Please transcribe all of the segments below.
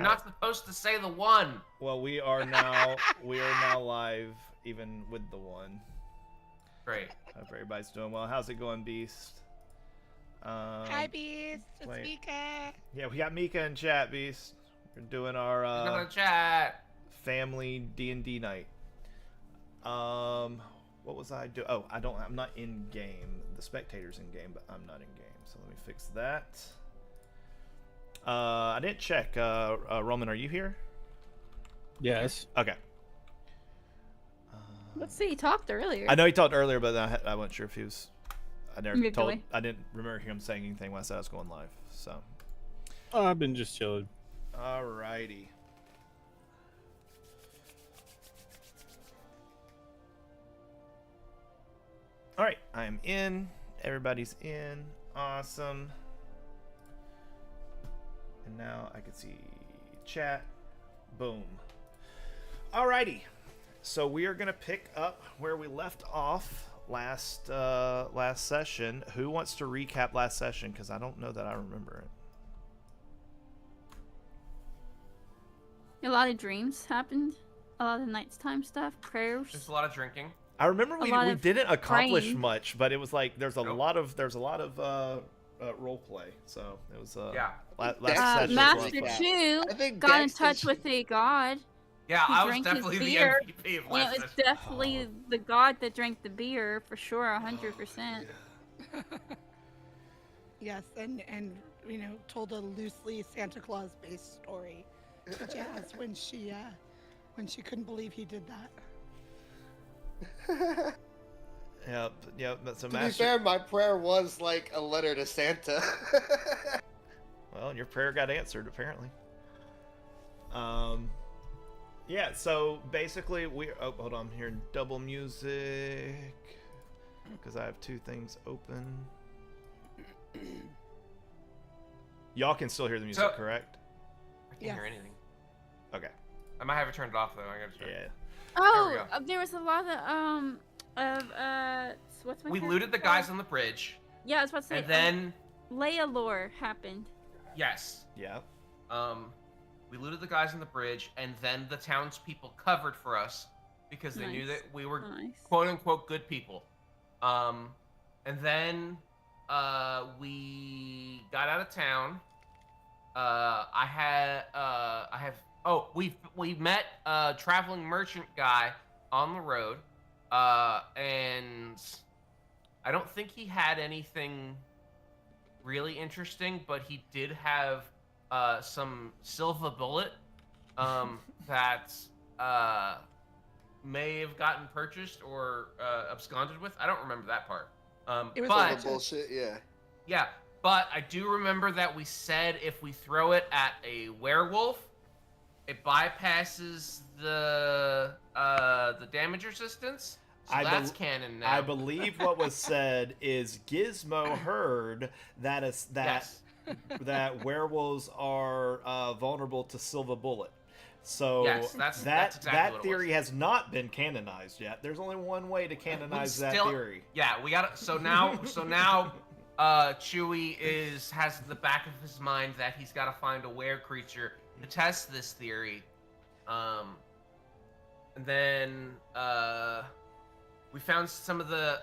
not supposed to say the 1. Well, we are now live, even with the 1. Great. Hope everybody's doing well. How's it going, Beast? Hi, Beast. It's Mika. Yeah, we got Mika in chat, Beast. We're doing our chat. family D&D night. What was I doing? Oh, I'm not in game. The spectator's in game, but I'm not in game. So let me fix that. I didn't check. Roman, are you here? Yes. Okay. Let's see. He talked earlier. I know he talked earlier, but I wasn't sure if he was. I didn't remember him saying anything when I said I was going live. So. Oh, I've been just chilling. Alrighty. Alright, I'm in. Everybody's in. Awesome. And now I can see chat. Boom. Alrighty. So we are going to pick up where we left off last session. Who wants to recap last session? Because I don't know that I remember it. A lot of dreams happened. A lot of nighttime stuff. Prayers. There's a lot of drinking. I remember we didn't accomplish much, but it was like there's a lot of role play. So it was last session. Master Chu got in touch with a god. Yeah, I was definitely the MVP of last session. It was definitely the god that drank the beer for sure, 100%. Yes, and told a loosely Santa Claus based story to Jazz when she couldn't believe he did that. Yep. That's a To be fair, my prayer was like a letter to Santa. Well, your prayer got answered apparently. Yeah. So basically, hold on, I'm hearing double music because I have 2 things open. Y'all can still hear the music, correct? I can't hear anything. Okay. I might have it turned off though. I gotta check. Yeah. Oh, there was a lot of what's my We looted the guys on the bridge. Yeah, I was about to say. And then Leia lore happened. Yes. Yeah. We looted the guys on the bridge, and then the townspeople covered for us because they knew that we were quote unquote good people. And then we got out of town. We met a traveling merchant guy on the road, and I don't think he had anything really interesting, but he did have some silver bullet that may have gotten purchased or absconded with. I don't remember that part. It was all the bullshit, yeah. Yeah, but I do remember that we said if we throw it at a werewolf, it bypasses the damage resistance. So that's canon now. I believe what was said is Gizmo heard that werewolves are vulnerable to silver bullet. So yes, that's exactly that theory has not been canonized yet. There's only one way to canonize that theory. Yeah, we got it. So now Chewie has in the back of his mind that he's got to find a were creature to test this theory. And then we found some of the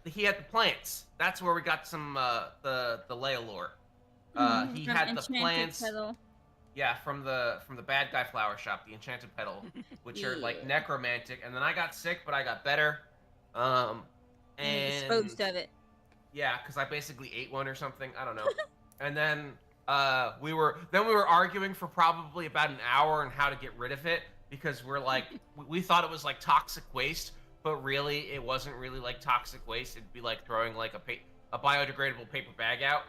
he had the plants. That's where we got some the Leia lore. He had the plants. Petal. Yeah, from the bad guy flower shop, the enchanted petal, which are like necromantic. And then I got sick, but I got better. And disposed of it. Yeah, because I basically ate one or something. I don't know. And then we were arguing for probably about an hour on how to get rid of it because we're like we thought it was like toxic waste, but really it wasn't really like toxic waste. It'd be like throwing like a biodegradable paper bag out.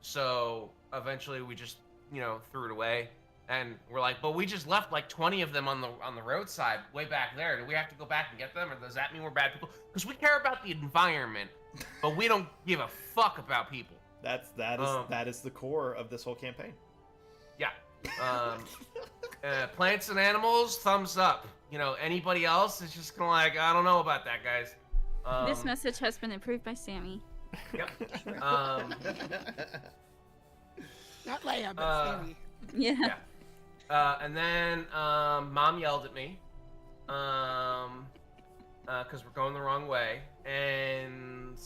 So eventually we just threw it away, and we're like, but we just left like 20 of them on the roadside way back there. Do we have to go back and get them, or does that mean we're bad people? Because we care about the environment, but we don't give a fuck about people. That is the core of this whole campaign. Yeah. Plants and animals, thumbs up. Anybody else is just gonna like, I don't know about that, guys. This message has been approved by Sammy. Yep. Not Leia, but Sammy. Yeah. And then Mom yelled at me, because we're going the wrong way, and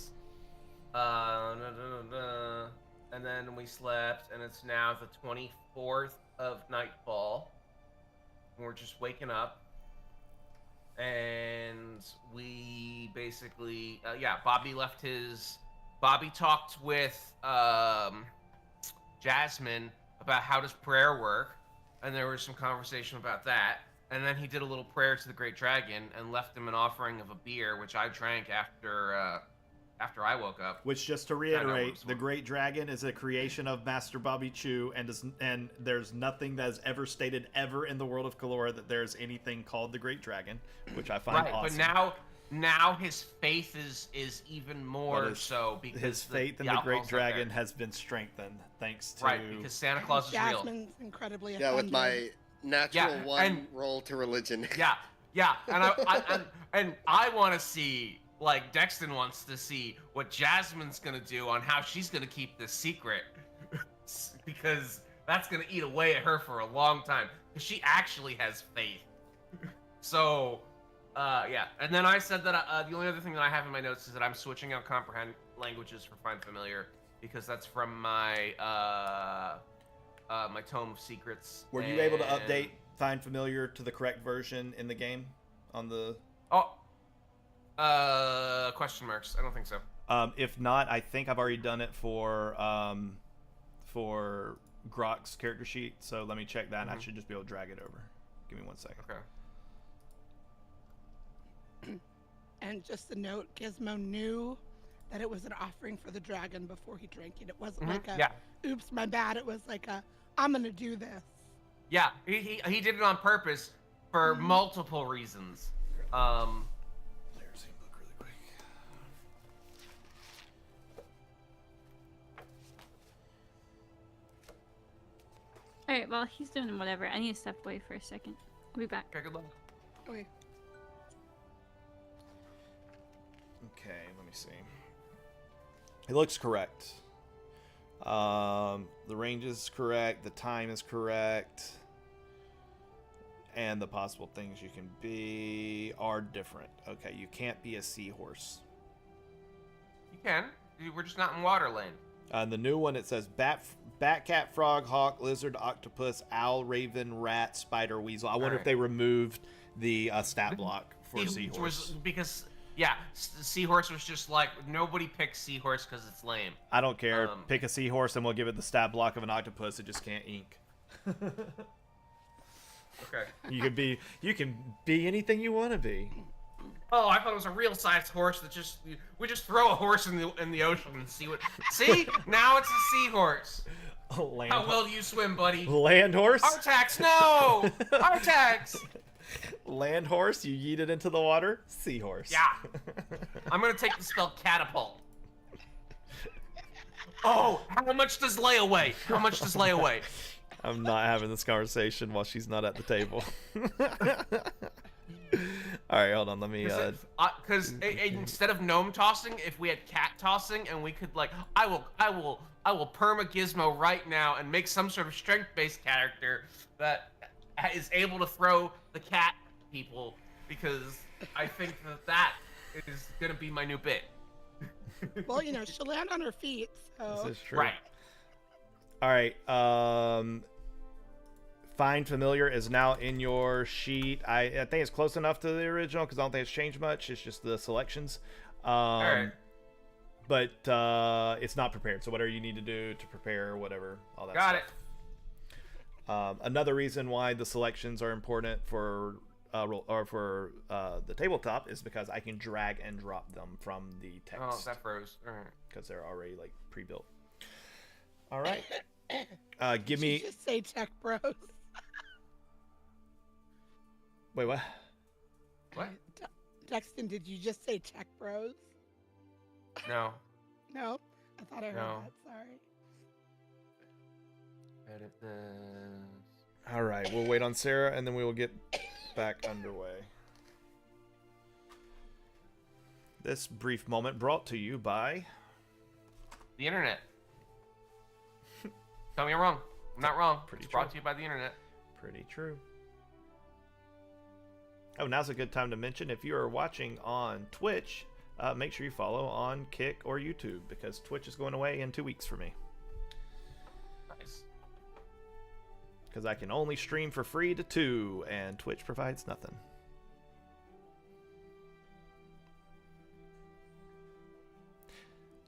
and then we slept, and it's now the 24th of nightfall. And we're just waking up, and we basically, Bobby talked with Jasmine about how does prayer work, and there was some conversation about that, and then he did a little prayer to the Great Dragon and left him an offering of a beer, which I drank after I woke up. Which, just to reiterate, the Great Dragon is a creation of Master Bobby Chu, and there's nothing that is ever stated ever in the world of Kalora that there's anything called the Great Dragon, which I find awesome. But now his faith is even more so because his faith in the Great Dragon has been strengthened thanks to because Santa Claus is real. Jasmine's incredibly Yeah, with my natural roll to religion. Yeah, and I want to see, like Dexton wants to see what Jasmine's gonna do on how she's gonna keep this secret, because that's gonna eat away at her for a long time. Because she actually has faith. So. And then I said that the only other thing that I have in my notes is that I'm switching out comprehend languages for Find Familiar, because that's from my my Tome of Secrets. Were you able to update Find Familiar to the correct version in the game on the? Question marks. I don't think so. If not, I think I've already done it for Grok's character sheet. So let me check that, and I should just be able to drag it over. Give me 1 second. Okay. And just a note, Gizmo knew that it was an offering for the dragon before he drank it. It wasn't like a, oops, my bad. It was like a, I'm going to do this. Yeah, he did it on purpose for multiple reasons. There's a book really quick. Alright, well, he's doing whatever. I need to step away for a second. I'll be back. Okay, good luck. Okay. Okay, let me see. It looks correct. The range is correct. The time is correct. And the possible things you can be are different. Okay, you can't be a seahorse. You can. We're just not in Waterland. The new one, it says bat, cat, frog, hawk, lizard, octopus, owl, raven, rat, spider, weasel. I wonder if they removed the stat block for seahorse. Because... Yeah, seahorse was just like, nobody picks seahorse because it's lame. I don't care. Pick a seahorse and we'll give it the stat block of an octopus. It just can't ink. Okay. You can be anything you want to be. Oh, I thought it was a real sized horse that we just throw a horse in the ocean and see what. See, now it's a seahorse. How well do you swim, buddy? Land horse. Artax, no, Artax. Land horse, you yeet it into the water. Seahorse. Yeah. I'm gonna take the spell catapult. Oh, how much does Leia weigh? How much does Leia weigh? I'm not having this conversation while she's not at the table. All right, hold on. Let me. Because instead of gnome tossing, if we had cat tossing, and we could like, I will perma Gizmo right now and make some sort of strength-based character that is able to throw the cat people, because I think that is gonna be my new bit. Well, you know, she'll land on her feet, so... This is true. Right. All right. Find Familiar is now in your sheet. I think it's close enough to the original because I don't think it's changed much. It's just the selections. All right. But it's not prepared. So whatever you need to do to prepare, whatever, all that Got stuff. Another reason why the selections are important for the tabletop is because I can drag and drop them from the text. Oh, that froze. All right. Because they're already like pre-built. All right. Give Did me. you just say tech bros? Wait, what? What? Dexton, did you just say tech bros? No. No? I thought I heard No. that. Sorry. Edit this. All right, we'll wait on Sarah, and then we will get back underway. This brief moment brought to you by... The internet. Tell me I'm wrong. I'm not wrong. Pretty It's brought true. to you by the internet. Pretty true. Oh, now's a good time to mention if you are watching on Twitch, make sure you follow on Kick or YouTube because Twitch is going away in 2 weeks for me. Nice. Because I can only stream for free to 2, and Twitch provides nothing.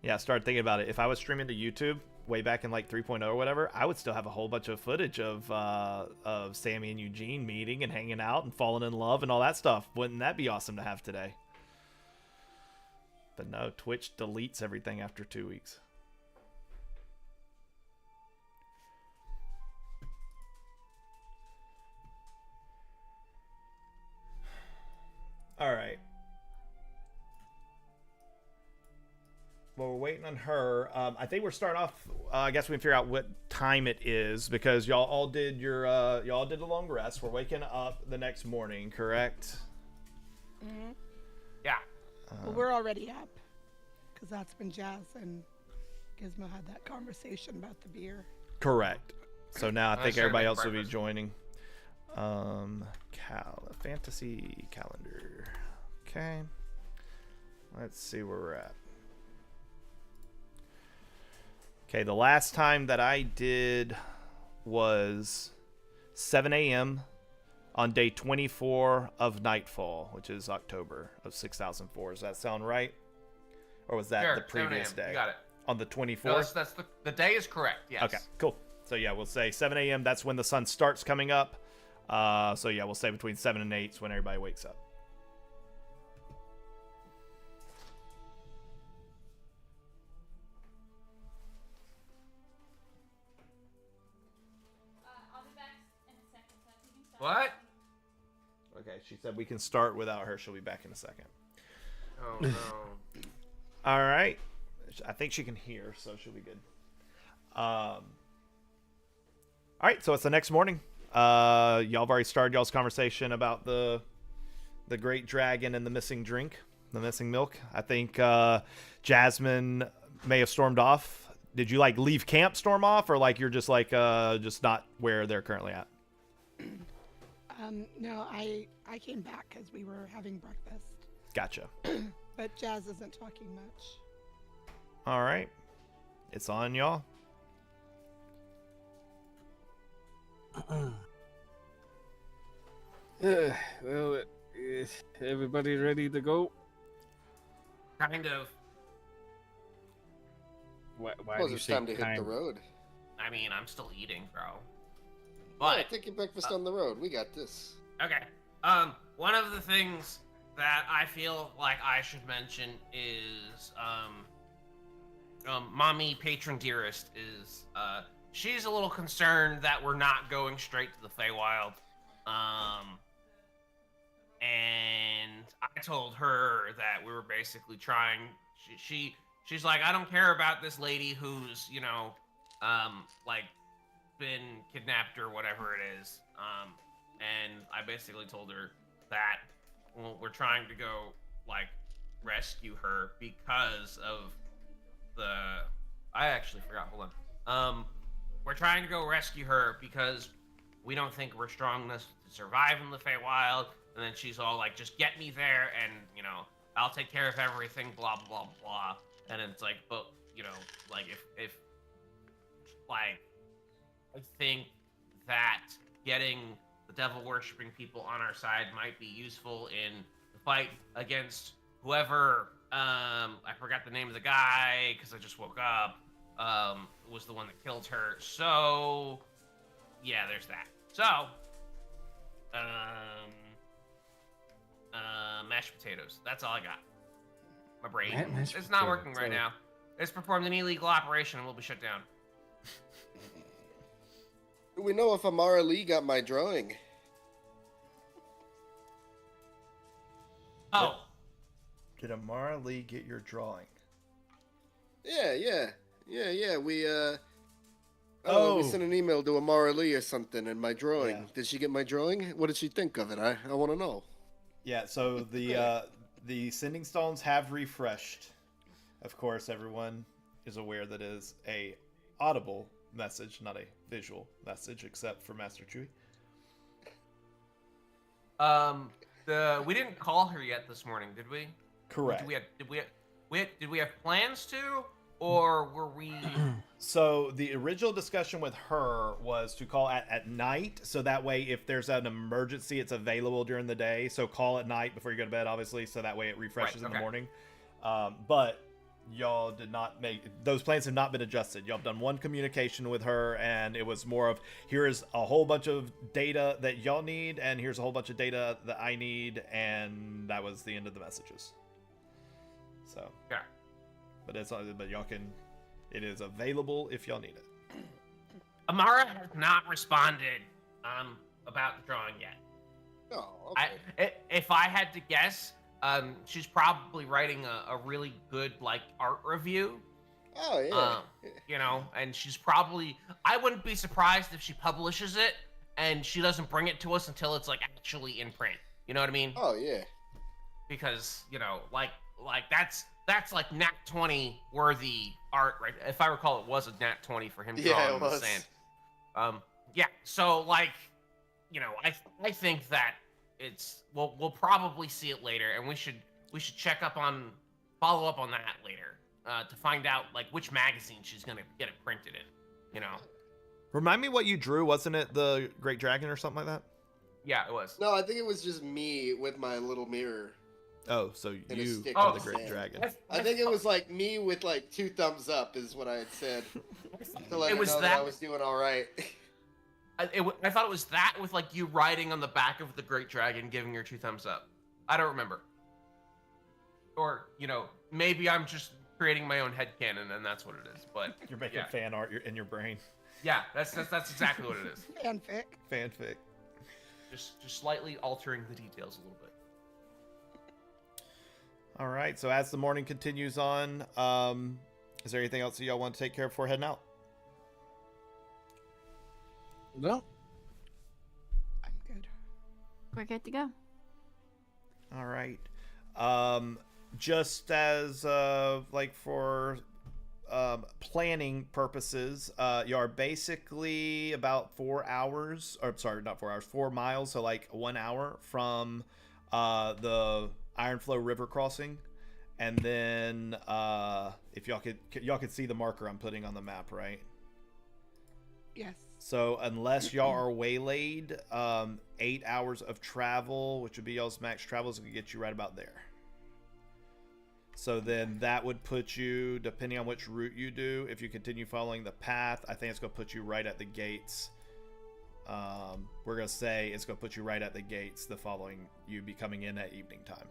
Yeah, I started thinking about it. If I was streaming to YouTube way back in like 3.0 or whatever, I would still have a whole bunch of footage of Sammy and Eugene meeting and hanging out and falling in love and all that stuff. Wouldn't that be awesome to have today? But no, Twitch deletes everything after 2 weeks. All right. Well, we're waiting on her. I think we're starting off. I guess we can figure out what time it is because y'all all did your y'all did a long rest. We're waking up the next morning, correct? Mm-hmm. Yeah. Well, we're already up because that's when Jazz and Gizmo had that conversation about the beer. Correct. So now I think sure, everybody make else will be breakfast. joining. Fantasy calendar. Okay. Let's see where we're at. Okay, the last time that I did was 7 a.m. on day 24 of Nightfall, which is October of 6004. Does that sound right? Or was that Sure, the 7 previous a.m. day? You got it. On the 24th? No, that's the day is correct. Yes. Okay, cool. So yeah, we'll say 7 a.m. That's when the sun starts coming up. So yeah, we'll say between 7 and 8 is when everybody wakes up. I'll be back in a second, so I think you can What? Okay, she said we can start without her. She'll be back in a second. Oh no. All right. I think she can hear, so she'll be good. All right, so it's the next morning. Y'all have already started y'all's conversation about the great dragon and the missing drink, the missing milk. I think Jasmine may have stormed off. Did you like leave camp, storm off, or like you're just like just not where they're currently at? No, I came back because we were having breakfast, Gotcha. but Jazz isn't talking much. All right, it's on y'all. Well, is everybody ready to go? Kind of. Why Suppose do you it's say time to hit the kind? road. I mean, I'm still eating, bro. Yeah, But take your breakfast on the road. We got this. okay. One of the things that I feel like I should mention is mommy patron dearest is she's a little concerned that we're not going straight to the Feywild. And I told her that we were basically trying. She's like, I don't care about this lady who's like been kidnapped or whatever it is. And I basically told her that we're trying to go like rescue her because of I actually forgot. Hold on. We're trying to go rescue her because we don't think we're strong enough to survive in the Feywild. And then she's all like, just get me there and, I'll take care of everything, blah, blah, blah. And it's like, but, like, if like, I think that getting the devil-worshipping people on our side might be useful in the fight against whoever, I forgot the name of the guy, because I just woke up, was the one that killed her. So, yeah, there's that. So, mashed potatoes. That's all I got. My brain. Mashed It's not potatoes, working right now. It's performed an illegal operation and will be shut down. Do we know if Amara Lee got my drawing? Oh, Did Amara Lee get your drawing? Yeah. We Oh. we sent an email to Amara Lee or something and my drawing. Yeah. Did she get my drawing? What did she think of it? I want to know. Yeah, so the sending stones have refreshed. Of course, everyone is aware that it is a audible message, not a visual message except for Master Chewie. We didn't call her yet this morning, did we? Correct. Did we have plans to, or were we? So the original discussion with her was to call at night, so that way if there's an emergency, it's available during the day. So call at night before you go to bed, obviously, so that way it refreshes in the morning. But y'all did not make those plans have not been adjusted. Y'all have done one communication with her, and it was more of here is a whole bunch of data that y'all need, and here's a whole bunch of data that I need, and that was the end of the messages. So yeah, but y'all can. It is available if y'all need it. Amara has not responded about the drawing yet. Oh, okay. If I had to guess, she's probably writing a really good like art review. Oh yeah. And she's probably. I wouldn't be surprised if she publishes it and she doesn't bring it to us until it's like actually in print. You know what I mean? Oh yeah. Because like that's like Nat 20 worthy art, right? If I recall, it was a Nat 20 for him drawing in the sand. Yeah. So like, I think that it's we'll probably see it later, and we should follow up on that later to find out like which magazine she's gonna get it printed in. Remind me what you drew. Wasn't it the Great Dragon or something like that? Yeah, it was. No, I think it was just me with my little mirror. Oh, so And a you stick are on the the Great sand. Dragon. I think it was like me with like 2 thumbs up is what I had said to let It her was know that I was doing all right. I thought it was that with like you riding on the back of the Great Dragon, giving her 2 thumbs up. I don't remember. Or maybe I'm just creating my own headcanon and that's what it is. But You're making fan art in your brain. Yeah, that's exactly what it is. Fanfic. Just slightly altering the details a little bit. All right. So as the morning continues on, is there anything else that y'all want to take care of before heading out? No. I'm good. We're good to go. All right. Just as like for planning purposes, you are basically about 4 hours, or sorry, not 4 hours, 4 miles, so like 1 hour from the Ironflow River crossing, and then if y'all could see the marker I'm putting on the map, right? Yes. So unless y'all are waylaid, 8 hours of travel, which would be y'all's max travel, is going to get you right about there. So then that would put you, depending on which route you do, if you continue following the path, I think it's going to put you right at the gates. We're going to say it's going to put you right at the gates the following, you be coming in at evening time.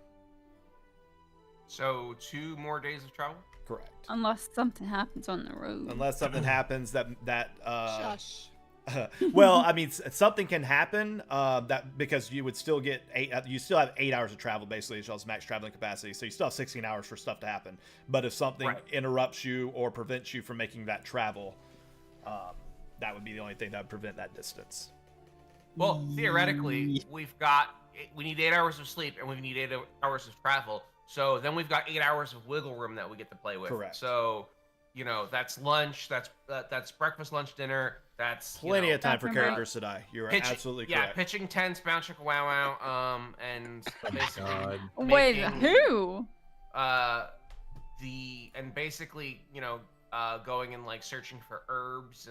So 2 more days of travel? Correct. Unless something happens on the road. Unless something happens that Shush. well, I mean, something can happen that because you would still get you still have 8 hours of travel basically as y'all's max traveling capacity, so you still have 16 hours for stuff to happen. But if something interrupts you or prevents you from making that travel, that would be the only thing that would prevent that distance. Well, theoretically, we need 8 hours of sleep and we need 8 hours of travel. So then we've got 8 hours of wiggle room that we get to play with. Correct. So, that's lunch, that's breakfast, lunch, dinner. That's plenty of time for characters to die. You are absolutely correct. Yeah, pitching tents, bounce chicka wow wow, and basically. Wait, who? Basically, going and like searching for herbs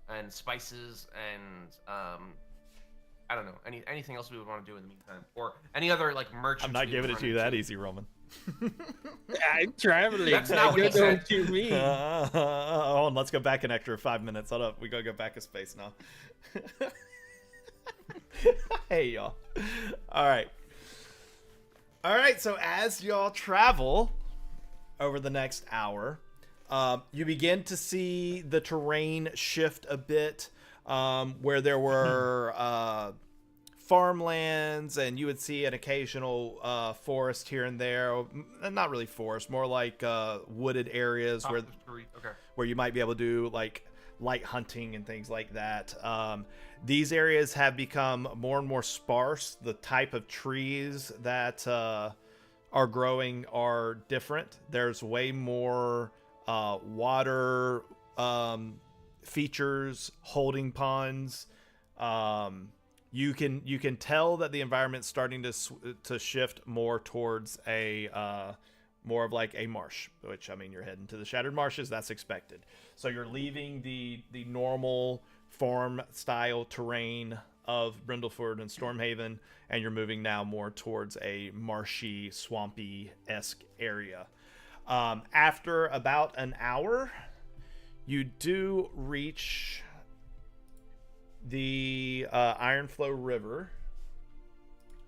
and spices and I don't know, anything else we would want to do in the meantime, or any other like merchants. I'm not giving it to you that easy, Roman. I'm traveling. That's not what he said to me. Hold on, let's go back an extra 5 minutes. Hold up, we gotta go back a space now. Hey, y'all. All right. So as y'all travel over the next hour, you begin to see the terrain shift a bit. Where there were farmlands, and you would see an occasional forest here and there. Not really forest, more like wooded areas where you might be able to do like light hunting and things like that. These areas have become more and more sparse. The type of trees that are growing are different. There's way more water features, holding ponds. You can tell that the environment's starting to shift more towards a more of like a marsh, which, I mean, you're heading to the Shattered Marshes. That's expected. So you're leaving the normal farm style terrain of Brindleford and Stormhaven, and you're moving now more towards a marshy, swampy-esque area. After about an hour, you do reach the Ironflow River,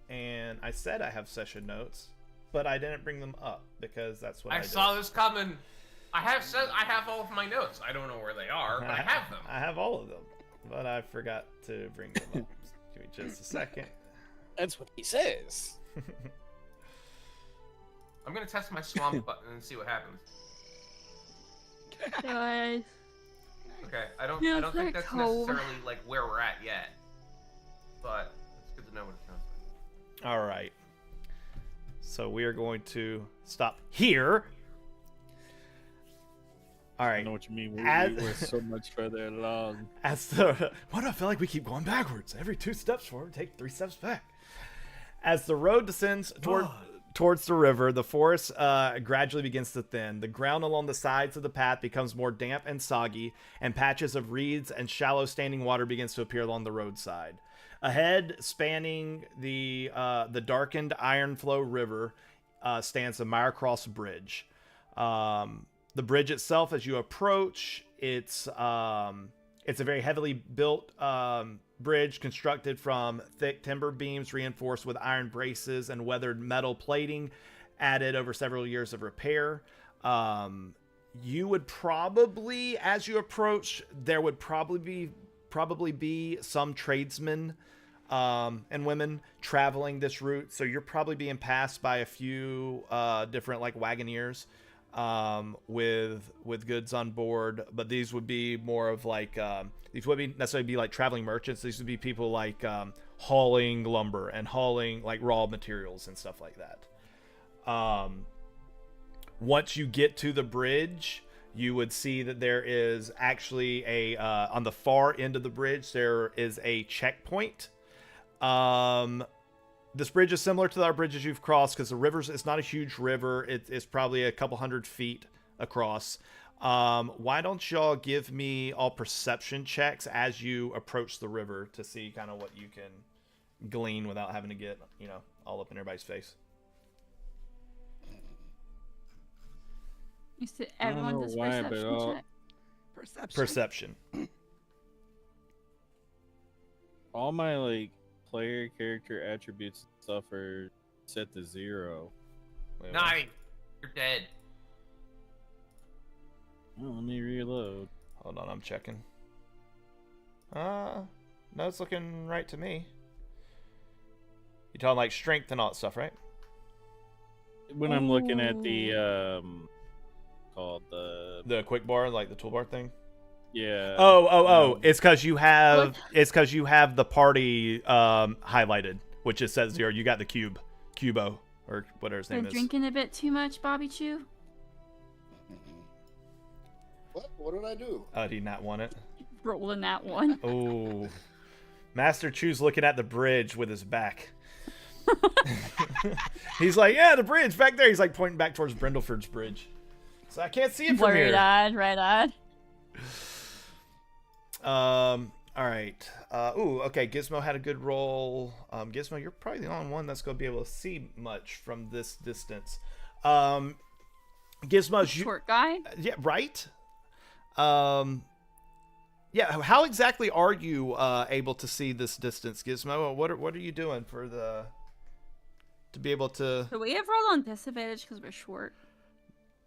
and I said I have session notes, but I didn't bring them up because that's what I did. saw this coming. I have all of my notes. I don't know where they are, but I have them. I have all of them, but I forgot to bring them up. Give me just a second. That's what he says. I'm gonna test my swamp button and see what happens. Guys. Okay, I don't Feels think like that's cold. necessarily like where we're at yet, but it's good to know what it sounds like. All right. So we are going to stop here. All I right. know what you mean. As- We're so much further along. Why do I feel like we keep going backwards? Every 2 steps forward, take 3 steps back. As the road descends towards the river, the forest gradually begins to thin. The ground along the sides of the path becomes more damp and soggy, and patches of reeds and shallow standing water begins to appear along the roadside. Ahead, spanning the darkened Ironflow River, stands the Mirecross Bridge. The bridge itself, as you approach, it's a very heavily built bridge constructed from thick timber beams reinforced with iron braces and weathered metal plating added over several years of repair. You would probably, as you approach, there would probably be some tradesmen and women traveling this route. So you're probably being passed by a few different like wagoneers with goods on board, but these would be more of like these wouldn't necessarily be like traveling merchants. These would be people like hauling lumber and hauling like raw materials and stuff like that. Once you get to the bridge, you would see that there is actually a on the far end of the bridge there is a checkpoint. This bridge is similar to our bridges you've crossed because the river's, it's not a huge river. It's probably a couple hundred feet across. Why don't y'all give me all perception checks as you approach the river to see kind of what you can glean without having to get, all up in everybody's face. You said I don't everyone know does why, but perception check. Perception. Perception. all my like player character attributes and stuff are set to 0. Wait, Nice. You're dead. Oh, let me reload. Hold on, I'm checking. No, it's looking right to me. You're talking like strength and all that stuff, right? When I'm looking at the called The quick bar, like the toolbar thing. yeah. It's because you have the party highlighted, which it says 0. You got the Cubo, or whatever his name Been is. drinking a bit too much, Bobby Chew? What did I do? Oh, did he not want it? Rolling that one. Oh, Master Chew's looking at the bridge with his back. He's like, yeah, the bridge back there. He's like pointing back towards Brindleford's bridge. So I can't see it from here. Red-eyed, red-eyed. All right. Okay. Gizmo had a good roll. Gizmo, you're probably the only one that's going to be able to see much from this distance. Gizmo's Short guy? Yeah, right. Yeah. How exactly are you able to see this distance, Gizmo? What are you doing to be able to? So we have rolled on disadvantage because we're short.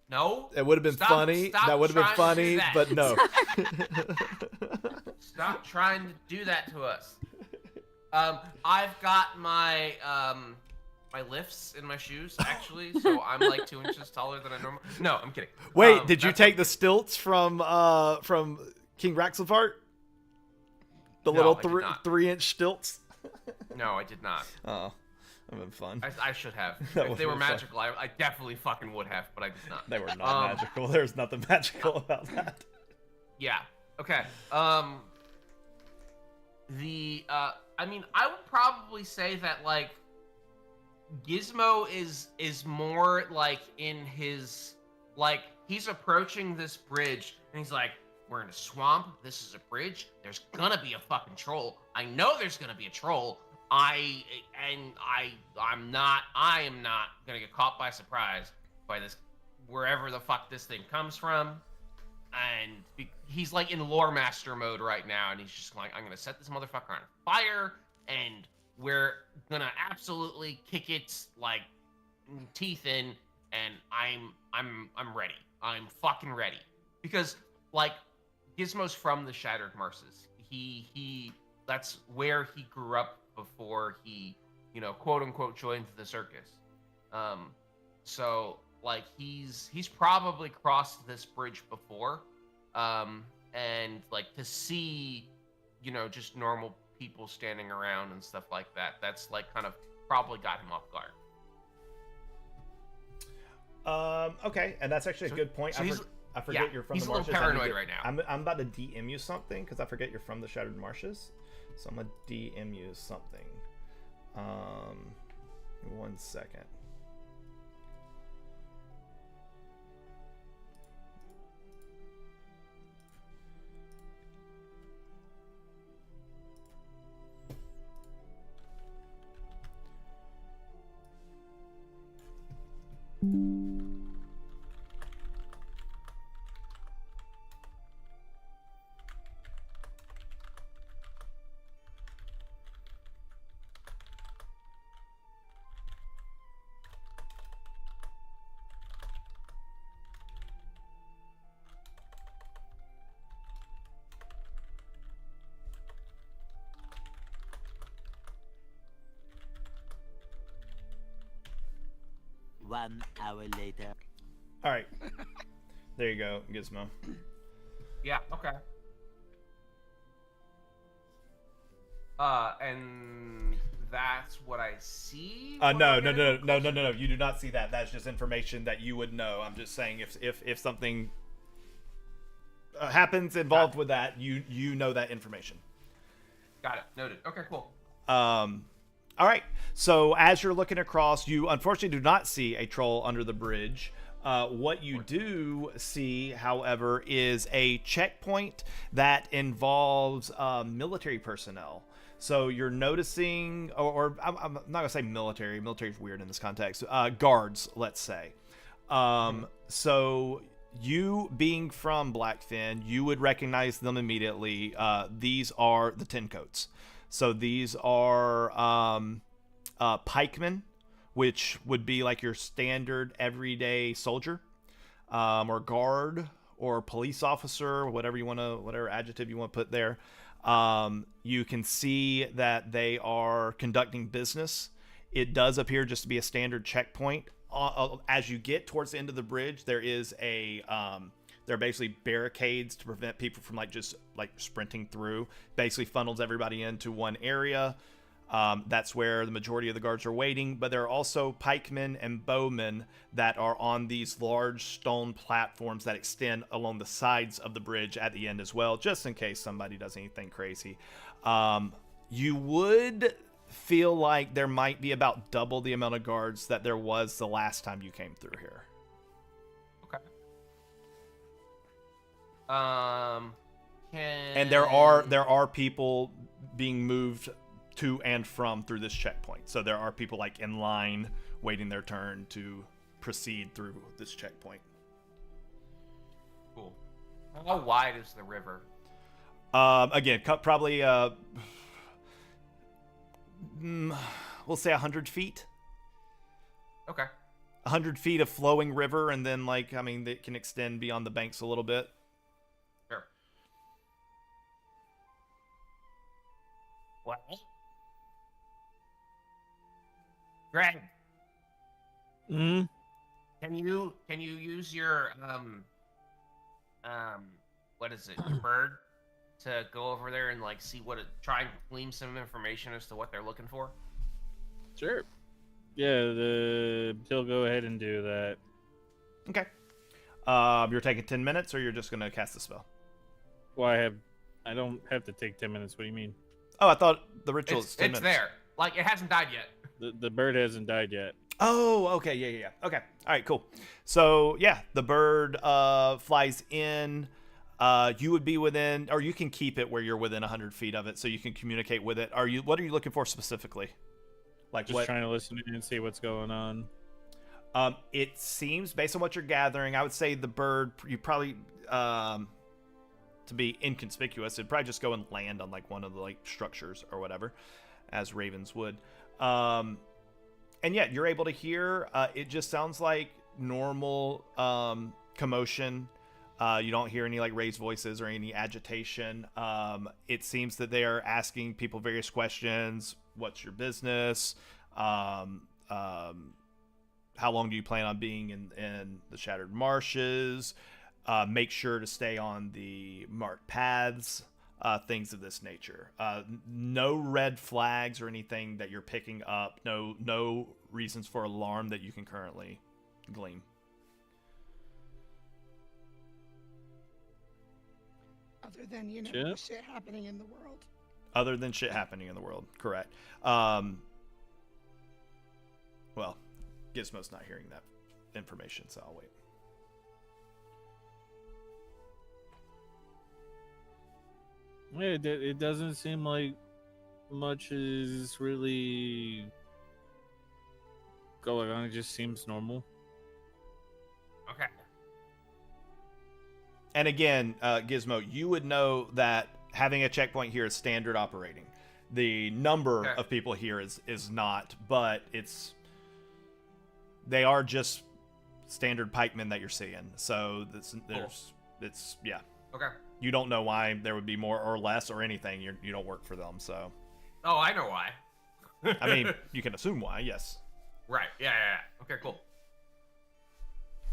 No. It would have been funny. That would have been funny, but no. Stop trying to do that to us. I've got my my lifts in my shoes actually, so I'm like 2 inches taller than I normally. No, I'm kidding. Wait, did you take the stilts from King Raxelfart? The No, little I did not. 3-inch stilts? No, I did not. Oh, that would have been fun. I should have. That If they were would've been fun. magical, I definitely fucking would have, but I did not. They were not magical. There's nothing magical about that. Yeah. Okay. I mean, I would probably say that like Gizmo is more like in his like he's approaching this bridge and he's like, we're in a swamp. This is a bridge. There's gonna be a fucking troll. I know there's gonna be a troll. I am not gonna get caught by surprise by this wherever the fuck this thing comes from. And he's like in lore master mode right now, and he's just like, I'm gonna set this motherfucker on fire, and we're gonna absolutely kick its like teeth in, and I'm ready. I'm fucking ready because like Gizmo's from the Shattered Marshes. He that's where he grew up before he, quote unquote joined the circus. So like he's probably crossed this bridge before. And like to see, just normal people standing around and stuff like that, that's like kind of probably got him off guard. Okay, and that's actually a good point. So I forget you're from the marshes. He's a little paranoid right now. I'm about to DM you something because I forget you're from the Shattered Marshes. So I'm gonna DM you something. 1 second. One hour later. All right. There you go, Gizmo. Yeah, okay. And that's what I see? No. You do not see that. That's just information that you would know. I'm just saying if something happens involved with that, you know that information. Got it. Noted. Okay, cool. All right. So as you're looking across, you unfortunately do not see a troll under the bridge. What you do see, however, is a checkpoint that involves military personnel. So you're noticing, or I'm not going to say military. Military is weird in this context. Guards, let's say. So you being from Blackfen, you would recognize them immediately. These are the Ten Coats. So these are pikemen, which would be like your standard everyday soldier, or guard, or police officer, whatever adjective you want to put there. You can see that they are conducting business. It does appear just to be a standard checkpoint. As you get towards the end of the bridge, there is there are basically barricades to prevent people from just sprinting through. Basically funnels everybody into one area. That's where the majority of the guards are waiting, but there are also pikemen and bowmen that are on these large stone platforms that extend along the sides of the bridge at the end as well, just in case somebody does anything crazy. You would feel like there might be about double the amount of guards that there was the last time you came through here. Okay. And there are people being moved to and from through this checkpoint. So there are people in line waiting their turn to proceed through this checkpoint. Cool. How wide is the river? Again, probably we'll say 100 feet. Okay. 100 feet of flowing river, and then it can extend beyond the banks a little bit. Sure. What? Greg. Hmm. Can you use your what is it, your bird, to go over there and see try and glean some information as to what they're looking for? Sure. Yeah, he'll go ahead and do that. Okay. You're taking 10 minutes, or you're just gonna cast the spell? Well, I don't have to take 10 minutes. What do you mean? Oh, I thought the ritual is 10 It's minutes. there. Like, it hasn't died yet. The bird hasn't died yet. Oh, okay, yeah. Okay, all right, cool. So yeah, the bird flies in. You would be within, or you can keep it where you're within 100 feet of it, so you can communicate with it. What are you looking for specifically? Like Just trying to listen in and see what's going on. It seems, based on what you're gathering, I would say the bird, you probably, to be inconspicuous, it'd probably just go and land on like one of the like structures or whatever, as ravens would. And yeah, you're able to hear. It just sounds like normal commotion. You don't hear any like raised voices or any agitation. It seems that they are asking people various questions. What's your business? How long do you plan on being in the Shattered Marshes? Make sure to stay on the marked paths. Things of this nature. No red flags or anything that you're picking up. No reasons for alarm that you can currently glean. Other than, you know, Chip? shit happening in the world. Other than shit happening in the world, correct. Well, Gizmo's not hearing that information, so I'll wait. Yeah, it doesn't seem like much is really going on. It just seems normal. Okay. And again, Gizmo, you would know that having a checkpoint here is standard operating. The number of people here is not, but they are just standard pikemen that you're seeing. So yeah. Okay. You don't know why there would be more or less or anything. You don't work for them, so. Oh, I know why. I mean, you can assume why, yes. Right. Yeah. Okay, cool.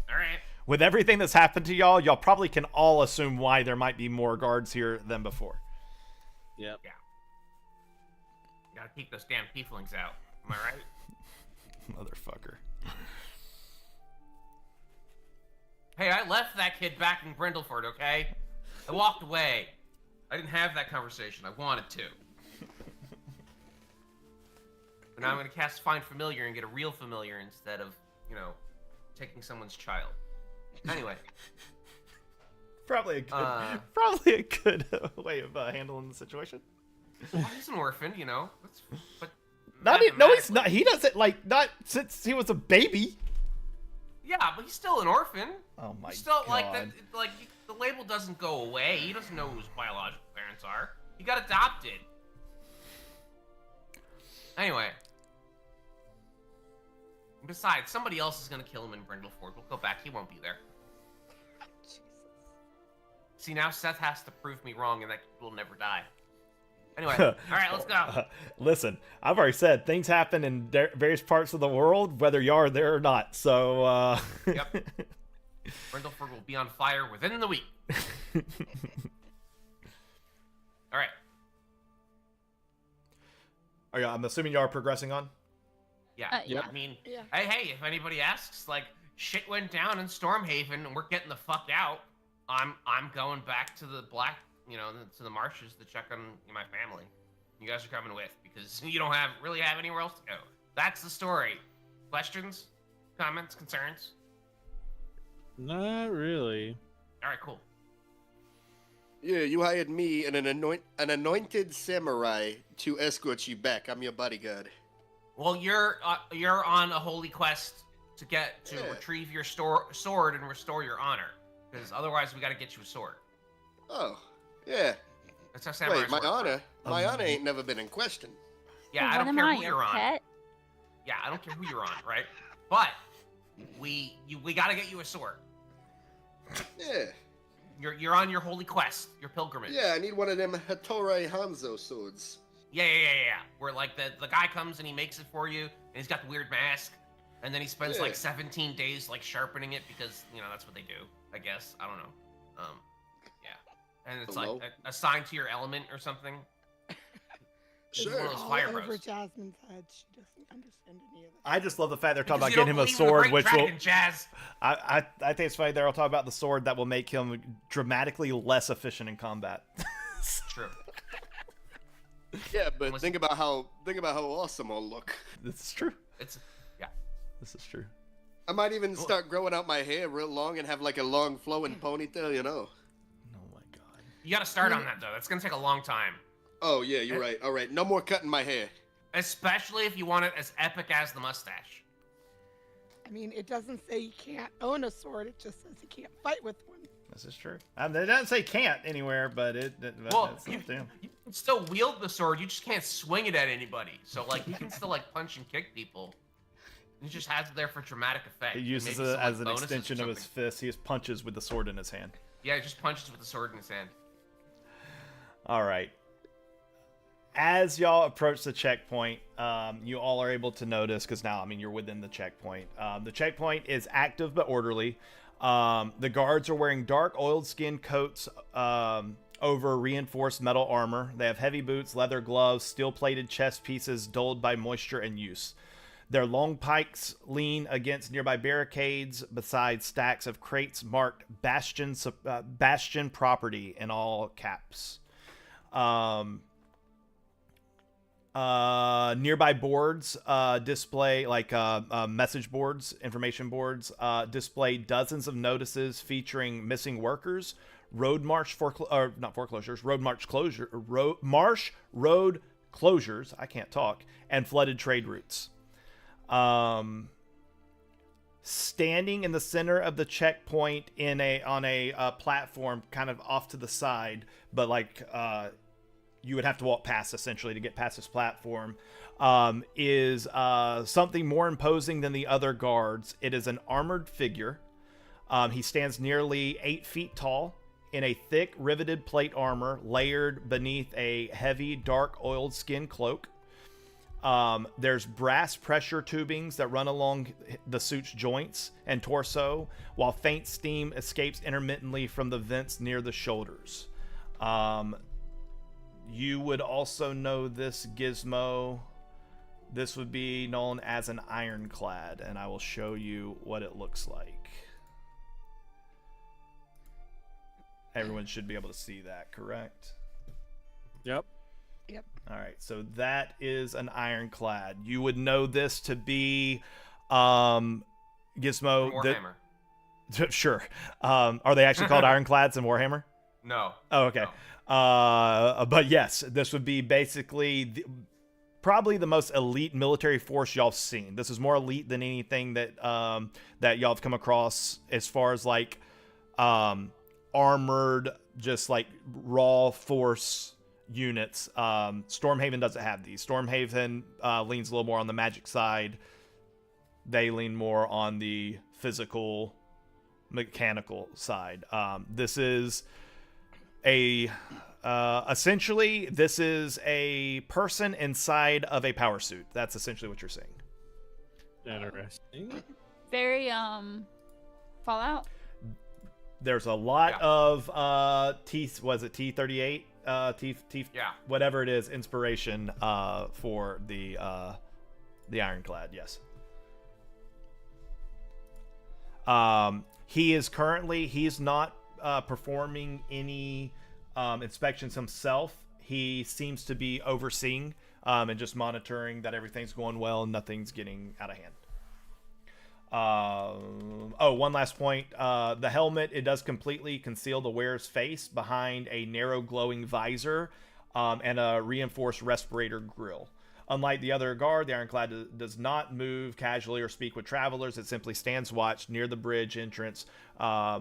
All right. With everything that's happened to y'all probably can all assume why there might be more guards here than before. Yep. Yeah. Gotta keep those damn tieflings out. Am I right? Motherfucker. Hey, I left that kid back in Brindleford, okay? I walked away. I didn't have that conversation. I wanted to. But now I'm gonna cast Find Familiar and get a real familiar instead of, taking someone's child. Anyway. Probably a good way of handling the situation. Well, he's an orphan, but No, he's not. He doesn't not since he was a baby. Yeah, but he's still an orphan. Oh my he's still, god! The label doesn't go away. He doesn't know who his biological parents are. He got adopted. Anyway. Besides, somebody else is gonna kill him in Brindleford. We'll go back. He won't be there. Jesus. See, now Seth has to prove me wrong, and that kid will never die. Anyway, all right, let's go. Listen, I've already said things happen in various parts of the world, whether you are there or not. So, Yep. Brindleford will be on fire within the week. All right. I'm assuming you are progressing on. Yeah. Yeah. I mean, Yeah. hey, if anybody asks, shit went down in Stormhaven, and we're getting the fuck out. I'm going back to the to the marshes to check on my family. You guys are coming with because you don't really have anywhere else to go. That's the story. Questions, comments, concerns? Not really. All right, cool. Yeah, you hired me and an anointed samurai to escort you back. I'm your bodyguard. Well, you're on a holy quest to retrieve your sword and restore your honor, because otherwise we got to get you a sword. Oh, yeah. That's how samurais Wait, my work. honor ain't never been in question. Yeah, Well, I what don't am care I, who your you're on. pet? Yeah, I don't care who you're on, right? But we gotta get you a sword. Yeah. You're on your holy quest, your pilgrimage. Yeah, I need one of them Hattori Hanzo swords. Yeah. Where the guy comes and he makes it for you, and he's got the weird mask, and then he spends 17 days sharpening it because that's what they do. I guess I don't know. Yeah, and it's Hello? assigned to your element or something. It's one of those all fire over bros. Jasmine's head. She doesn't understand any of it. I just love the fact they're talking Because about you getting don't him a believe in the sword, great which dragon, will. Jazz. I think it's funny they're all talking about the sword that will make him dramatically less efficient in combat. True. Yeah, but think about how awesome I'll look. This is true. Yeah. This is true. I might even start growing out my hair real long and have like a long flowing ponytail, you know. Oh my god. You got to start on that though. That's gonna take a long time. Oh yeah, you're right. All right, no more cutting my hair. Especially if you want it as epic as the mustache. I mean, it doesn't say you can't own a sword. It just says you can't fight with one. This is true. They doesn't say can't anywhere, but Well, that's you damn. can still wield the sword. You just can't swing it at anybody. So like you can still like punch and kick people. He just has it there for dramatic effect. He uses Maybe it some, as like, an bonuses or extension of his something. fist. He just punches with the sword in his hand. Yeah, he just punches with the sword in his hand. All right. As y'all approach the checkpoint, you all are able to notice, because now, I mean, you're within the checkpoint. The checkpoint is active but orderly. The guards are wearing dark oiled skin coats over reinforced metal armor. They have heavy boots, leather gloves, steel-plated chest pieces dulled by moisture and use. Their long pikes lean against nearby barricades beside stacks of crates marked Bastion property in all caps. Nearby boards display message boards, information boards display dozens of notices featuring missing workers, road marsh road closures, I can't talk, and flooded trade routes. Standing in the center of the checkpoint on a platform kind of off to the side, but you would have to walk past essentially to get past this platform, is something more imposing than the other guards. It is an armored figure. He stands nearly 8 feet tall in a thick riveted plate armor layered beneath a heavy dark oiled skin cloak. There's brass pressure tubings that run along the suit's joints and torso, while faint steam escapes intermittently from the vents near the shoulders. You would also know this gizmo. This would be known as an ironclad, and I will show you what it looks like. Everyone should be able to see that, correct? Yep. Yep. All right, so that is an ironclad. You would know this to be Gizmo. Warhammer. Sure. Are they actually called ironclads in Warhammer? No. Oh, okay. No. But yes, this would be basically probably the most elite military force y'all have seen. This is more elite than anything that that y'all have come across as far as armored, just like raw force units. Stormhaven doesn't have these. Stormhaven leans a little more on the magic side. They lean more on the physical, mechanical side. This is essentially this is a person inside of a power suit. That's essentially what you're seeing. Interesting. Very Fallout. There's a lot of T38 Yeah. whatever it is, inspiration for the ironclad. Yes. He's not performing any inspections himself. He seems to be overseeing and just monitoring that everything's going well and nothing's getting out of hand. One last point. The helmet, it does completely conceal the wearer's face behind a narrow glowing visor and a reinforced respirator grill. Unlike the other guard, the ironclad does not move casually or speak with travelers. It simply stands watch near the bridge entrance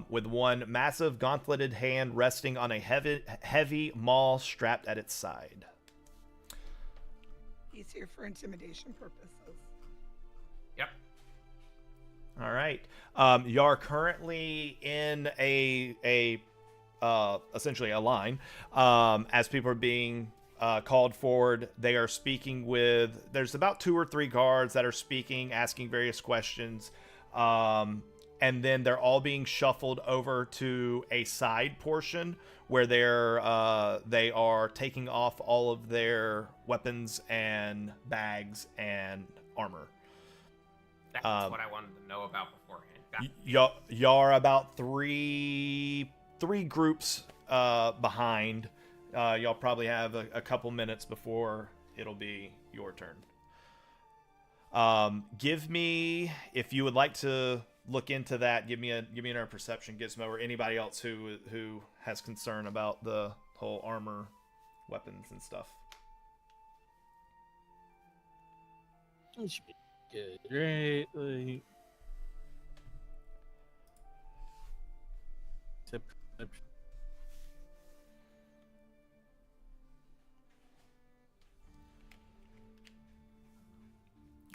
with one massive gauntleted hand resting on a heavy maul strapped at its side. He's here for intimidation purposes. Yep. All right. You are currently in a essentially a line as people are being called forward. They are speaking with. There's about 2 or 3 guards that are speaking, asking various questions. and then they're all being shuffled over to a side portion where they are taking off all of their weapons and bags and armor. That's what I wanted to know about beforehand. Y'all are about three groups behind. Y'all probably have a couple minutes before it'll be your turn. Give me, if you would like to look into that, give me another perception, Gizmo, or anybody else who has concern about the whole armor, weapons, and stuff. It should be good, right? Like,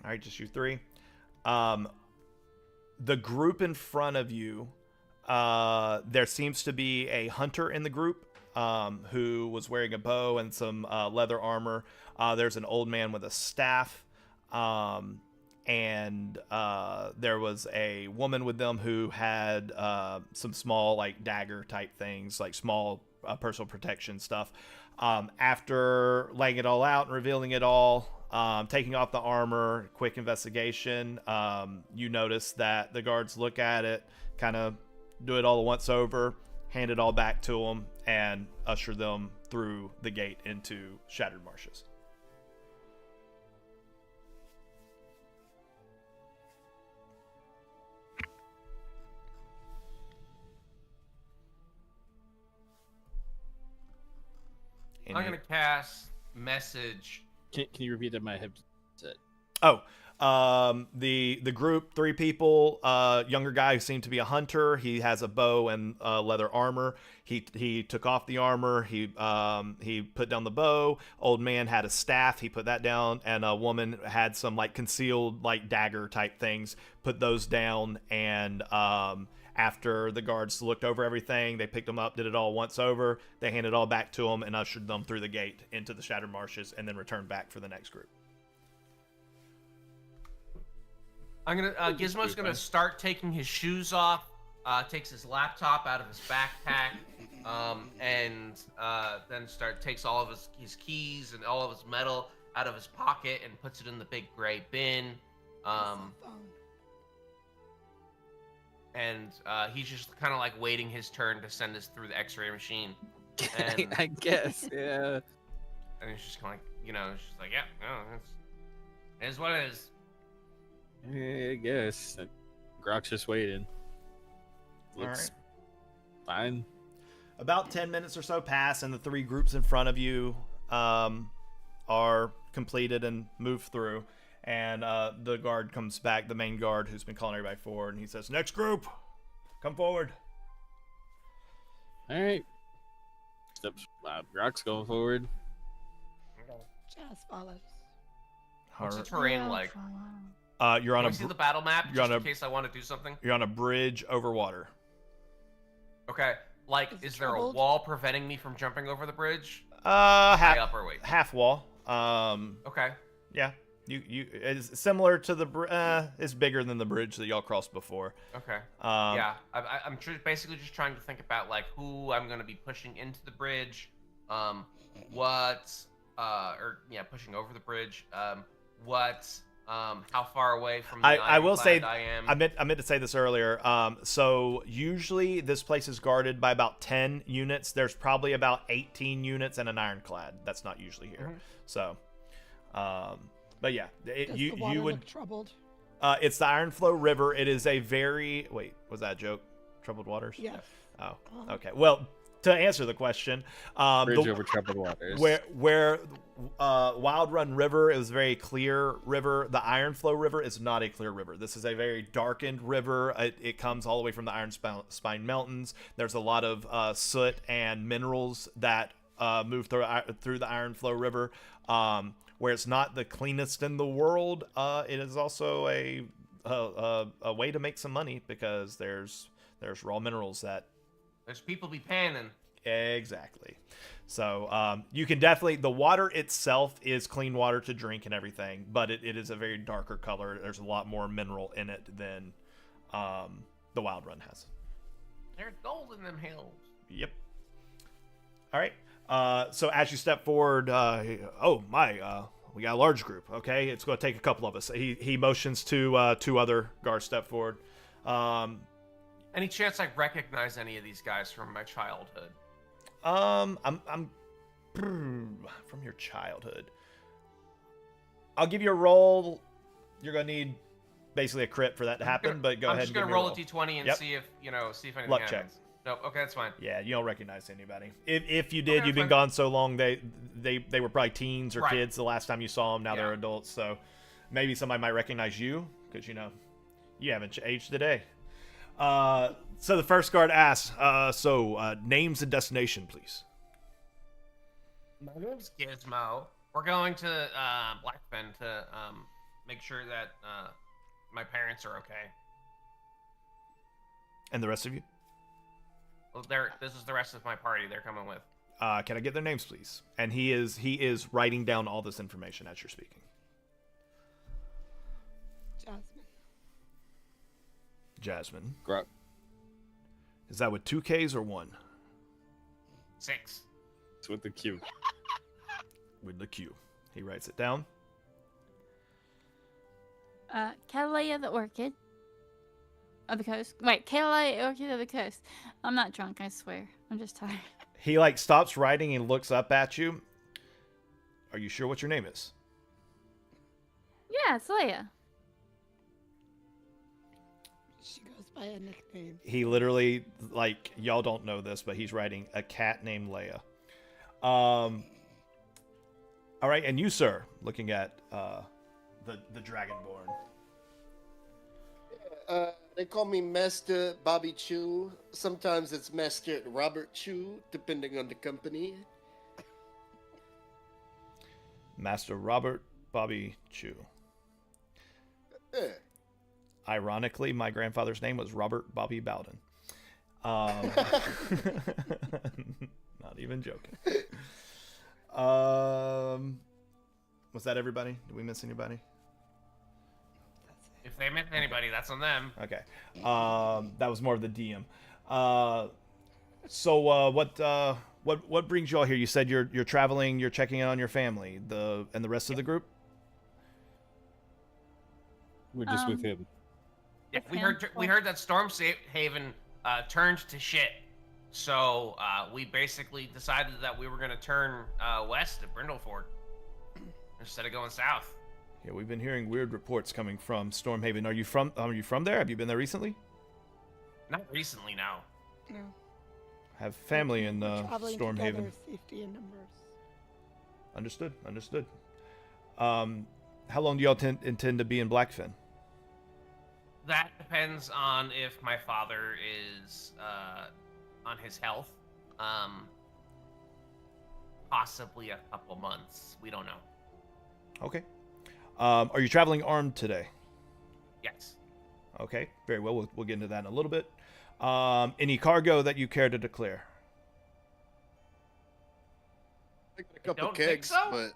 All right, just you three. The group in front of you, there seems to be a hunter in the group who was wearing a bow and some leather armor. There's an old man with a staff, and there was a woman with them who had some small, like, dagger type things, like small personal protection stuff. After laying it all out and revealing it all, taking off the armor, quick investigation, you notice that the guards look at it, kind of do it all once over, hand it all back to them, and usher them through the gate into Shattered Marshes. I'm going to cast Message. Can you repeat that in my headset? Oh, the group, 3 people, younger guy who seemed to be a hunter. He has a bow and leather armor. He took off the armor. He put down the bow. Old man had a staff. He put that down, and a woman had some, like, concealed, like, dagger type things. Put those down, and after the guards looked over everything, they picked them up, did it all once over. They handed it all back to them and ushered them through the gate into the Shattered Marshes, and then returned back for the next group. I'm gonna Gizmo's gonna start taking his shoes off. Takes his laptop out of his backpack, and then takes all of his keys and all of his metal out of his pocket and puts it in the big gray bin. And he's just kind of like waiting his turn to send us through the X-ray machine. And, I guess, yeah. And he's just kind of like, it's just like, yeah, no, it is what it is. Yeah, I guess. Grok's just waiting. Looks fine. About 10 minutes or so pass, and the 3 groups in front of you are completed and moved through. And the guard comes back, the main guard who's been calling everybody forward, and he says, "Next group, come forward." All right. Steps. Grok's going forward. Just follows. What's the terrain like? You're on Can I see the battle map just in case I want to do something? You're on a bridge over water. Okay. Like, is there a wall preventing me from jumping over the bridge? Half up or wait? Half wall. Okay. Yeah. You it's similar to the it's bigger than the bridge that y'all crossed before. Okay. Yeah, I'm basically just trying to think about, like, who I'm gonna be pushing into the bridge, pushing over the bridge, how far away from the I will say I am. I meant to say this earlier. So usually this place is guarded by about 10 units. There's probably about 18 units and an ironclad. That's not usually here. Mm-hmm. So, but yeah, The water look troubled. It's the Ironflow River. It is a very was that a joke? Troubled waters? Yes. Oh, okay. Well, to answer the question, Bridge over troubled waters. Where Wild Run River is a very clear river, the Ironflow River is not a clear river. This is a very darkened river. It comes all the way from the Iron Spine Mountains. There's a lot of soot and minerals that move through the Ironflow River. Where it's not the cleanest in the world, it is also a way to make some money because there's raw minerals that there's people be panning. Exactly. So you can definitely, the water itself is clean water to drink and everything, but it is a very darker color. There's a lot more mineral in it than the Wild Run has. There's gold in them hills. Yep. All right. So as you step forward, we got a large group. Okay, it's going to take a couple of us. He motions to two other guards step forward. Any chance I recognize any of these guys from my childhood? I'm from your childhood. I'll give you a roll. You're going to need basically a crit for that to happen, but go ahead and give me a roll. I'm just gonna roll a d20 and see if anything Luck happens. check. Nope. Okay, that's fine. Yeah, you don't recognize anybody. If you did, Okay, you've been fine. gone so long. They were probably teens or Right. kids the last time you saw them. Now Yeah. they're adults, so maybe somebody might recognize you because you haven't aged a day. So the first guard asks, names and destination, please. My name's Gizmo. We're going to Blackfen to make sure that my parents are okay. And the rest of you? Well, this is the rest of my party. They're coming with. Can I get their names, please? And he is writing down all this information as you're speaking. Jasmine. Grok. Is that with 2 Ks or 1? 6. It's with the Q. With the Q. He writes it down. Catalea the Orchid of the Coast. Wait, Catalea Orchid of the Coast. I'm not drunk, I swear. I'm just tired. He stops writing and looks up at you. Are you sure what your name is? Yeah, it's Leia. She goes by a nickname. He literally, y'all don't know this, but he's writing a cat named Leia. All right, and you, sir, looking at the Dragonborn. They call me Master Bobby Chew. Sometimes it's Master Robert Chew, depending on the company. Master Robert Bobby Chew. Ironically, my grandfather's name was Robert Bobby Bowden. Not even joking. Was that everybody? Did we miss anybody? If they miss anybody, that's on them. Okay. That was more of the DM. So what brings you all here? You said you're traveling. You're checking in on your family. And the rest of the group. We're just with him. Yeah, Okay. we heard that Stormhaven turned to shit. So we basically decided that we were gonna turn west to Brindleford instead of going south. Yeah, we've been hearing weird reports coming from Stormhaven. Are you from there? Have you been there recently? Not recently, no. No. Have family in Traveling Stormhaven. together, safety in numbers. Understood. How long do y'all intend to be in Blackfen? That depends on if my father is on his health. Possibly a couple months. We don't know. Okay. Are you traveling armed today? Yes. Okay, very well. We'll get into that in a little bit. Any cargo that you care to declare? I got a couple don't think kegs, so. but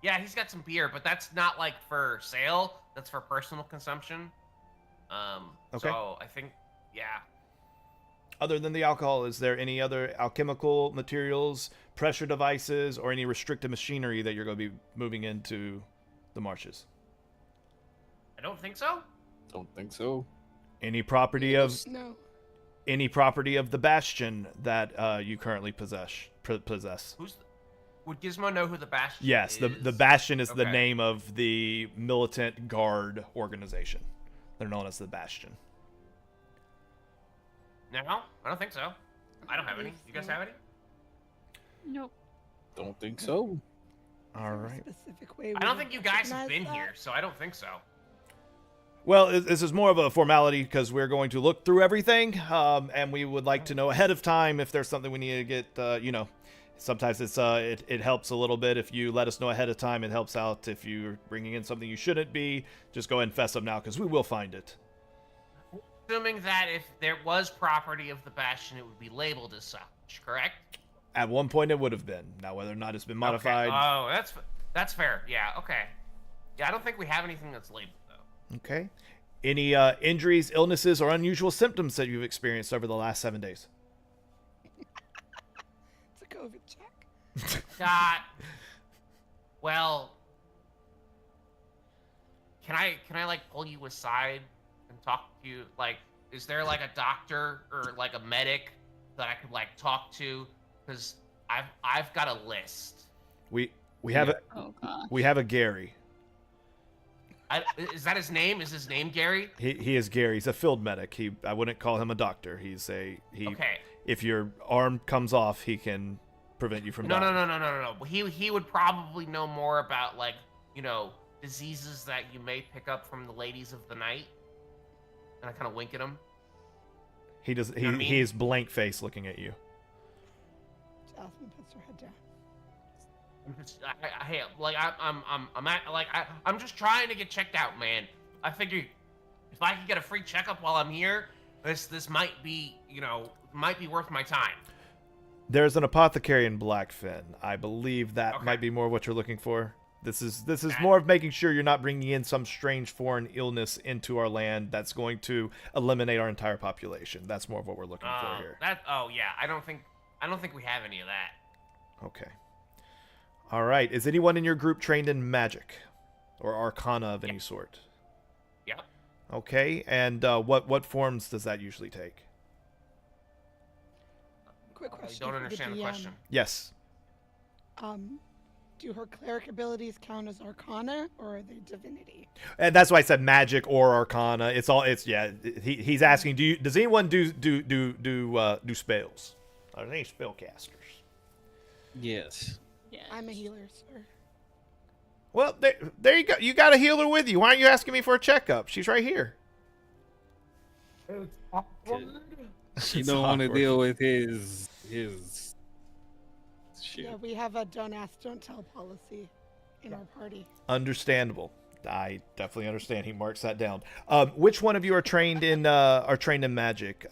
Yeah, he's got some beer, but that's not for sale. That's for personal consumption. Okay. So I think, yeah. Other than the alcohol, is there any other alchemical materials, pressure devices, or any restricted machinery that you're going to be moving into the marshes? I don't think so. Don't think so. Any property of No. the Bastion that you currently possess? Would Gizmo know who the Bastion Yes, is? the Bastion is the Okay. name of the militant guard organization. They're known as the Bastion. No, I don't think so. I don't have any. You guys have any? Nope. Don't think so. All Is there a right. Specific way I don't think you guys have recognize been that? here, so I don't think so. Well, this is more of a formality because we're going to look through everything, and we would like to know ahead of time if there's something we need to get. Sometimes it helps a little bit if you let us know ahead of time. It helps out if you're bringing in something you shouldn't be. Just go ahead and fess up now because we will find it. Assuming that if there was property of the Bastion, it would be labeled as such, correct? At one point, it would have been. Now, whether or not it's been modified. Okay. Oh, that's fair. Yeah. Okay. Yeah, I don't think we have anything that's labeled though. Okay. Any injuries, illnesses, or unusual symptoms that you've experienced over the last 7 days? It's a COVID check. Well, can I like pull you aside and talk to you? Like, is there like a doctor or like a medic that I could like talk to? Because I've got a list. We have Oh god. we have a Gary. Is that his name? Is his name Gary? He is Gary. He's a field medic. I wouldn't call him a doctor. Okay. If your arm comes off, he can prevent you from dying. No. He would probably know more about like, diseases that you may pick up from the ladies of the night. And I kind of wink at him. He does. You know what I mean? He is blank face looking at you. Jasmine puts her head down. I'm just trying to get checked out, man. I figure if I could get a free checkup while I'm here, this might be, might be worth my time. There's an apothecary in Blackfen. I believe that Okay. might be more what you're looking for. This is more of making sure you're not bringing in some strange foreign illness into our land that's going to eliminate our entire population. That's more of what we're looking for here. I don't think we have any of that. Okay. All right. Is anyone in your group trained in magic or arcana of any sort? Yep. Okay. And what forms does that usually take? Quick I question. don't for understand the DM. question. Yes. Do her cleric abilities count as arcana or are they divinity? And that's why I said magic or arcana. He's asking, does anyone do spells? Are there any spellcasters? Yes. Yeah. I'm a healer, sir. Well, there you go. You got a healer with you. Why aren't you asking me for a checkup? She's right here. She It's don't want to awkward. deal with his shit. Yeah, we have a don't ask, don't tell policy in our party. Understandable. I definitely understand. He marks that down. Which one of you are trained in magic?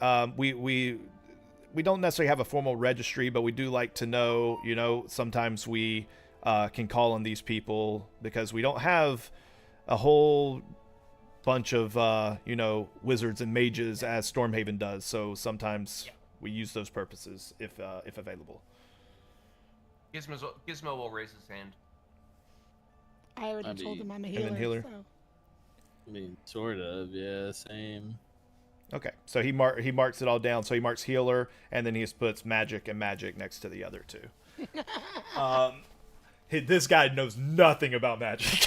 We don't necessarily have a formal registry, but we do like to know. Sometimes we can call on these people because we don't have a whole bunch of wizards and mages as Stormhaven does. So sometimes we use those purposes if available. Gizmo will raise his hand. I already told him I'm a And then healer. healer. So. I mean, sort of, yeah, same. Okay, so he marks it all down. So he marks healer, and then he just puts magic and magic next to the other two. This guy knows nothing about magic.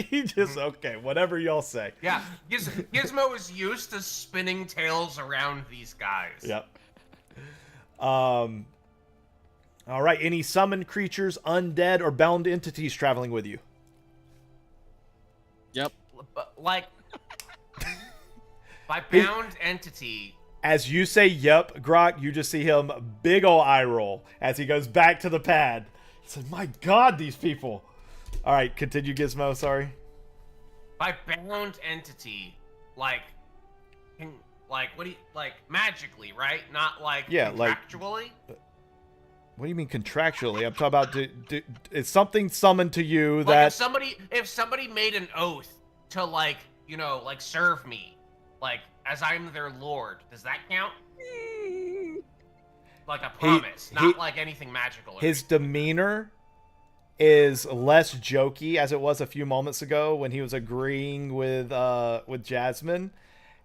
He just whatever y'all say. Yeah, Gizmo is used to spinning tails around these guys. Yep. All right. Any summoned creatures, undead, or bound entities traveling with you? Yep. But, like, by bound entity. As you say, "Yep," Grok, you just see him big ol' eye roll as he goes back to the pad. He said, "My God, these people." All right, continue, Gizmo. Sorry. By bound entity, like magically, right? Not like contractually. What do you mean contractually? I'm talking about is something summoned to you Like that if somebody made an oath to serve me, like as I'm their lord, does that count? Like a promise, not like anything magical. his demeanor is less jokey as it was a few moments ago when he was agreeing with Jasmine,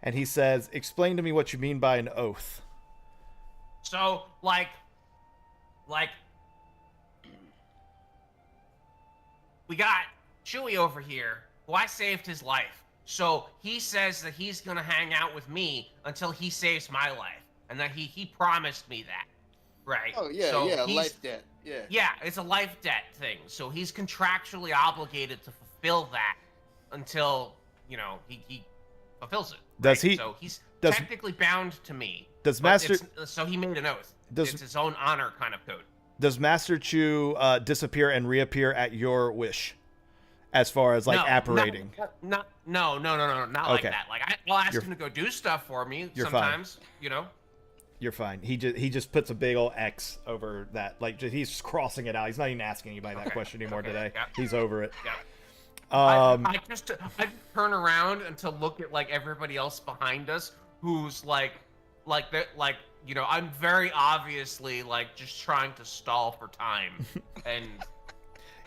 and he says, "Explain to me what you mean by an oath." So like we got Chewie over here, who I saved his life. So he says that he's gonna hang out with me until he saves my life, and that he promised me that, right? Oh yeah, So yeah, he's- life debt. Yeah. Yeah, it's a life debt thing. So he's contractually obligated to fulfill that until he fulfills it. Does right? he- So he's does- technically bound to me. Does but Master so he made an oath. Does- It's his own honor kind of code. does Master Chu disappear and reappear at your wish, as far as like apparating? No, not like Okay. that. Like I'll ask You're- him to go do stuff for me You're fine. sometimes. You're fine. He just puts a big old X over that. Like he's just crossing it out. He's not even asking anybody that question anymore today. Yeah. He's over it. Yeah. I just turn around and to look at like everybody else behind us, who's I'm very obviously like just trying to stall for time, and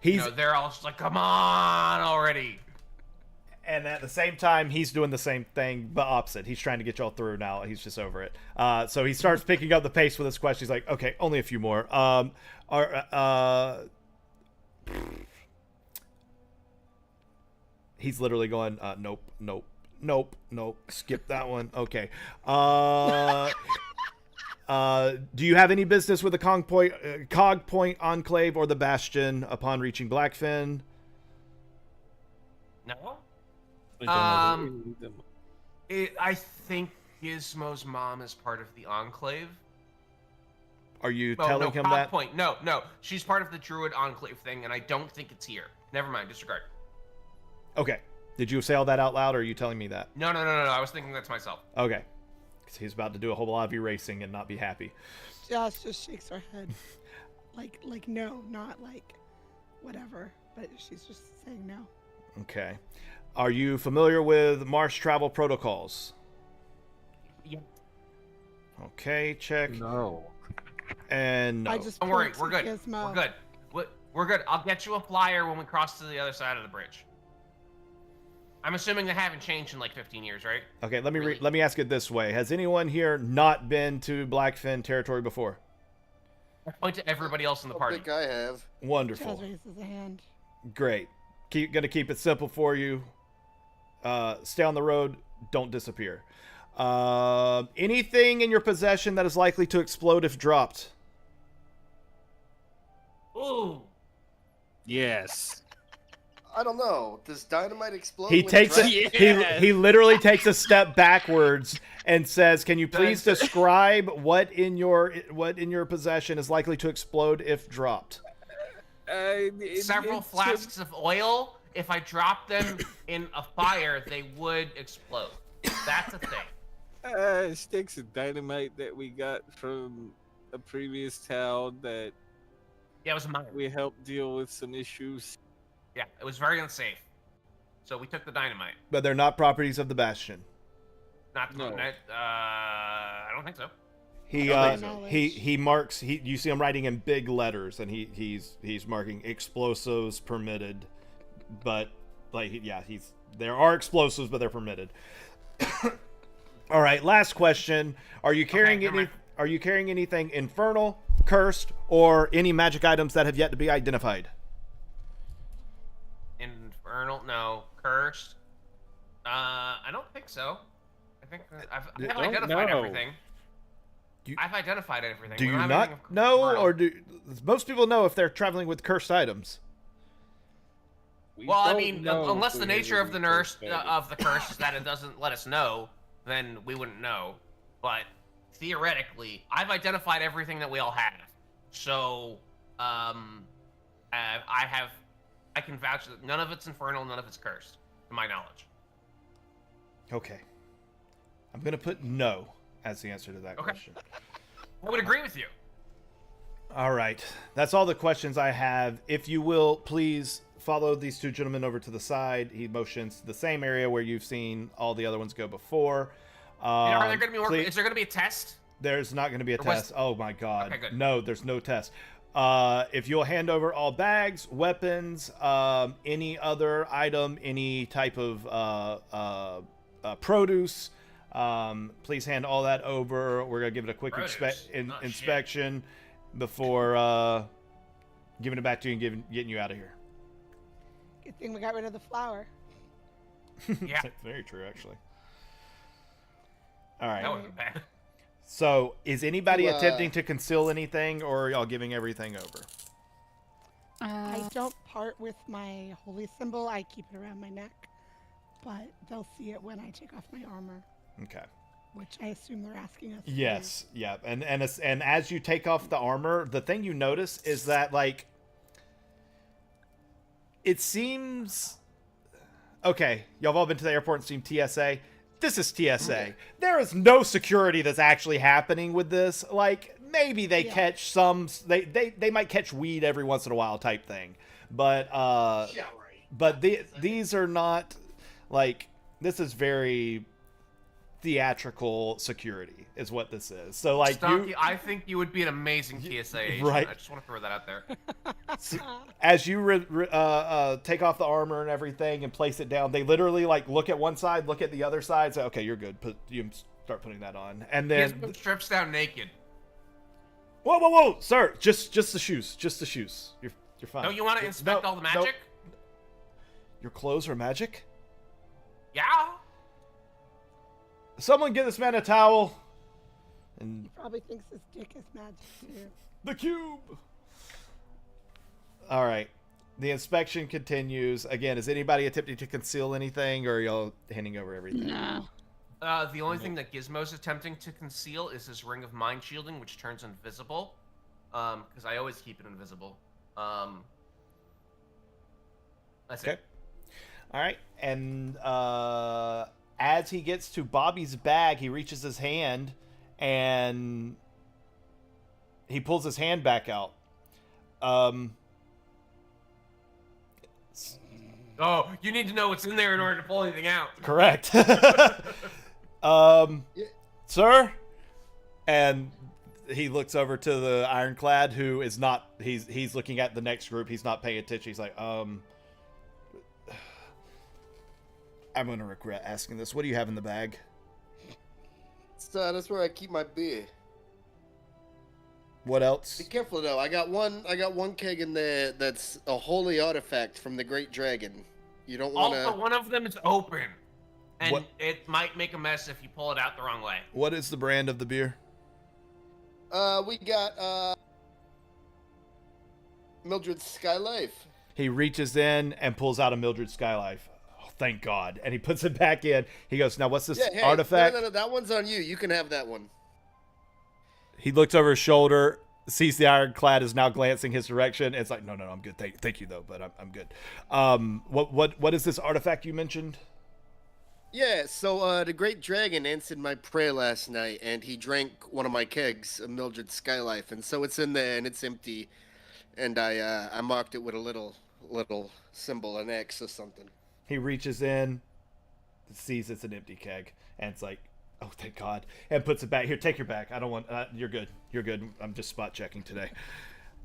they're all just like, come on already. And at the same time, he's doing the same thing, but opposite. He's trying to get y'all through now. He's just over it. So he starts picking up the pace with his question. He's like, okay, only a few more. He's literally going, nope. Skip that one. Okay. Do you have any business with the Cog Point Enclave or the Bastion upon reaching Blackfen? No. I think Gizmo's mom is part of the Enclave. Are you telling him that? Point. No. She's part of the Druid Enclave thing, and I don't think it's here. Never mind. Disregard. Okay. Did you say all that out loud, or are you telling me that? No. I was thinking that to myself. Okay. Because he's about to do a whole lot of erasing and not be happy. Josh just shakes her head. like no, not like whatever. But she's just saying no. Okay. Are you familiar with marsh travel protocols? Yeah. Okay, check. No. And no. Don't worry, we're good. We're good. I'll get you a flyer when we cross to the other side of the bridge. I'm assuming they haven't changed in like 15 years, right? Okay, let me ask it this way. Has anyone here not been to Blackfen territory before? I point to everybody else in the party. I think I have. Wonderful. Charles raises a hand. Great. Gonna keep it simple for you. Stay on the road. Don't disappear. Anything in your possession that is likely to explode if dropped? Ooh. Yes. I don't know. Does dynamite explode? He literally takes a step backwards and says, "Can you please describe what in your possession is likely to explode if dropped?" Several flasks of oil. If I drop them in a fire, they would explode. That's a thing. Sticks of dynamite that we got from a previous town that it was mine. We helped deal with some issues. Yeah, it was very unsafe. So we took the dynamite. But they're not properties of the Bastion. I don't think so. He marks. You see him writing in big letters, and he's marking explosives permitted. But there are explosives, but they're permitted. All right, last question. Are you carrying anything infernal, cursed, or any magic items that have yet to be identified? Infernal, no. Cursed. I don't think so. I think I've identified everything. I've identified everything. Do you not know, or do most people know if they're traveling with cursed items? Well, I mean, unless the nature of the curse is that it doesn't let us know, then we wouldn't know. But theoretically, I've identified everything that we all have. So, I can vouch that none of it's infernal, none of it's cursed, to my knowledge. Okay. I'm gonna put no as the answer to that question. I would agree with you. All right. That's all the questions I have. If you will, please follow these two gentlemen over to the side. He motions to the same area where you've seen all the other ones go before. Are there going to be more? Is there going to be a test? There's not going to be a test. Oh my God. Okay, good. No, there's no test. If you'll hand over all bags, weapons, any other item, any type of produce, please hand all that over. We're going to give it a quick inspection before giving it back to you and getting you out of here. Good thing we got rid of the flour. Yeah. Very true, actually. All right. That wasn't bad. So, is anybody attempting to conceal anything, or are y'all giving everything over? I don't part with my holy symbol. I keep it around my neck, but they'll see it when I take off my armor. Okay. Which I assume they're asking us. Yes. Yeah. And as you take off the armor, the thing you notice is that it seems. Okay, y'all have all been to the airport and seen TSA. This is TSA. There is no security that's actually happening with this. Maybe they catch some. They might catch weed every once in a while, type thing. But Yeah, right. But these are not like, this is very theatrical security is what this is. So like Stunky, I think you would be an amazing TSA agent. Right. I just want to throw that out there. As you take off the armor and everything and place it down, they literally like look at one side, look at the other side, say, okay, you're good. You start putting that on, and then Gizmo strips down naked. whoa, sir, just the shoes, You're fine. Don't you want to inspect all the magic? Your clothes are magic. Yeah. Someone get this man a towel. And He probably thinks his dick is magic too. the cube. All right. The inspection continues. Again, is anybody attempting to conceal anything, or are y'all handing over everything? No. The only thing that Gizmo's attempting to conceal is his ring of mind shielding, which turns invisible. Because I always keep it invisible. That's Okay. it. All right. And as he gets to Bobby's bag, he reaches his hand and he pulls his hand back out. Oh, you need to know what's in there in order to pull anything out. Correct. Sir? And he looks over to the Ironclad, who is not, he's looking at the next group. He's not paying attention. He's like, I'm going to regret asking this. What do you have in the bag? So that's where I keep my beer. What else? Be careful though. I got one keg in there that's a holy artifact from the Great Dragon. You don't want Also, to. one of them is open. And What? it might make a mess if you pull it out the wrong way. What is the brand of the beer? We got Mildred Skylife. He reaches in and pulls out a Mildred Skylife. Oh, thank God. And he puts it back in. He goes, now what's this Yeah, hey, artifact? No, that one's on you. You can have that one. He looks over his shoulder, sees the Ironclad is now glancing his direction. It's like, no, I'm good. Thank you though, but I'm good. What is this artifact you mentioned? Yeah, so the Great Dragon answered my prayer last night, and he drank one of my kegs of Mildred Skylife, and so it's in there and it's empty, and I marked it with a little symbol, an X or something. He reaches in, sees it's an empty keg, and it's like, oh, thank God, and puts it back. Here, take your back. I don't want. You're good. I'm just spot checking today.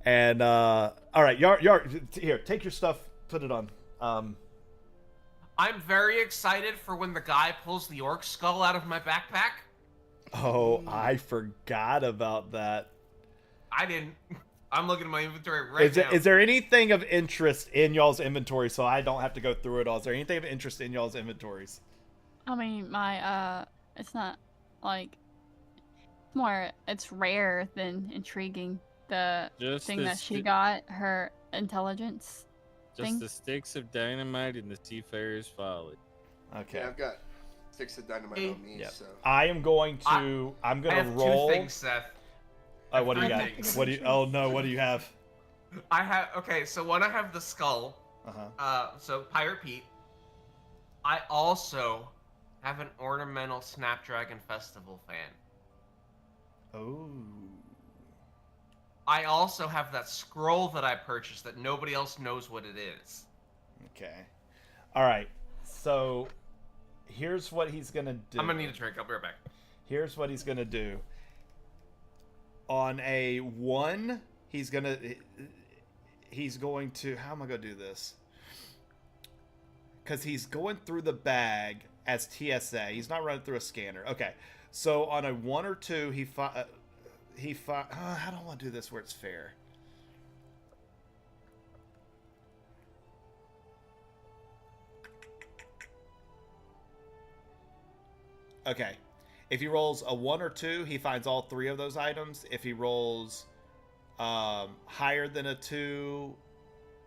And all right, here, take your stuff. Put it on. I'm very excited for when the guy pulls the orc skull out of my backpack. Oh, I forgot about that. I didn't. I'm looking at my inventory right now. Is there anything of interest in y'all's inventory so I don't have to go through it all? Is there anything of interest in y'all's inventories? I mean, my it's not like it's rare than intriguing. The Just thing the that she sti- got, her intelligence Just thing. the sticks of dynamite and the Seafarer's Folly. Okay. Yeah, I've got sticks of dynamite on me, Yep. so. I am going to. I'm I gonna have roll. two things, Seth. What do you got? three things. What do you? Oh no! What do you have? So one, I have the skull. So Pirate Pete. I also have an ornamental Snapdragon Festival fan. Oh. I also have that scroll that I purchased that nobody else knows what it is. Okay. All right. So here's what he's gonna do. I'm gonna need a drink. I'll be right back. Here's what he's gonna do. On a 1, he's going to. How am I gonna do this? Because he's going through the bag as TSA. He's not running through a scanner. Okay. So on a 1 or 2, I don't want to do this where it's fair. Okay. If he rolls a 1 or 2, he finds all 3 of those items. If he rolls higher than a 2,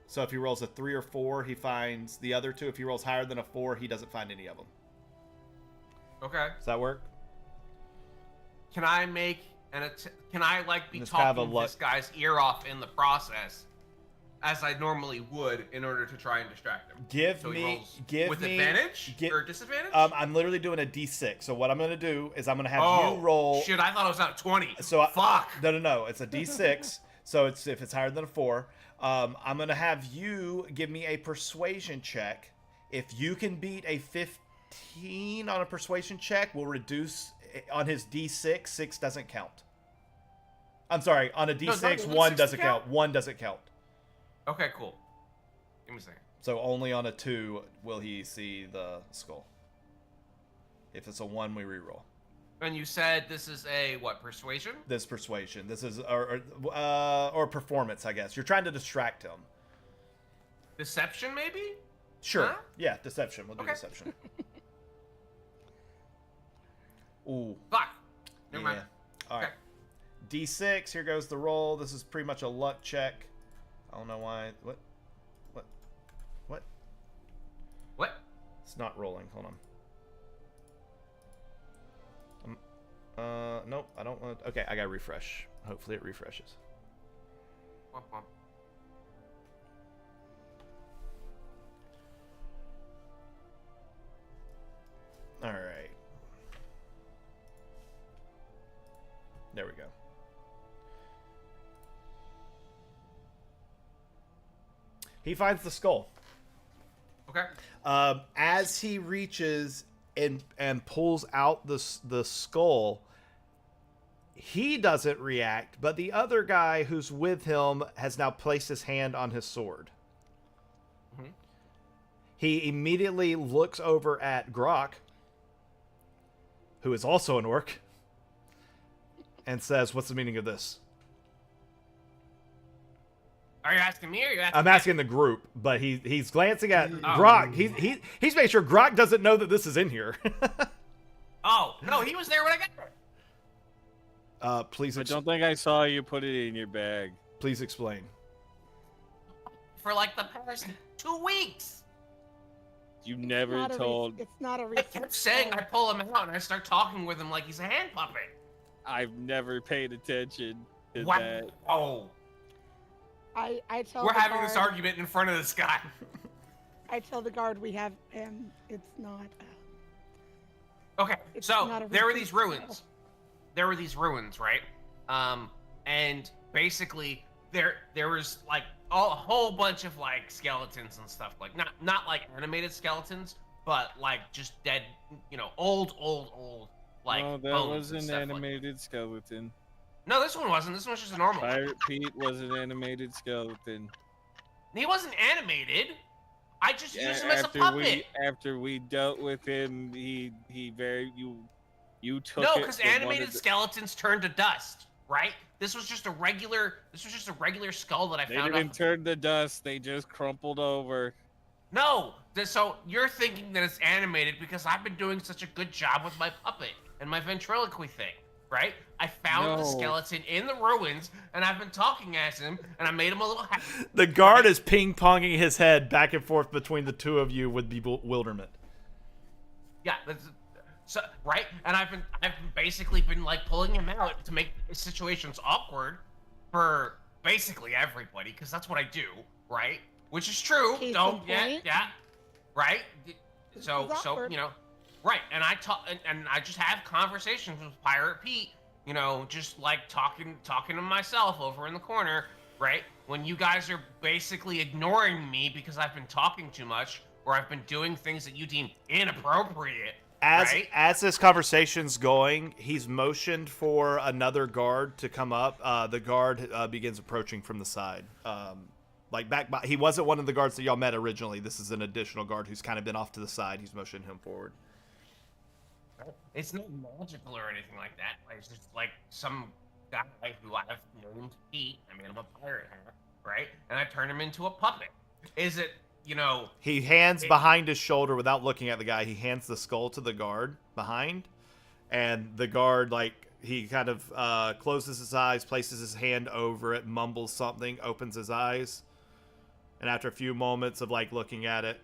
so if he rolls a 3 or 4, he finds the other 2. If he rolls higher than a 4, he doesn't find any of them. Okay. Does that work? Can I make can I be It's kind of talking a this guy's ear off in the process, as I normally would in order to try and distract him? With advantage or disadvantage? I'm literally doing a D6. So what I'm going to do is I'm going to have you roll. Shit, I thought it was at 20. So Fuck. No. It's a D6. So if it's higher than a 4, I'm going to have you give me a persuasion check. If you can beat a 15 on a persuasion check, we'll reduce on his D6. 6 doesn't count. I'm sorry, on a D6, 1 doesn't count. 1 doesn't count. Okay, cool. Give me a second. So only on a 2 will he see the skull. If it's a 1, we reroll. And you said this is a what, persuasion? This persuasion. This is or performance, I guess. You're trying to distract him. Deception, maybe? Sure. Huh? Yeah, deception. We'll do Okay. deception. Ooh. Fuck. Never mind. All right. Okay. D6. Here goes the roll. This is pretty much a luck check. I don't know why. What? What? It's not rolling. Hold on. Nope. I don't want. Okay, I gotta refresh. Hopefully it refreshes. Womp womp. All right. There we go. He finds the skull. Okay. As he reaches and pulls out the skull, he doesn't react, but the other guy who's with him has now placed his hand on his sword. Mhm. He immediately looks over at Grok, who is also an orc, and says, "What's the meaning of this?" Are you asking me or are you asking I'm me? asking the group, but he's glancing at Grok. He's made sure Grok doesn't know that this is in here. Oh, no, he was there when I got there. Please, I don't think I saw you put it in your bag. please explain. For like the past 2 weeks. You never told. It's not a I recent kept saying I skull. pull him out and I start talking with him like he's a hand puppet. I've never paid attention to What? that. Oh, I tell we're the having this guard- argument in front of this guy. I tell the guard we have, and it's not. Okay, It's so not a there were recent these ruins. skull. There were these ruins, right? And basically there was like a whole bunch of like skeletons and stuff, like not like animated skeletons, but like just dead, old like No, that bones was and an stuff, like- animated skeleton. No, this one wasn't. This one was just a normal one. Pirate Pete was an animated skeleton. He wasn't animated. I just Yeah, used him as a puppet. after we dealt with him, you took No, it because from one animated of the- skeletons turn to dust, right? This was just a regular skull that I They found. didn't Off. turn to dust. They just crumpled over. No, so you're thinking that it's animated because I've been doing such a good job with my puppet and my ventriloquy thing, right? I found the No. skeleton in the ruins, and I've been talking as him, and I made him a little happy. The guard is ping-ponging his head back and forth between the two of you with bewilderment. Yeah, so right, and I've basically been like pulling him out to make situations awkward for basically everybody, because that's what I do, right? Which is true. Case in Don't point. yeah, right. So is awkward. right, and I talk and I just have conversations with Pirate Pete, just like talking to myself over in the corner, right? When you guys are basically ignoring me because I've been talking too much or I've been doing things that you deem inappropriate. Right? As this conversation's going, he's motioned for another guard to come up. The guard begins approaching from the side. He wasn't one of the guards that y'all met originally. This is an additional guard who's kind of been off to the side. He's motioned him forward. It's not magical or anything like that. It's just like some guy who I've named Pete. I made him a pirate hat, right? And I turned him into a puppet. Is it, He hands behind his shoulder without looking at the guy. He hands the skull to the guard behind. And the guard, he kind of closes his eyes, places his hand over it, mumbles something, opens his eyes. And after a few moments of, looking at it,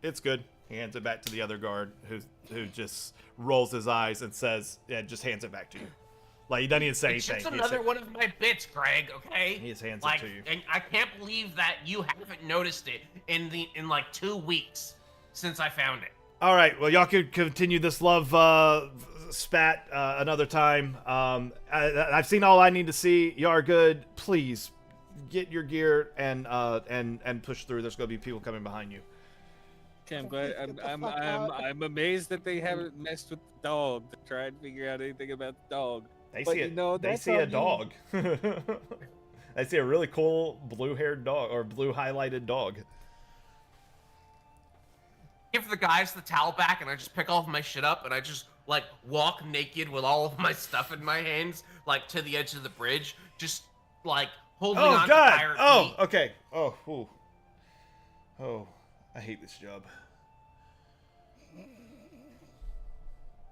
it's good. He hands it back to the other guard, who just rolls his eyes and says, just hands it back to you. He doesn't even say it's anything. just another one of my bits, Greg, okay? He just hands it to you. And I can't believe that you haven't noticed it in 2 weeks since I found it. All right, well, y'all could continue this love spat another time. I've seen all I need to see. Y'all are good. Please, get your gear and push through. There's gonna be people coming behind you. Okay, I'm glad. Get the I'm fuck out. amazed that they haven't messed with the dog to try and figure out anything about the dog. They But, see you it. know, They that's see on a you. dog. They see a really cool blue-haired dog or blue highlighted dog. Give the guys the towel back, and I just pick all of my shit up, and I just like walk naked with all of my stuff in my hands, like to the edge of the bridge, just like holding Oh on God! to pirate Oh, feet. okay. Oh, ooh. Oh, I hate this job.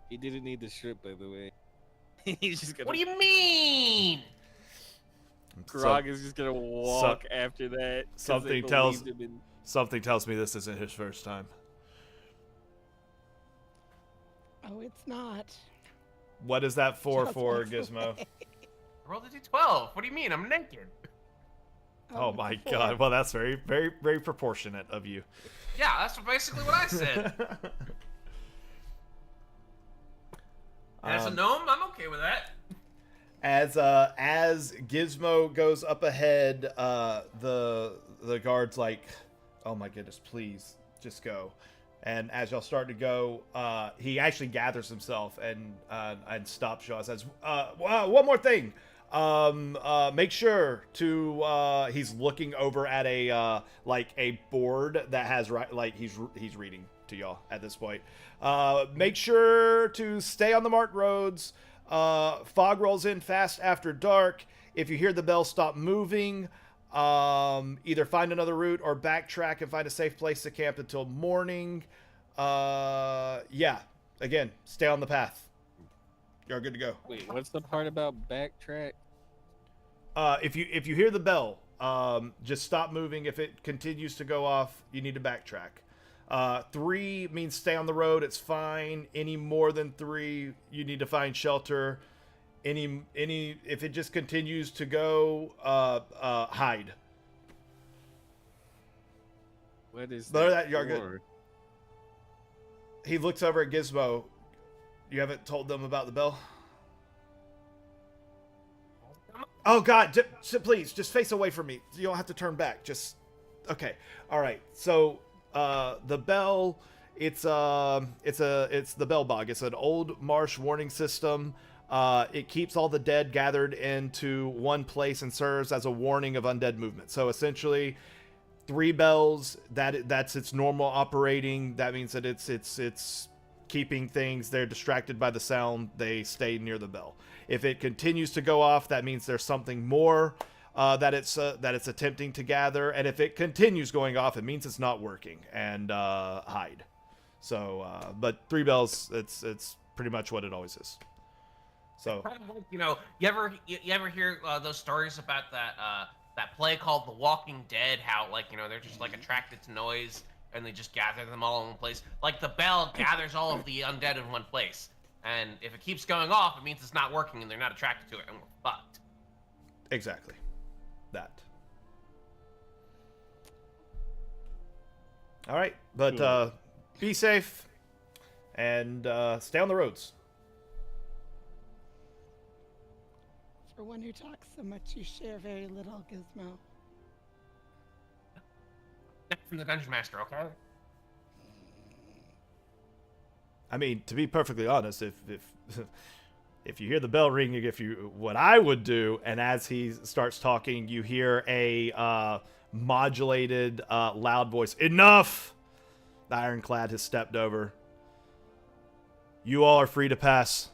He didn't need the strip, by the way. He's just gonna. What do you mean? Grog is just gonna walk after that. 'cause they something tells- believed him in- Something tells me this isn't his first time. Oh, it's not. What is that for, Just for walks Gizmo? away. Roll the d12. What do you mean? I'm naked. Oh it's my a four. God! Well, that's very, very, very proportionate of you. Yeah, that's basically what I said. As a gnome, I'm okay with that. As Gizmo goes up ahead, the guard's like, "Oh my goodness, please, just go." And as y'all start to go, he actually gathers himself and stops y'all. Says, "One more thing. Make sure to." He's looking over at a board that has he's reading to y'all at this point. Make sure to stay on the marked roads. Fog rolls in fast after dark. If you hear the bell, stop moving. Either find another route or backtrack and find a safe place to camp until morning. Yeah. Again, stay on the path. You're good to go. Wait, what's the part about backtrack? If you hear the bell, just stop moving. If it continues to go off, you need to backtrack. 3 means stay on the road. It's fine. Any more than 3, you need to find shelter. If it just continues to go, hide. What is Other than that? that, you're good. for? He looks over at Gizmo. You haven't told them about the bell? Oh God! Please, just face away from me. You don't have to turn back. Just okay. All right. So the bell, it's the bell bog. It's an old marsh warning system. It keeps all the dead gathered into one place and serves as a warning of undead movement. So essentially, 3 bells. That's its normal operating. That means that it's keeping things. They're distracted by the sound. They stay near the bell. If it continues to go off, that means there's something more that it's attempting to gather. And if it continues going off, it means it's not working. And hide. So, but 3 bells. It's pretty much what it always is. So, You ever hear those stories about that play called The Walking Dead? How they're just attracted to noise and they just gather them all in one place. Like the bell gathers all of the undead in one place, and if it keeps going off, it means it's not working and they're not attracted to it, and we're fucked. exactly that. All right, but be safe and stay on the roads. For one who talks so much, you share very little, Gizmo. From the Dungeon Master, okay? I mean, to be perfectly honest, if if you hear the bell ring, what I would do, and as he starts talking, you hear a modulated, loud voice. Enough! The Ironclad has stepped over. You all are free to pass.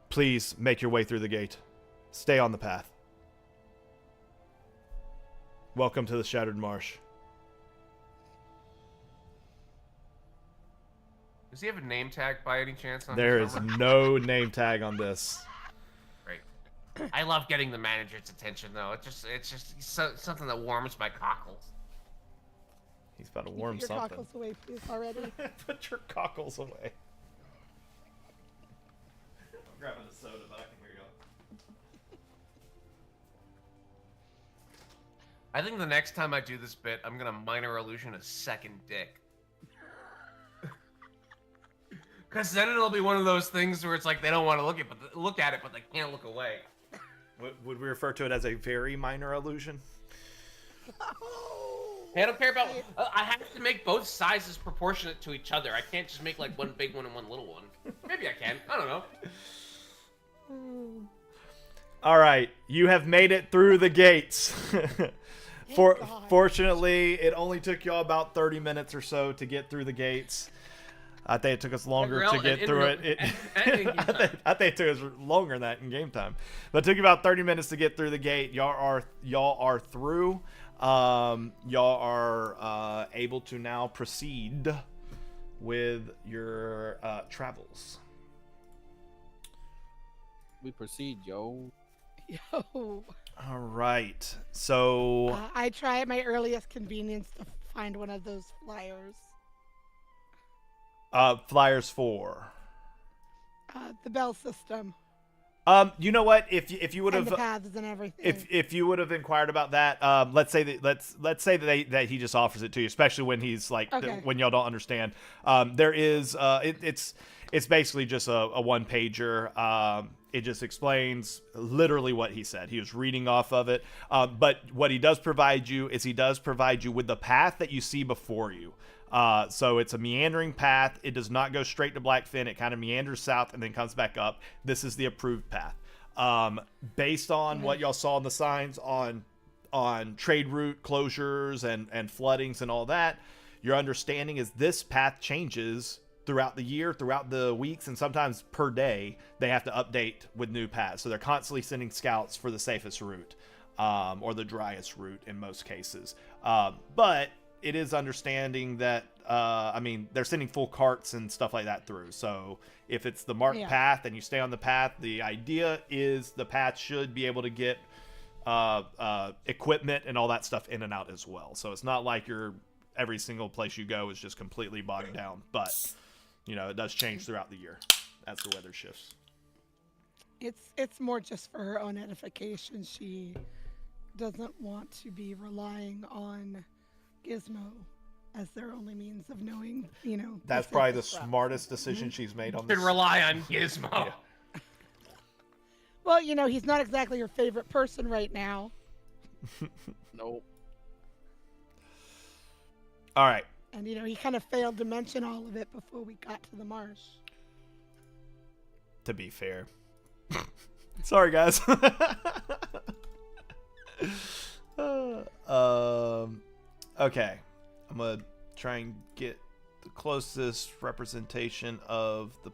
Please make your way through the gate. Stay on the path. Welcome to the Shattered Marsh. Does he have a name tag by any chance? On There his is armor? no name tag on this. Great. I love getting the manager's attention, though. It's just something that warms my cockles. He's about to Can you warm put your something. cockles away, please, already. Put your cockles away. I'm grabbing a soda, but I can hear you. I think the next time I do this bit, I'm gonna minor illusion a second dick. Because then it'll be one of those things where it's like they don't want to look at it, but they can't look away. Would we refer to it as a very minor illusion? Hey, I don't care about. I have to make both sizes proportionate to each other. I can't just make like one big one and one little one. Maybe I can. I don't know. All right, you have made it through the gates. Fortunately, it only took y'all about 30 minutes or so to get through the gates. I think it took us longer to get through it. I think it took us longer than that in game time, but it took you about 30 minutes to get through the gate. Y'all are through. Y'all are able to now proceed with your travels. We proceed, yo. Yo. All right. So I try at my earliest convenience to find one of those flyers. Flyers for The bell system. You know what? If you would have the paths and everything. If you would have inquired about that, let's say that he just offers it to you, especially when he's like when y'all don't understand. There is it's basically just a one pager. It just explains literally what he said. He was reading off of it. But what he does provide you is he does provide you with the path that you see before you. So it's a meandering path. It does not go straight to Blackfen. It kind of meanders south and then comes back up. This is the approved path. Based on what y'all saw in the signs on trade route closures and floodings and all that, your understanding is this path changes throughout the year, throughout the weeks, and sometimes per day they have to update with new paths. So they're constantly sending scouts for the safest route, or the driest route in most cases. But it is understanding that, they're sending full carts and stuff like that through. So if it's the marked path and you stay on the path, the idea is the path should be able to get equipment and all that stuff in and out as well. So it's not like every single place you go is just completely bogged down. But, it does change throughout the year as the weather shifts. It's more just for her own edification. She doesn't want to be relying on Gizmo as their only means of knowing, That's probably the smartest decision she's made on this. Can rely on Gizmo. Yeah. Well, he's not exactly your favorite person right now. Nope. All right. And, he kind of failed to mention all of it before we got to the marsh. To be fair. Sorry, guys. Okay. I'm going to try and get the closest representation of the...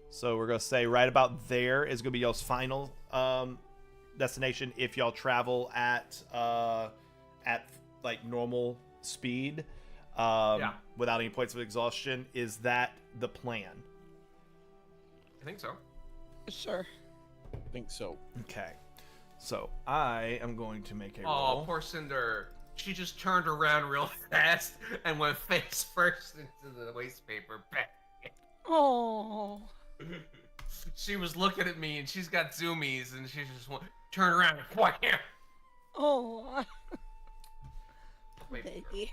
So we're going to say right about there is going to be y'all's final destination if y'all travel at like normal speed without any points of exhaustion. Is that the plan? I think so. Sure. I think so. Okay. So I am going to make a roll. Oh, poor Cinder. She just turned around real fast and went face first into the waste paper bag. Oh. She was looking at me and she's got zoomies and she just turned around and wham. Oh. Wait, baby.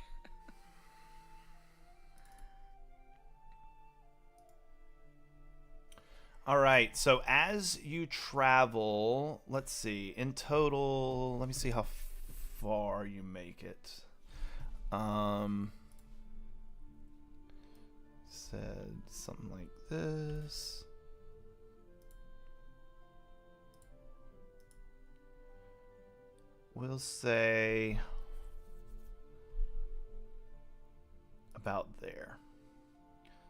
All right, so as you travel, let's see, in total, let me see how far you make it. Said something like this. We'll say about there.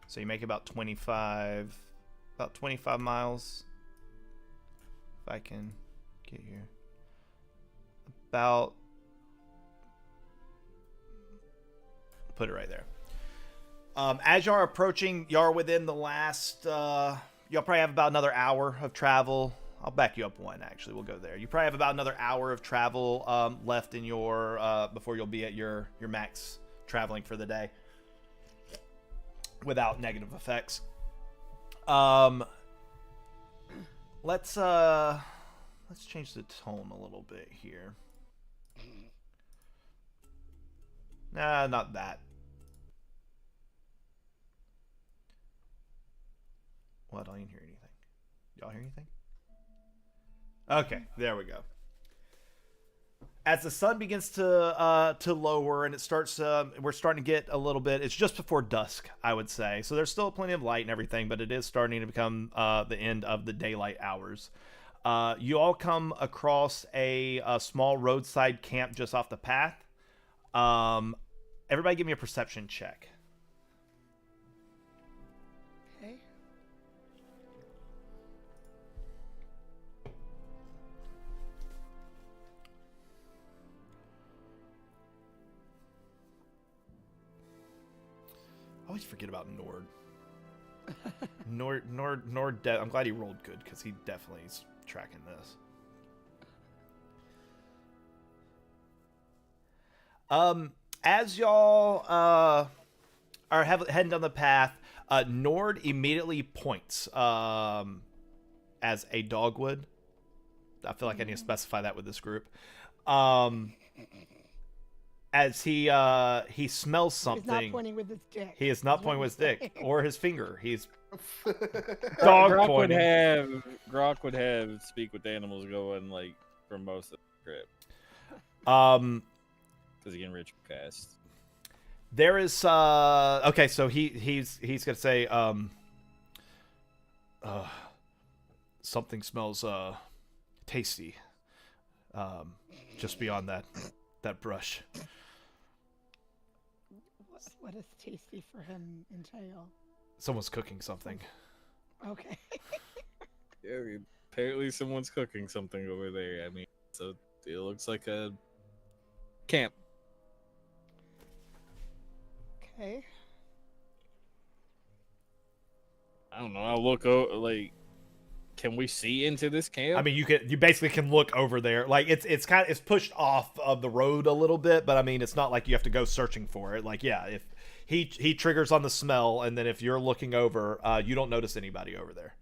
So you make about 25 miles. If I can get here. About, put it right there. As y'all are approaching, y'all are within the last, y'all probably have about another hour of travel. I'll back you up one, actually. We'll go there. You probably have about another hour of travel left in your, before you'll be at your max traveling for the day without negative effects. Let's change the tone a little bit here. Nah, not that. What? I didn't hear anything. Y'all hear anything? Okay, there we go. as the sun begins to lower and it starts, we're starting to get a little bit. It's just before dusk, I would say. So there's still plenty of light and everything, but it is starting to become the end of the daylight hours. You all come across a small roadside camp just off the path. Everybody, give me a perception check. Okay. I always forget about Nord. Nord. I'm glad he rolled good because he definitely is tracking this. As y'all are heading down the path, Nord immediately points as a dog would. I feel like I need to specify that with this group. As he smells something. He's not pointing with his dick. He is not pointing with his dick or his finger. He's dog pointing. Grok would have speak with animals going like for most of the trip. Because he can ritual cast. There is okay, so he's gonna say something smells tasty. Just beyond that brush. What does tasty for him entail? Someone's cooking something. Okay. Yeah, apparently someone's cooking something over there. I mean, so it looks like a camp. Okay. I don't know. I'll look over. Like, can we see into this camp? I mean, you basically can look over there. Like it's pushed off of the road a little bit, but I mean, it's not like you have to go searching for it. Like, yeah, if he triggers on the smell, and then if you're looking over, you don't notice anybody over there.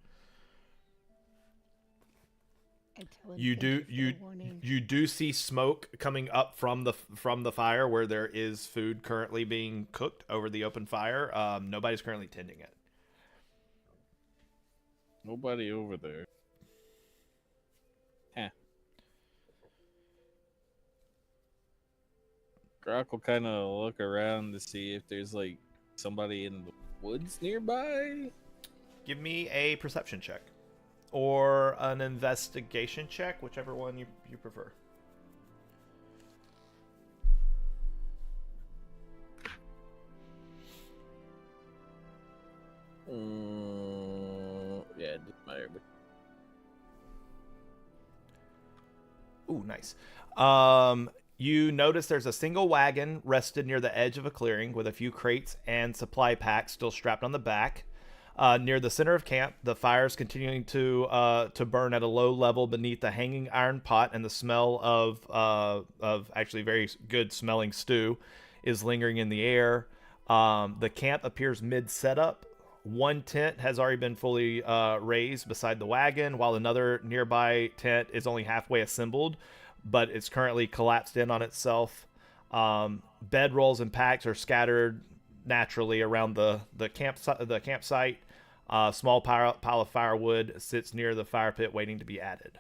You do see smoke coming up from the fire where there is food currently being cooked over the open fire. Nobody's currently tending it. Nobody over there. Huh. Grok will kind of look around to see if there's like somebody in the woods nearby. Give me a perception check. Or an investigation check, whichever one you prefer. Yeah, it didn't matter. But... Ooh, nice. You notice there's a single wagon rested near the edge of a clearing with a few crates and supply packs still strapped on the back. Near the center of camp, the fire is continuing to burn at a low level beneath the hanging iron pot, and the smell of actually very good smelling stew is lingering in the air. The camp appears mid setup. One tent has already been fully raised beside the wagon, while another nearby tent is only halfway assembled, but it's currently collapsed in on itself. Bedrolls and packs are scattered naturally around the campsite. Small pile of firewood sits near the fire pit waiting to be added.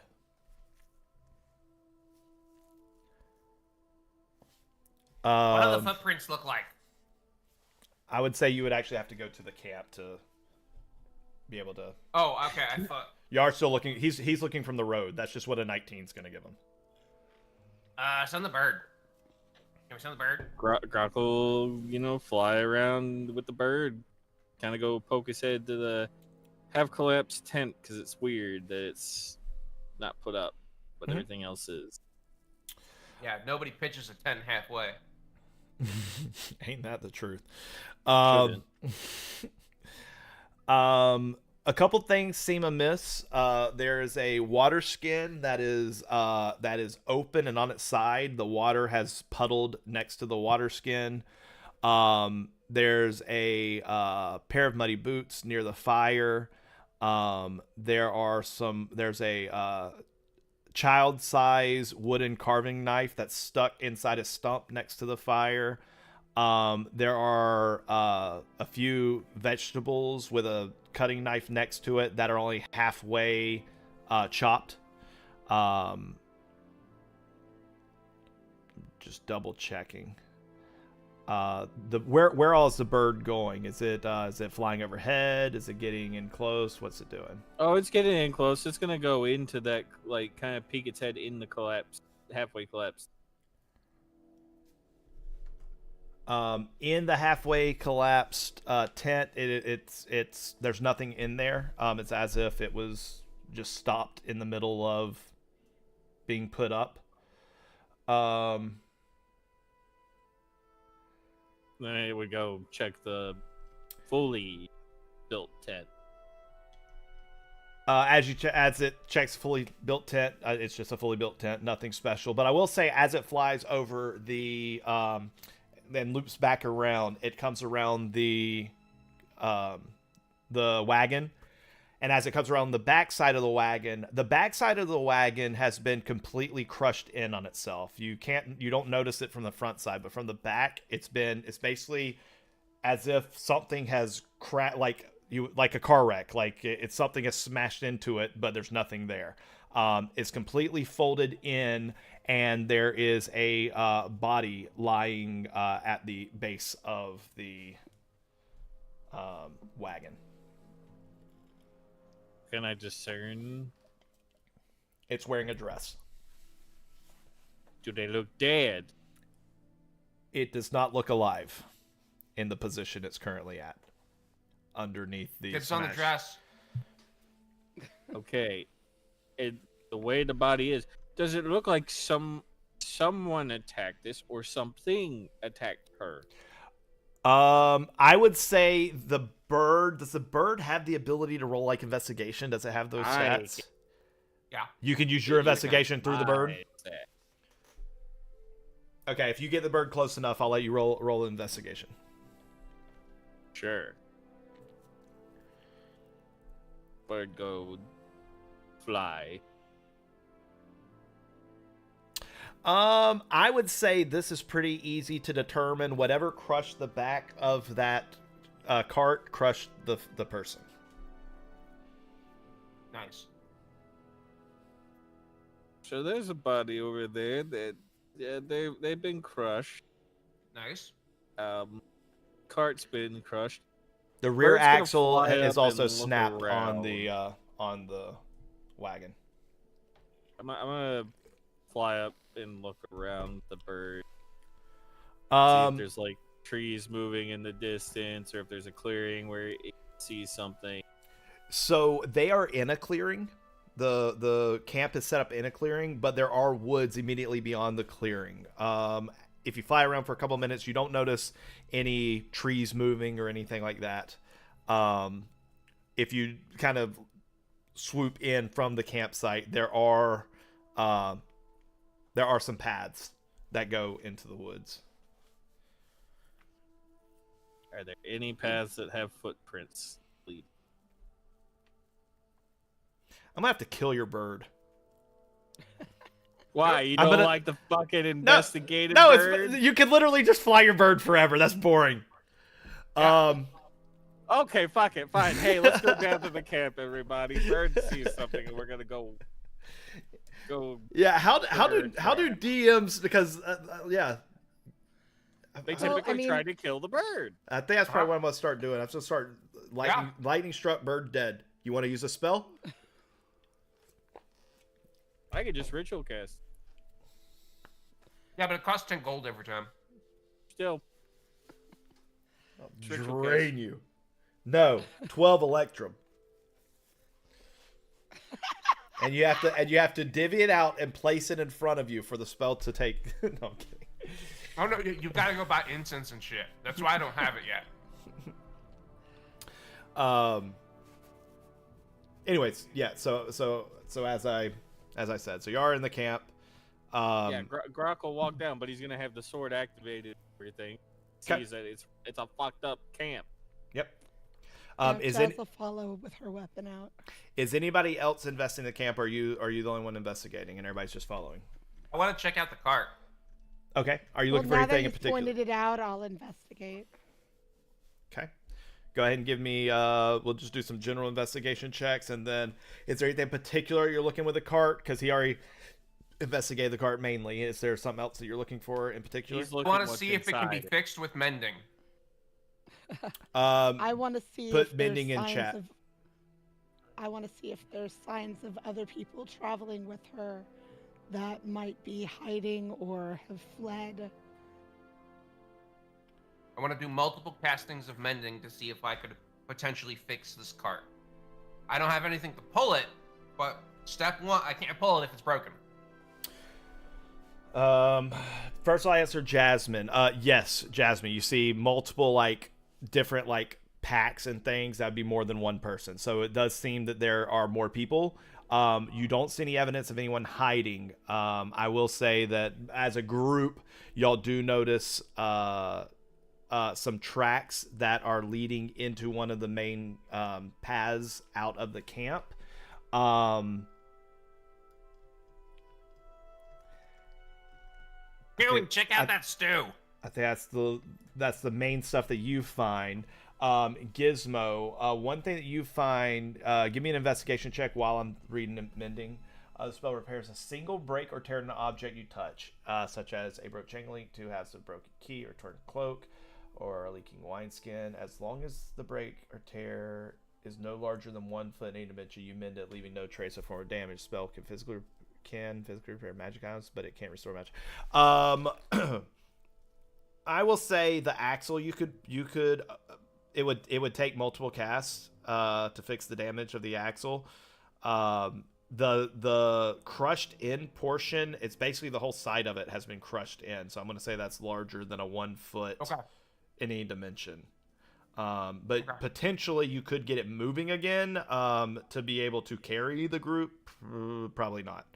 What do the footprints look like? I would say you would actually have to go to the camp to be able to... Oh, okay. I thought... You are still looking... He's looking from the road. That's just what a 19's going to give him. Send the bird. Can we send the bird? Grok will, fly around with the bird. Kind of go poke his head to the half-collapsed tent because it's weird that it's not put up, but everything else is. Yeah, nobody pitches a tent halfway. Ain't that the truth? A couple things seem amiss. There is a water skin that is open, and on its side, the water has puddled next to the water skin. There's a pair of muddy boots near the fire. There's a child-size wooden carving knife that's stuck inside a stump next to the fire. There are a few vegetables with a cutting knife next to it that are only halfway chopped. just double checking. Where all is the bird going? Is it flying overhead? Is it getting in close? What's it doing? Oh, it's getting in close. It's gonna go into that, like, kind of peek its head in the collapse, halfway collapse. In the halfway collapsed tent, it's there's nothing in there. It's as if it was just stopped in the middle of being put up. Then we go check the fully built tent. As it checks fully built tent, it's just a fully built tent, nothing special. But I will say, as it flies over the then loops back around, it comes around the wagon, and as it comes around the backside of the wagon has been completely crushed in on itself. You don't notice it from the front side, but from the back, it's basically as if something has cracked, like a car wreck, like it's something has smashed into it, but there's nothing there. It's completely folded in, and there is a body lying at the base of the wagon. Can I discern? It's wearing a dress. Do they look dead? It does not look alive in the position it's currently at. Underneath the It's on the dress. Okay. The way the body is, does it look like someone attacked this or something attacked her? I would say the bird. Does the bird have the ability to roll like investigation? Does it have those stats? Yeah. You can use your investigation through the bird. Say. Okay, if you get the bird close enough, I'll let you roll an investigation. Sure. Bird go fly. I would say this is pretty easy to determine. Whatever crushed the back of that cart crushed the person. Nice. So there's a body over there that they've been crushed. Nice. Cart's been crushed. The rear Bird's gonna axle fly is up also and look snapped around. on the wagon. I'm gonna fly up and look around the bird. See if there's like trees moving in the distance, or if there's a clearing where it sees something. So they are in a clearing. The camp is set up in a clearing, but there are woods immediately beyond the clearing. If you fly around for a couple of minutes, you don't notice any trees moving or anything like that. If you kind of swoop in from the campsite, there are some paths that go into the woods. Are there any paths that have footprints lead? I'm gonna have to kill your bird. Why? You I'm don't gonna- like the fucking investigative No, bird? you can literally just fly your bird forever. That's boring. Yeah. Okay, fuck it, fine. Hey, let's go down to the camp, everybody. Bird sees something, and we're gonna go. Yeah. How do bird DMs? Because yeah. They Well, typically try to kill the bird. I think that's probably what I'm gonna start doing. I'm just gonna start lightning struck bird dead. You want to use a spell? I could just ritual cast. Yeah, but it costs 10 gold every time. Still, Ritual Drain you. No, 12 electrum. And you have to divvy it out and place it in front of you for the spell to take. No, I'm kidding. Oh no, you gotta go buy incense and shit. That's why I don't have it yet. Anyways, yeah. So as I said, so you are in the camp. yeah, Grok will walk down, but he's gonna have the sword activated. And everything. Okay. Sees that it's a fucked up camp. Yep. Is will follow with her weapon out. Is anybody else investing in the camp? Or are you the only one investigating, and everybody's just following? I want to check out the cart. Okay. Are you looking for now anything that in particular? pointed it out, I'll investigate. Okay. Go ahead and give me, we'll just do some general investigation checks, and then is there anything particular you're looking with the cart? Because he already investigate the cart mainly. Is there something else that you're looking for in particular? He's I looking want to what's see if it can be inside. fixed with mending. I want to see Put if there's mending in signs chat. of. I want to see if there's signs of other people traveling with her that might be hiding or have fled. I want to do multiple castings of mending to see if I could potentially fix this cart. I don't have anything to pull it, but step one, I can't pull it if it's broken. First I'll answer Jasmine. Yes, Jasmine. You see multiple like different like packs and things. That'd be more than one person. So it does seem that there are more people. You don't see any evidence of anyone hiding. I will say that as a group, y'all do notice some tracks that are leading into one of the main paths out of the camp. Dude, check out that stew. I think that's the main stuff that you find. Gizmo, one thing that you find, give me an investigation check while I'm reading and mending. The spell repairs a single break or tear in an object you touch, such as a broke chain link, 2 halves of broken key or torn cloak, or a leaking wineskin. As long as the break or tear is no larger than 1 foot in any dimension, you mend it, leaving no trace of form or damage. Spell can physically repair magic items, but it can't restore magic. I will say the axle you could it would take multiple casts to fix the damage of the axle. The crushed in portion, it's basically the whole side of it has been crushed in, so I'm going to say that's larger than a 1 foot in any dimension. But potentially you could get it moving again to be able to carry the group. Probably not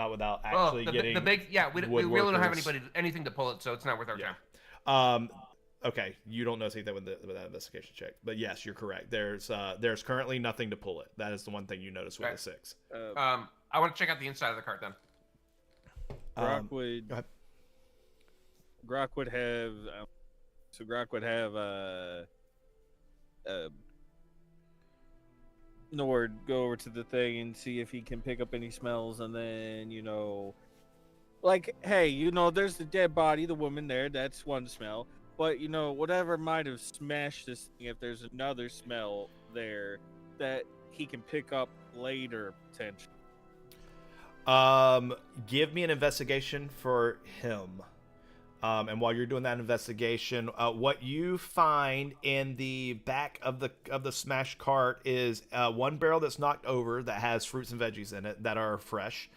without actually getting the big we really don't have anything to pull it, so it's not worth our time. Okay, you don't notice anything with that investigation check, but yes, you're correct. There's currently nothing to pull it. That is the one thing you notice with the 6. I want to check out the inside of the cart then. Grok would have Nord go over to the thing and see if he can pick up any smells, and then like, hey, there's the dead body, the woman there. That's one smell. But, whatever might have smashed this thing, if there's another smell there that he can pick up later, potentially. Give me an investigation for him. And while you're doing that investigation, what you find in the back of the smashed cart is one barrel that's knocked over that has fruits and veggies in it that are fresh.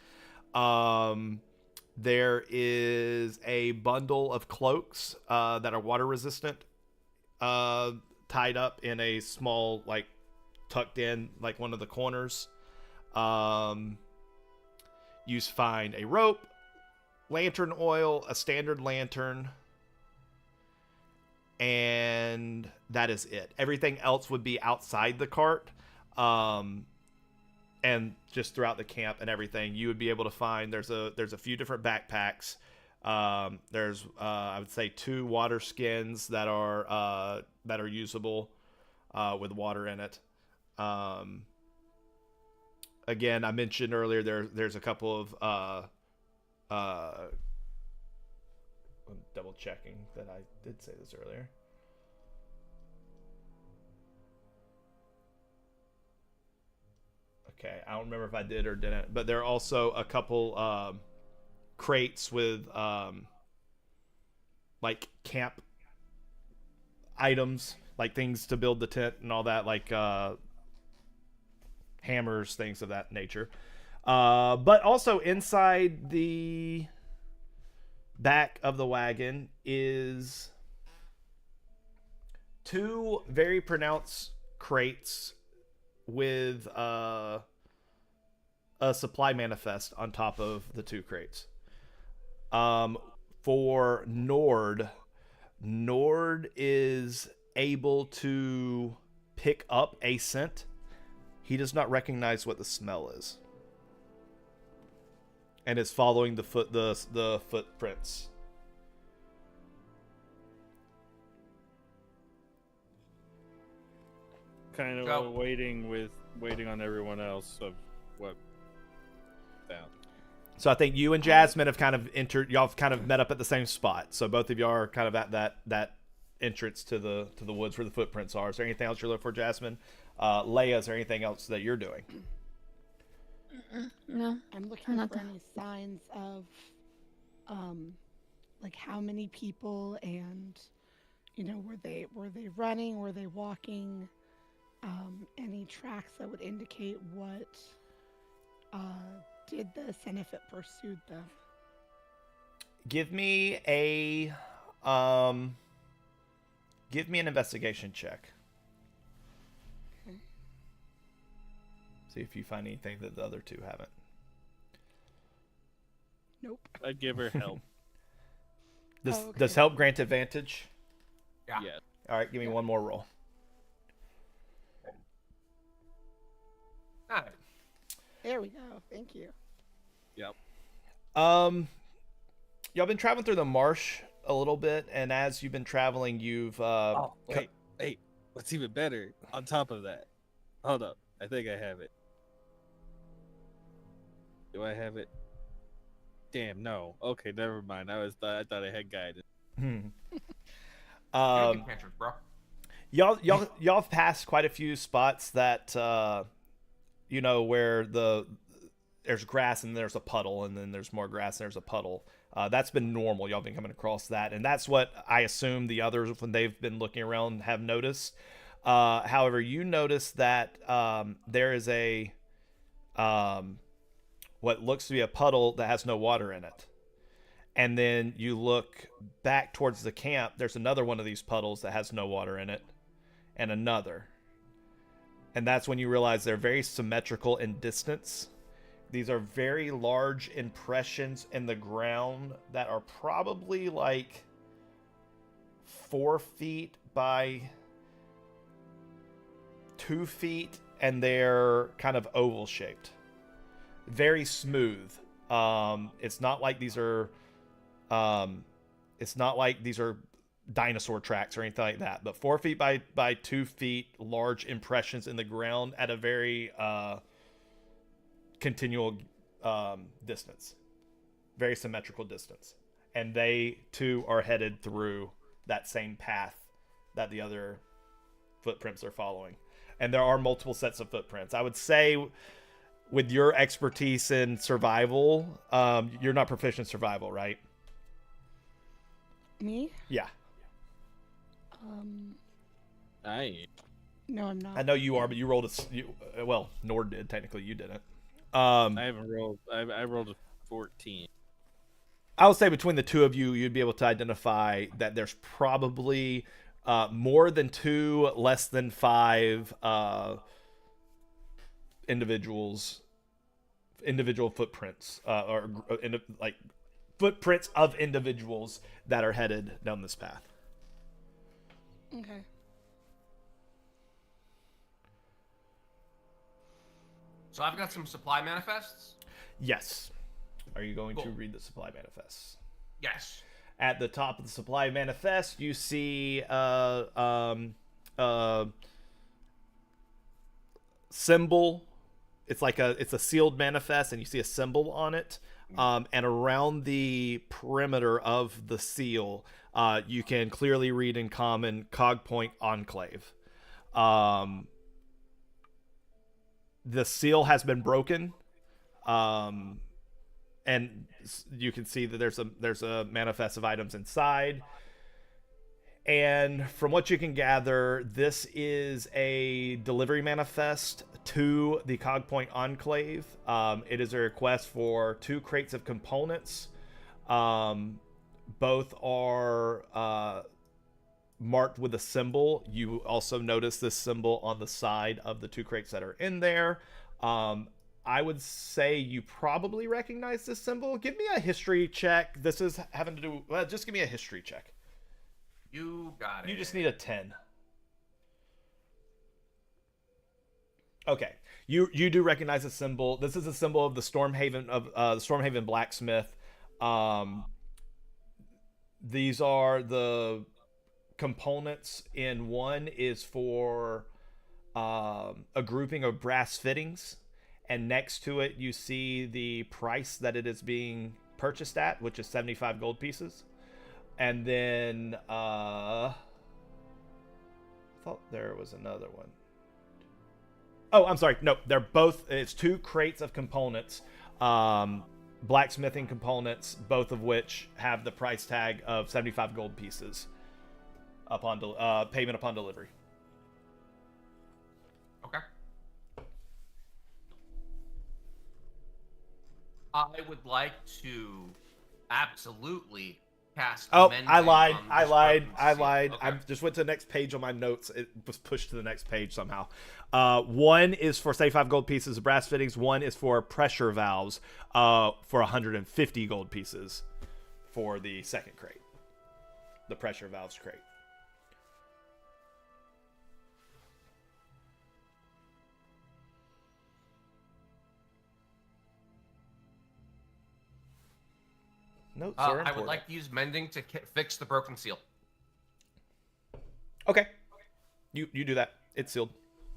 There is a bundle of cloaks that are water resistant, tied up in a small, like, tucked in, like, one of the corners. You find a rope, lantern oil, a standard lantern, and that is it. Everything else would be outside the cart. And just throughout the camp and everything, you would be able to find there's a few different backpacks. There's I would say 2 water skins that are usable with water in it. Again, I mentioned earlier there's a couple of I'm double checking that I did say this earlier. Okay, I don't remember if I did or didn't, but there are also a couple crates with like camp items, like things to build the tent and all that, like hammers, things of that nature. But also inside the back of the wagon is 2 very pronounced crates with a supply manifest on top of the 2 crates. For Nord is able to pick up a scent. He does not recognize what the smell is, and is following the footprints. Kind of waiting on everyone else of what found. So I think you and Jasmine have kind of entered. Y'all have kind of met up at the same spot. So both of y'all are kind of at that entrance to the woods where the footprints are. Is there anything else you're looking for, Jasmine? Leia, is there anything else that you're doing? No. I'm looking for any signs of, like how many people and, were they running? Were they walking? Any tracks that would indicate what did this and if it pursued them. Give me an investigation check. Okay. See if you find anything that the other two haven't. Nope. I'd give her help. Does help grant advantage? Yeah. Yeah. All right, give me one more roll. All right. There we go. Thank you. Yep. Y'all been traveling through the marsh a little bit, and as you've been traveling, you've Wait. What's even better? On top of that, hold up. I think I have it. Do I have it? Damn, no. Okay, never mind. I thought I had guidance. Cantrips, bro. Y'all have passed quite a few spots that where there's grass and there's a puddle, and then there's more grass and there's a puddle. That's been normal. Y'all been coming across that, and that's what I assume the others, when they've been looking around, have noticed. However, you notice that there is a what looks to be a puddle that has no water in it. And then you look back towards the camp, there's another one of these puddles that has no water in it, and another. And that's when you realize they're very symmetrical in distance. These are very large impressions in the ground that are probably like 4 feet by 2 feet, and they're kind of oval shaped. Very smooth. It's not like these are dinosaur tracks or anything like that, but 4 feet by 2 feet, large impressions in the ground at a very continual distance, very symmetrical distance, and they too are headed through that same path that the other footprints are following. And there are multiple sets of footprints. I would say, with your expertise in survival, you're not proficient in survival, right? Me? Yeah. No, I'm not. I know you are, but you rolled well, Nord did. Technically, you didn't. I haven't rolled. I rolled a 14. I would say between the two of you, you'd be able to identify that there's probably more than 2, less than 5 individual footprints, like footprints of individuals that are headed down this path. Okay. So I've got some supply manifests. Yes. Are you going Cool. to read the supply manifests? Yes. At the top of the supply manifest, you see symbol. It's a sealed manifest, and you see a symbol on it. And around the perimeter of the seal, you can clearly read in common Cogpoint Enclave. The seal has been broken, and you can see that there's a manifest of items inside. And from what you can gather, this is a delivery manifest to the Cogpoint Enclave. It is a request for 2 crates of components. Both are marked with a symbol. You also notice this symbol on the side of the 2 crates that are in there. I would say you probably recognize this symbol. Give me a history check. This is having to do... Well, just give me a history check. You got it. You just need a 10. Okay. You do recognize the symbol. This is a symbol of the Stormhaven blacksmith. These are the components. In one is for a grouping of brass fittings, and next to it you see the price that it is being purchased at, which is 75 gold pieces. And then I thought there was another one. Oh, I'm sorry. No, they're both. It's 2 crates of components, blacksmithing components, both of which have the price tag of 75 gold pieces upon payment upon delivery. Okay. I would like to absolutely cast. Oh, Mending I lied. on I this lied. broken I seal. lied. Okay. I just went to the next page on my notes. It was pushed to the next page somehow. 1 is for 75 gold pieces of brass fittings. 1 is for pressure valves for 150 gold pieces for the second crate. The pressure valves crate. Notes are I important. would like to use mending to fix the broken seal. Okay. You do that. It's sealed.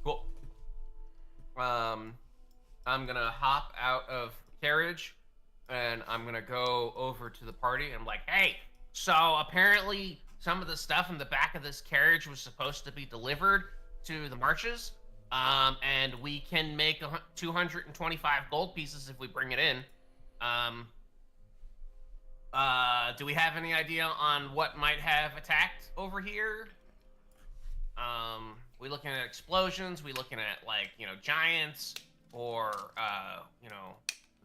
Cool. I'm gonna hop out of carriage, and I'm gonna go over to the party. And I'm like, hey, so apparently some of the stuff in the back of this carriage was supposed to be delivered to the marches. And we can make 225 gold pieces if we bring it in. Do we have any idea on what might have attacked over here? We looking at explosions? We looking at, like, giants, or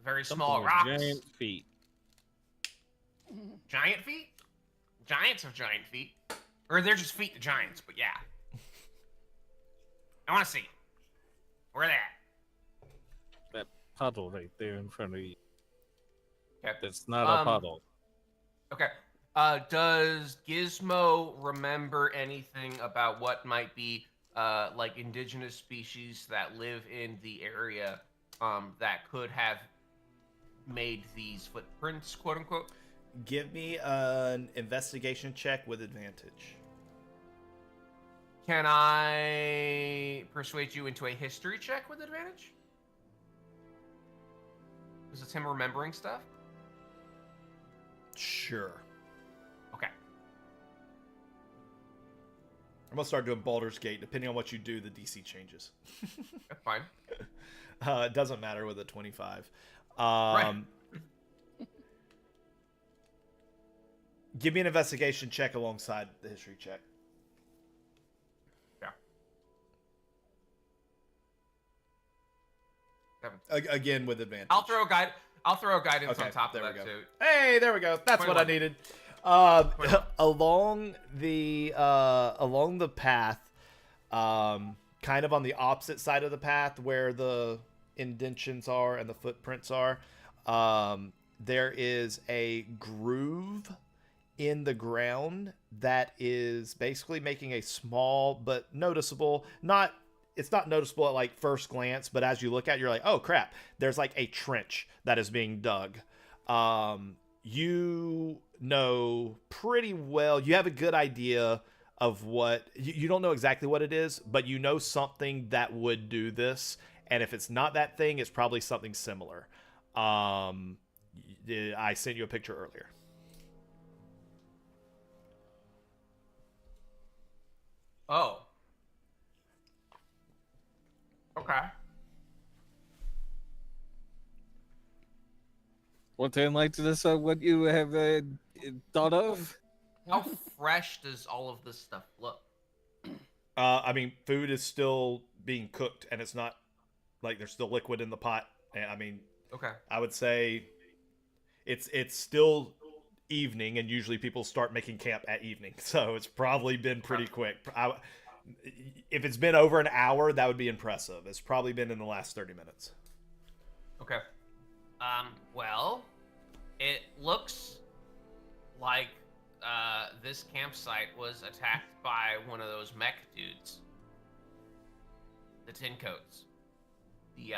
very small Something with rocks? Giant feet. Giant feet? Giants have giant feet, or they're just feet to giants. But yeah, I want to see where they at. That puddle right there in front of you. Okay. That's not a puddle. Okay. Does Gizmo remember anything about what might be like indigenous species that live in the area that could have made these footprints, quote unquote? Give me an investigation check with advantage. Can I persuade you into a history check with advantage? Because it's him remembering stuff? Sure. Okay. I'm gonna start doing Baldur's Gate. Depending on what you do, the DC changes. That's fine. It doesn't matter with a 25. Right. Give me an investigation check alongside the history check. Yeah. Again with advantage. I'll throw a guidance Okay, on top there of we that go. too. Hey, there we go. That's what I 21. needed. 21. Along the path, kind of on the opposite side of the path where the indentions are and the footprints are, there is a groove in the ground that is basically making a small but noticeable, it's not noticeable at like first glance, but as you look at it, you're like, oh crap, there's like a trench that is being dug. You know pretty well, you have a good idea of what, you don't know exactly what it is, but you know something that would do this. And if it's not that thing, it's probably something similar. I sent you a picture earlier. Oh. Okay. Want to enlighten us on what you have thought of? How fresh does all of this stuff look? I mean, food is still being cooked, and it's not like there's still liquid in the pot. And I mean, Okay. I would say it's still evening, and usually people start making camp at evening, so it's probably been pretty quick. If it's been over an hour, that would be impressive. It's probably been in the last 30 minutes. Okay. Well, it looks like this campsite was attacked by one of those mech dudes. The tin coats. The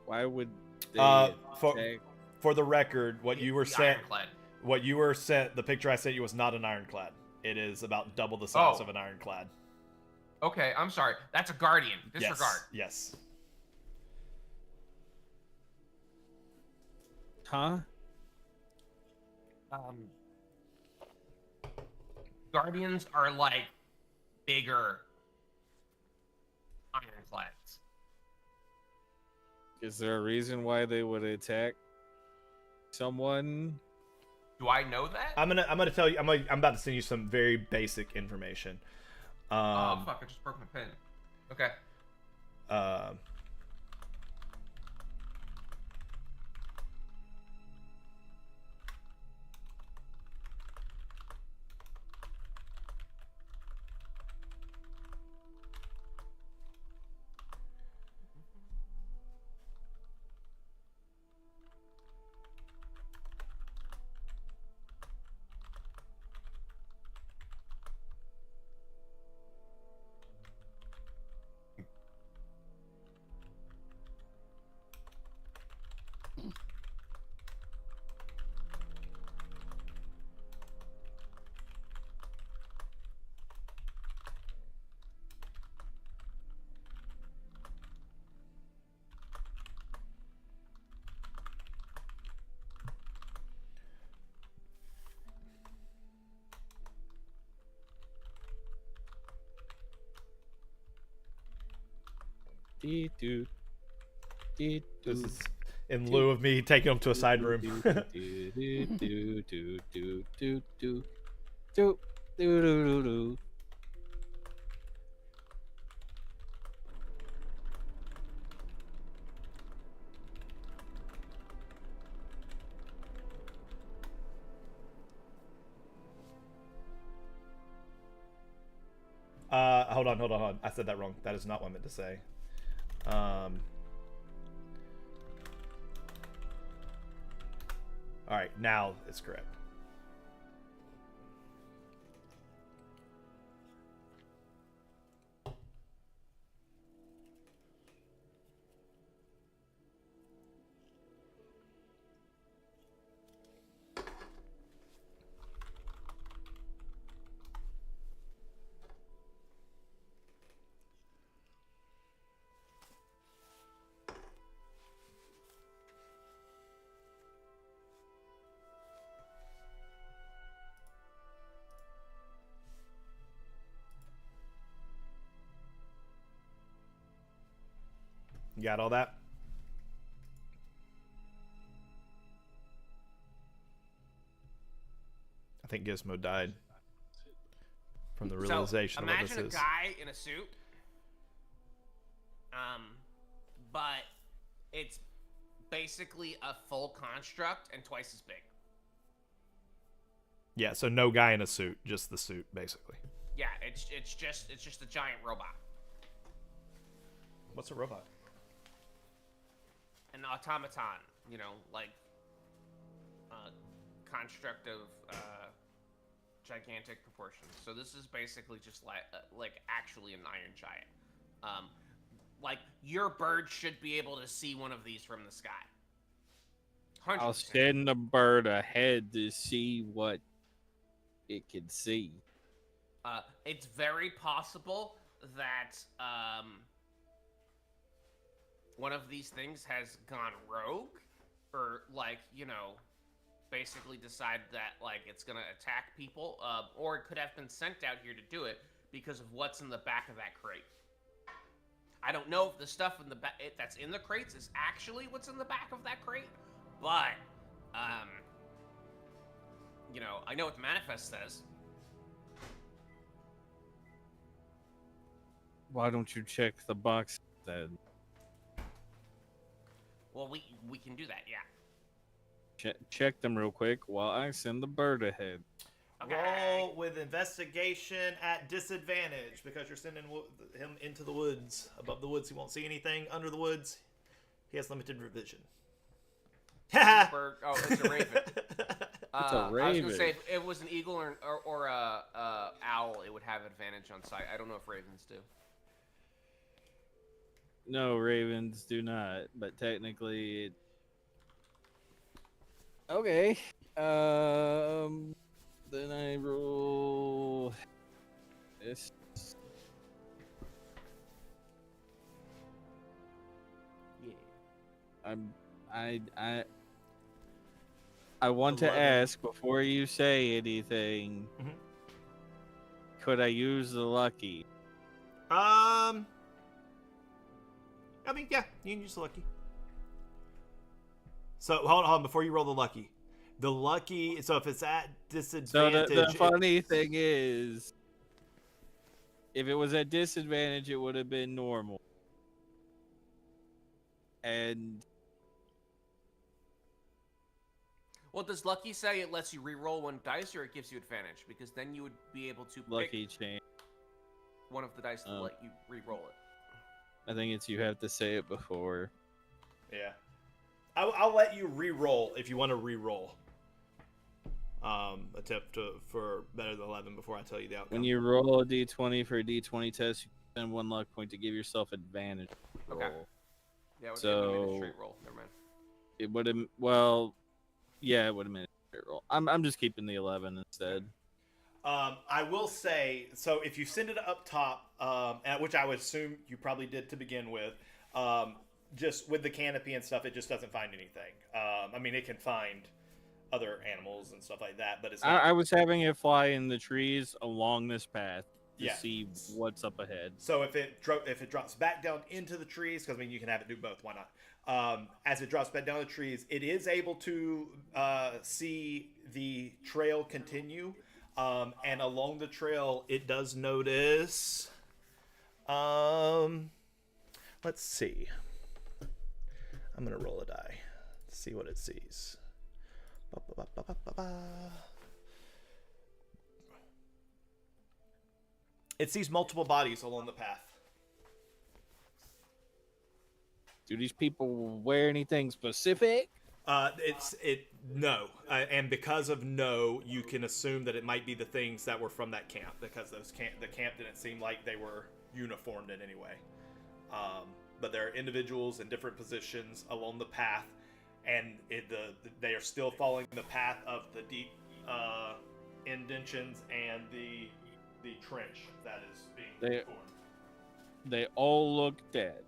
Why would they attack? For the record, what you were sent, ironclad. the picture I sent you was not an ironclad. It is about double the size of an ironclad. Okay, I'm sorry. That's a guardian. Disregard. Yes. Huh? Guardians are like bigger ironclads. Is there a reason why they would attack someone? Do I know that? I'm gonna tell you. I'm about to send you some very basic information. Oh fuck! I just broke my pen. Okay. Um. This is in lieu of me taking them to a side room. Hold on. I said that wrong. That is not what I meant to say. All right, now it's correct. You got all that? I think Gizmo died from the realization of what this is. Imagine a guy in a suit, but it's basically a full construct and twice as big. Yeah, so no guy in a suit, just the suit, basically. Yeah, it's just a giant robot. What's a robot? An automaton, you know, like construct of gigantic proportions. So this is basically just like actually an iron giant. Like your bird should be able to see one of these from the sky. 100%. I'll send the bird ahead to see what it can see. It's very possible that one of these things has gone rogue, or like, you know, basically decide that like it's gonna attack people, or it could have been sent out here to do it because of what's in the back of that crate. I don't know if the stuff in the back that's in the crates is actually what's in the back of that crate, but you know, I know what the manifest says. Why don't you check the box then? Well, we can do that, yeah. Check them real quick while I send the bird ahead. Okay. Roll with investigation at disadvantage because you're sending him into the woods. Above the woods, he won't see anything. Under the woods, he has limited vision. Bird, oh, it's a raven. It's a raven. I was gonna say if it was an eagle or a owl, it would have advantage on sight. I don't know if ravens do. No, ravens do not, but technically it... Okay. Then I roll this. Yeah. I I want to 11. ask before you say anything. Mhm. Could I use the lucky? I mean, yeah, you can use the lucky. So hold on, before you roll the lucky. The lucky, so if it's at So disadvantage, the funny thing is, if it was at disadvantage, it would have been normal. And Well, does Lucky say it lets you re-roll one dice, or it gives you advantage? Because then you would be able to lucky pick change. one of the dice to let you re-roll it. I think it's you have to say it before. yeah, I'll let you re-roll if you want to re-roll. Attempt for better than 11 before I tell you the outcome. When you roll a d20 for a d20 test, you spend 1 luck point to give yourself advantage. Okay. Roll. Yeah, it would So- have been a straight roll. Never mind. It would have, well, yeah, it would have been a straight roll. I'm just keeping the 11 instead. I will say, so if you send it up top, which I would assume you probably did to begin with, just with the canopy and stuff, it just doesn't find anything. I mean, it can find other animals and stuff like that, but it's not... I was having it fly in the trees along this path to Yeah. see what's up ahead. So if it drops back down into the trees, because I mean you can have it do both, why not? As it drops back down the trees, it is able to see the trail continue, and along the trail it does notice. Let's see. I'm gonna roll a die, see what it sees. It sees multiple bodies along the path. Do these people wear anything specific? No, and because of no, you can assume that it might be the things that were from that camp, because the camp didn't seem like they were uniformed in any way. But there are individuals in different positions along the path, and they are still following the path of the deep indentions and the trench that is being formed. They all look dead.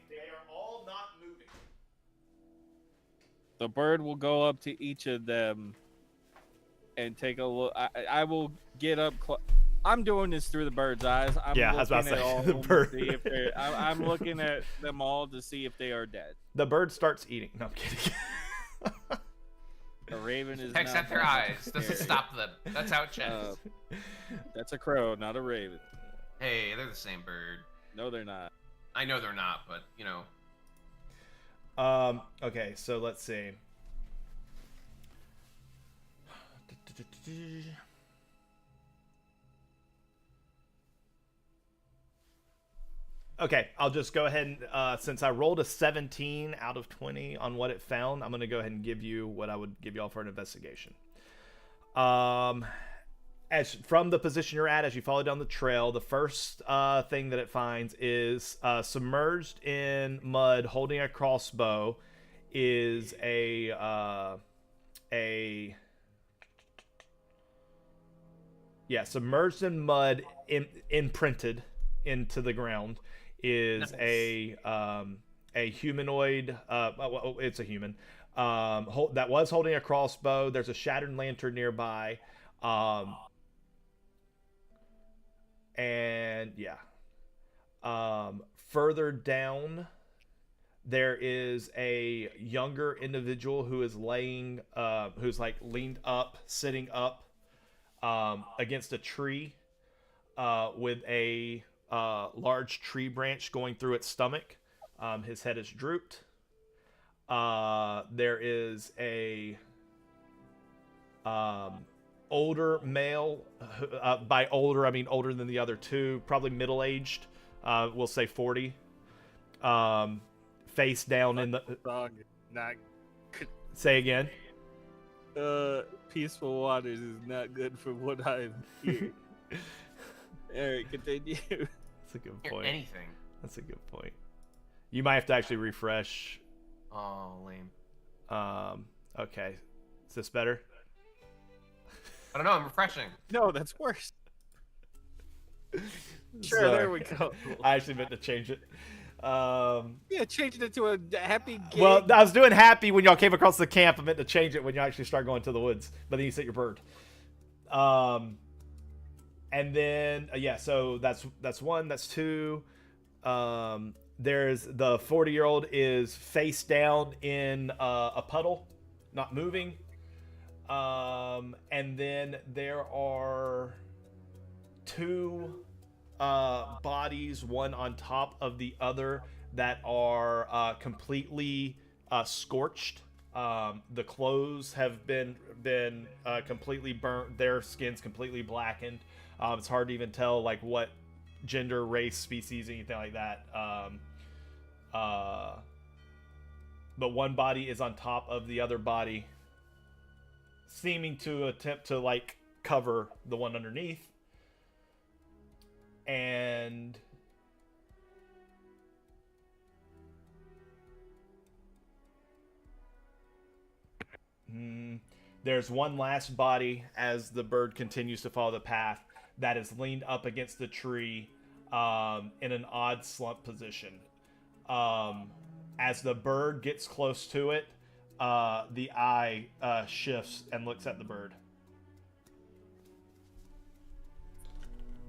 They are all not moving. The bird will go up to each of them and take a look. I will get up. I'm doing this through the bird's eyes. I'm Yeah, I was about to say, the bird. I'm looking at them all to see if they are dead. The bird starts eating. No, I'm kidding. A raven is Pecks not at their eyes. Doesn't stop them. That's how it checks. That's a crow, not a raven. Hey, they're the same bird. No, they're not. I know they're not, but you know. Okay, so let's see. Okay, I'll just go ahead and, since I rolled a 17 out of 20 on what it found, I'm going to go ahead and give you what I would give y'all for an investigation. As from the position you're at, as you follow down the trail, the first thing that it finds is submerged in mud, holding a crossbow, is submerged in mud, imprinted into the ground, is nice. A humanoid. Well, it's a human that was holding a crossbow. There's a shattered lantern nearby. And yeah. Further down, there is a younger individual who is laying, who's like leaned up, sitting up, against a tree, with a large tree branch going through its stomach. His head is drooped. There is a older male. By older, I mean older than the other two, probably middle-aged. We'll say 40. Face down in the. Not. Say again. Peaceful waters is not good for what I'm hearing. All right, continue. That's a good point. Anything. That's a good point. You might have to actually refresh. Oh, lame. Okay. Is this better? I don't know. I'm refreshing. No, that's worse. Sure, Sorry. there we go. I actually meant to change it. Yeah, changing it to a happy gig. Well, I was doing happy when y'all came across the camp. I meant to change it when you actually start going to the woods. But then you set your bird. And then yeah, so that's one. That's two. There's the 40-year-old is face down in a puddle, not moving. And then there are two bodies, one on top of the other, that are completely scorched. The clothes have been completely burnt. Their skin's completely blackened. It's hard to even tell like what gender, race, species, anything like that. But one body is on top of the other body, seeming to attempt to like cover the one underneath. And there's one last body as the bird continues to follow the path that is leaned up against the tree in an odd slump position. As the bird gets close to it, the eye shifts and looks at the bird.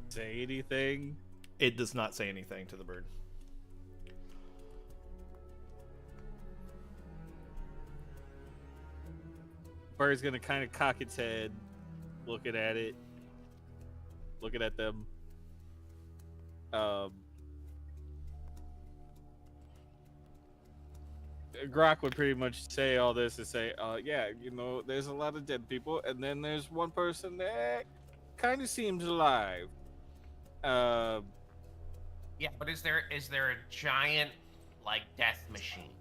Say anything? It does not say anything to the bird. Bird's gonna kind of cock its head, looking at it, looking at them. Grok would pretty much say all this and say, yeah, you know, there's a lot of dead people, and then there's one person that kind of seems alive. Yeah, but is there a giant like death machine?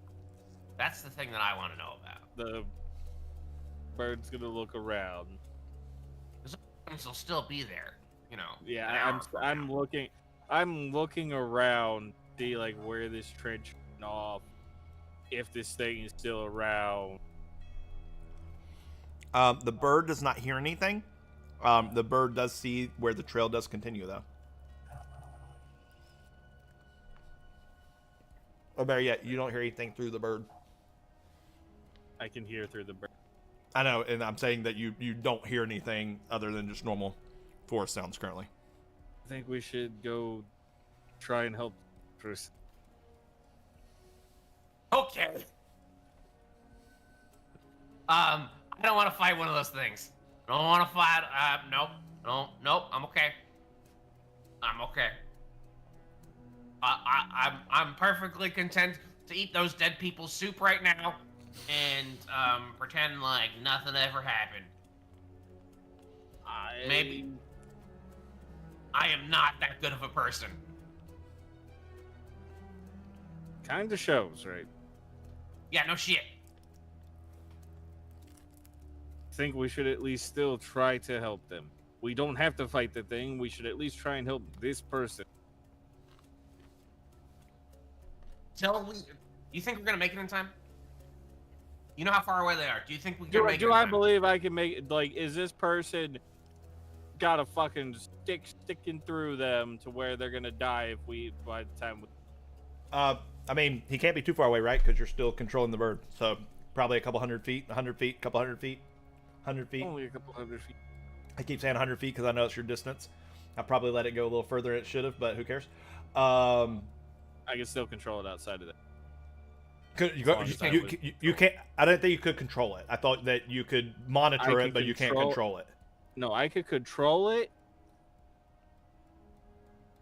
That's the thing that I want to know about. The bird's gonna look around. Will still be there, you know. Yeah, I'm looking around, see like where this trench went off, if this thing is still around. The bird does not hear anything. The bird does see where the trail does continue, though. Or better yet, you don't hear anything through the bird. I can hear through the bird. I know, and I'm saying that you don't hear anything other than just normal forest sounds currently. I think we should go try and help first. Okay. I don't want to fight one of those things. I don't want to fight. Nope. I'm okay. I'm perfectly content to eat those dead people's soup right now, and pretend like nothing ever happened. Maybe I am not that good of a person. Kinda shows, right? Yeah, no shit. Think we should at least still try to help them. We don't have to fight the thing. We should at least try and help this person. You think we're gonna make it in time? You know how far away they are. Do you think we can make it in I time? believe I can make it? Like, is this person got a fucking stick sticking through them to where they're gonna die by the time we... I mean, he can't be too far away, right? Because you're still controlling the bird. So probably a couple 100 feet, 100 feet, couple 100 feet, 100 feet. Only a couple 100 feet. I keep saying 100 feet because I know it's your distance. I probably let it go a little further than it should have, but who cares? I can still control it outside of that. You can't. I don't think you could control it. I thought that you could monitor it, but you can't control it. No, I could control it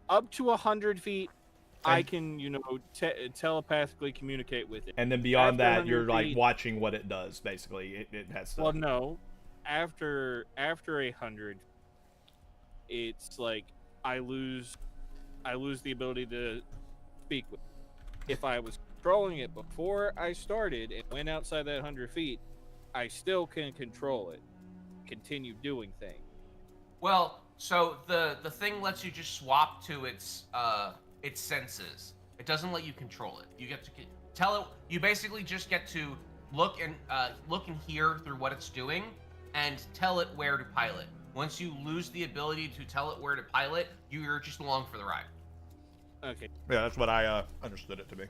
up to 100 feet. I can, telepathically communicate with it. And then beyond that, you're like feet, watching what it does. Basically, it has stuff. Well, no. After 100, it's like I lose the ability to speak with it. If I was controlling it before I started and went outside that 100 feet, I still can control it, continue doing things. Well, so the thing lets you just swap to its senses. It doesn't let you control it. You get to tell it. You basically just get to look and hear through what it's doing, and tell it where to pilot. Once you lose the ability to tell it where to pilot, you're just along for the ride. Okay. Yeah, that's what I understood it to be.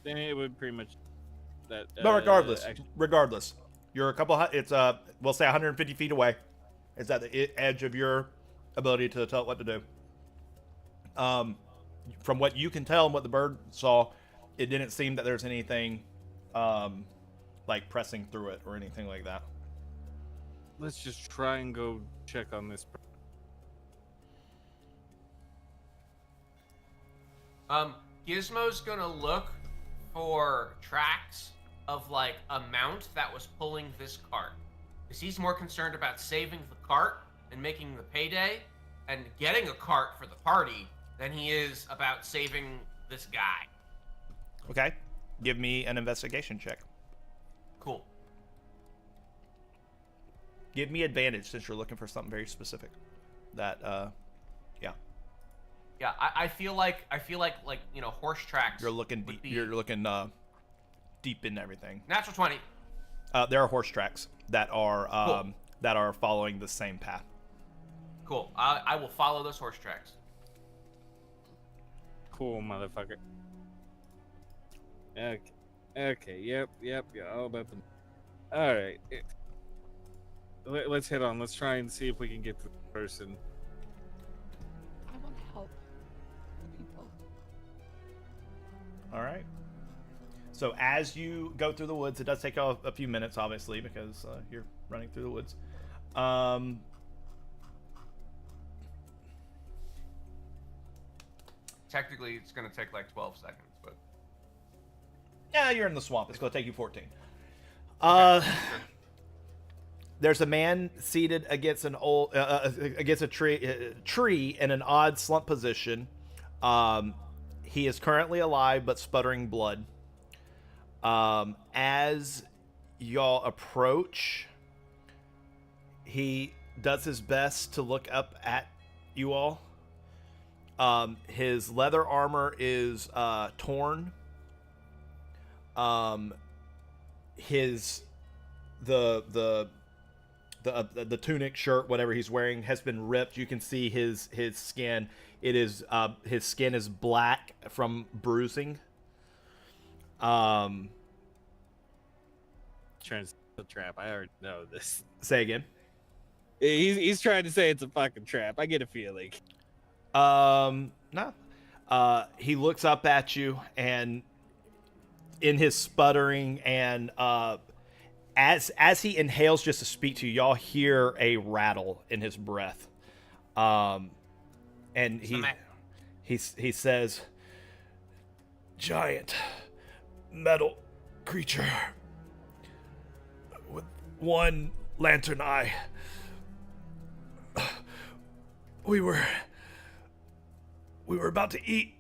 Then it would pretty much that. But regardless, Actually, you're a couple. It's we'll say 150 feet away. It's at the edge of your ability to tell it what to do. From what you can tell and what the bird saw, it didn't seem that there's anything, like pressing through it or anything like that. let's just try and go check on this. Gizmo's gonna look for tracks of like a mount that was pulling this cart, because he's more concerned about saving the cart and making the payday and getting a cart for the party than he is about saving this guy. Okay, give me an investigation check. Cool. Give me advantage since you're looking for something very specific. That yeah. Yeah, I feel like you know, horse tracks. You're looking deep. You're looking deep in everything. Natural 20. There are horse tracks that are Cool. that are following the same path. Cool. I will follow those horse tracks. Cool, motherfucker. Okay. Yep. Yeah. All about them. All right. Let's head on. Let's try and see if we can get to the person. I want to help the people. All right. So as you go through the woods, it does take a few minutes, obviously, because you're running through the woods. Technically, it's gonna take like 12 seconds, but Yeah, you're in the swamp. It's going to take you 14. There's a man seated against an old against a tree in an odd slump position. He is currently alive but sputtering blood. As y'all approach, he does his best to look up at you all. His leather armor is torn. The tunic, shirt, whatever he's wearing has been ripped. You can see his skin. It is his skin is black from bruising. Trying to set a trap. I already know this. Say again. He's trying to say it's a fucking trap. I get a feeling. No. He looks up at you, and in his sputtering and as he inhales just to speak to you, y'all hear a rattle in his breath. And he says, "Giant metal creature with one lantern eye. We were about to eat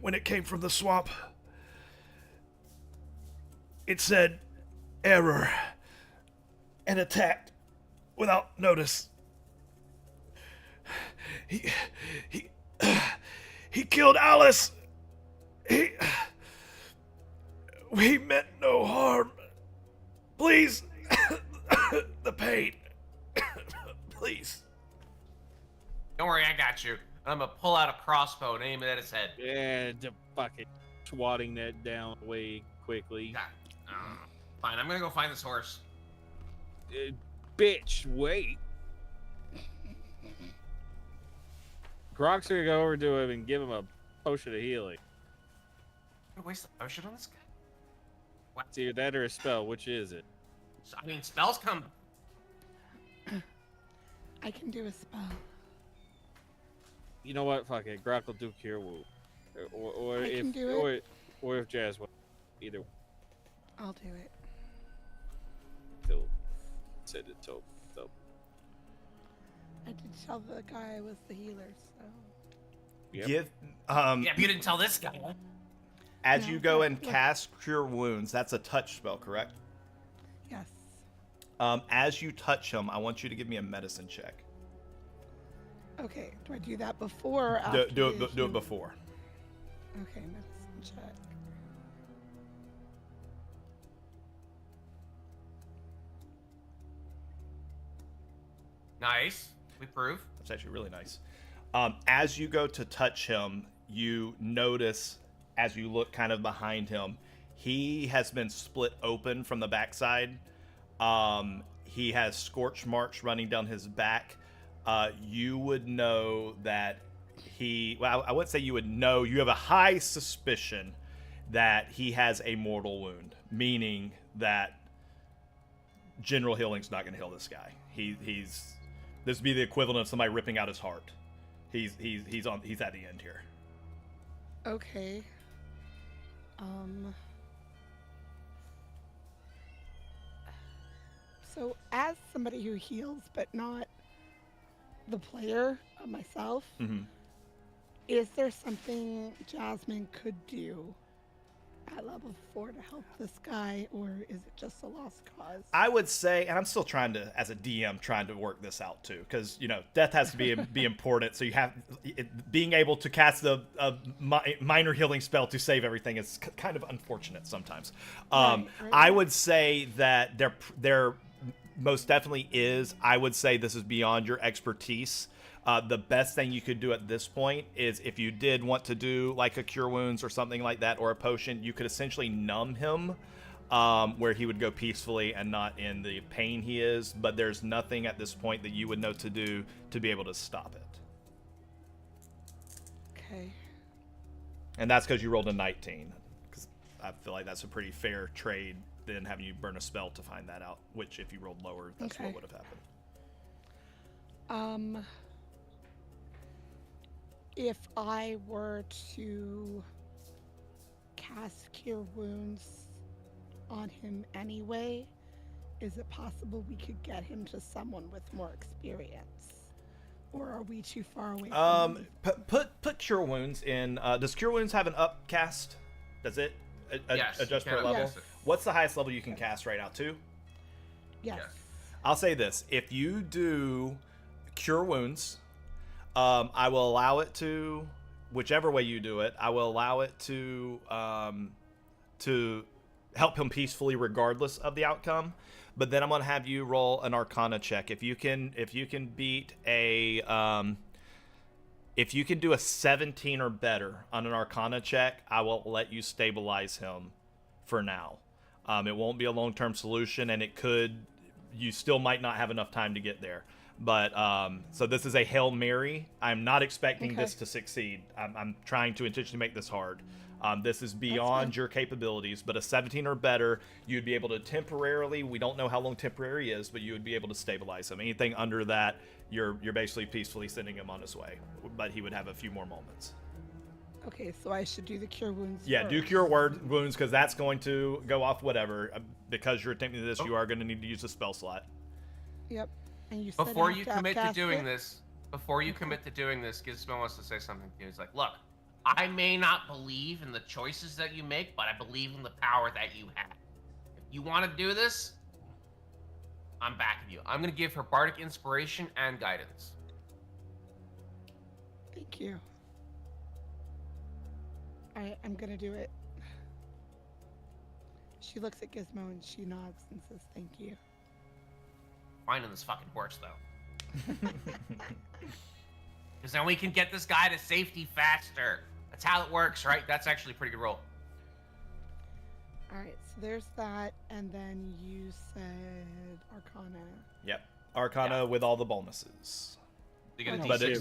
when it came from the swamp. It said error and attacked without notice. He killed Alice. We meant no harm. Please, the pain. Please." don't worry, I got you. I'm gonna pull out a crossbow and aim it at his head. Yeah, fucking swatting that down way quickly. God. Fine, I'm gonna go find this horse. Bitch, wait. Grok's gonna go over to him and give him a potion of healing. I'm gonna waste a potion on this guy? What? It's either that or a spell. Which is it? I mean, spells come. I can do a spell. You know what? Fuck it. Grok will do Cure Wound. Or I if can do it. or if Jazz will. Either one. I'll do it. Till said it till. I did tell the guy I was the healer, so. Yep. Give Yeah, but you didn't tell this guy. as No, you go and look. cast Cure Wounds, that's a touch spell, correct? Yes. As you touch him, I want you to give me a medicine check. Okay. Do I do that before or after? Do the it healing? before. Okay, medicine check. Nice. We prove. That's actually really nice. As you go to touch him, you notice as you look kind of behind him, he has been split open from the backside. He has scorch marks running down his back. You would know that I wouldn't say you would know. You have a high suspicion that he has a mortal wound, meaning that general healing's not going to heal this guy. This would be the equivalent of somebody ripping out his heart. He's at the end here. Okay. So as somebody who heals but not the player, myself, is there something Jasmine could do at level 4 to help this guy, or is it just a lost cause? I would say, and I'm still trying to, as a DM, trying to work this out too, because death has to be important. So you have being able to cast a minor healing spell to save everything is kind of unfortunate sometimes. Right. I would say that there most definitely is. I would say this is beyond your expertise. The best thing you could do at this point is, if you did want to do like a cure wounds or something like that, or a potion, you could essentially numb him, where he would go peacefully and not in the pain he is. But there's nothing at this point that you would know to do to be able to stop it. Okay. And that's because you rolled a 19. Because I feel like that's a pretty fair trade than having you burn a spell to find that out. Which, if you rolled lower, that's what would have happened. If I were to cast Cure Wounds on him anyway, is it possible we could get him to someone with more experience? Or are we too far away from him? Put Cure Wounds in. Does Cure Wounds have an upcast? Does it adjust per level? Yes. What's the highest level you can cast right now? 2? Yes. I'll say this. If you do Cure Wounds, I will allow it to, whichever way you do it, I will allow it to help him peacefully regardless of the outcome. But then I'm going to have you roll an Arcana check. If you can beat if you can do a 17 or better on an Arcana check, I will let you stabilize him for now. It won't be a long-term solution, and you still might not have enough time to get there. But so this is a Hail Mary. I'm not expecting this to succeed. I'm trying to intentionally make this hard. This is beyond your capabilities, but a 17 or better, you'd be able to temporarily, we don't know how long temporary is, but you would be able to stabilize him. Anything under that, you're basically peacefully sending him on his way, but he would have a few more moments. Okay, so I should do the Cure Wounds Yeah, first. do Cure Wounds, because that's going to go off whatever. Because you're attempting this, you are going to need to use a spell slot. Yep. And you said Before I you have commit to cast doing it? this, Gizmo wants to say something to you. He's like, look, I may not believe in the choices that you make, but I believe in the power that you have. If you want to do this, I'm backing you. I'm going to give her Bardic Inspiration and Guidance. Thank you. Alright, I'm gonna do it. She looks at Gizmo and she nods and says thank you. Finding this fucking horse, though. Because then we can get this guy to safety faster. That's how it works, right? That's actually a pretty good roll. Alright, so there's that, and then you said Arcana. Yep, Arcana with all the bonuses. You get a But D6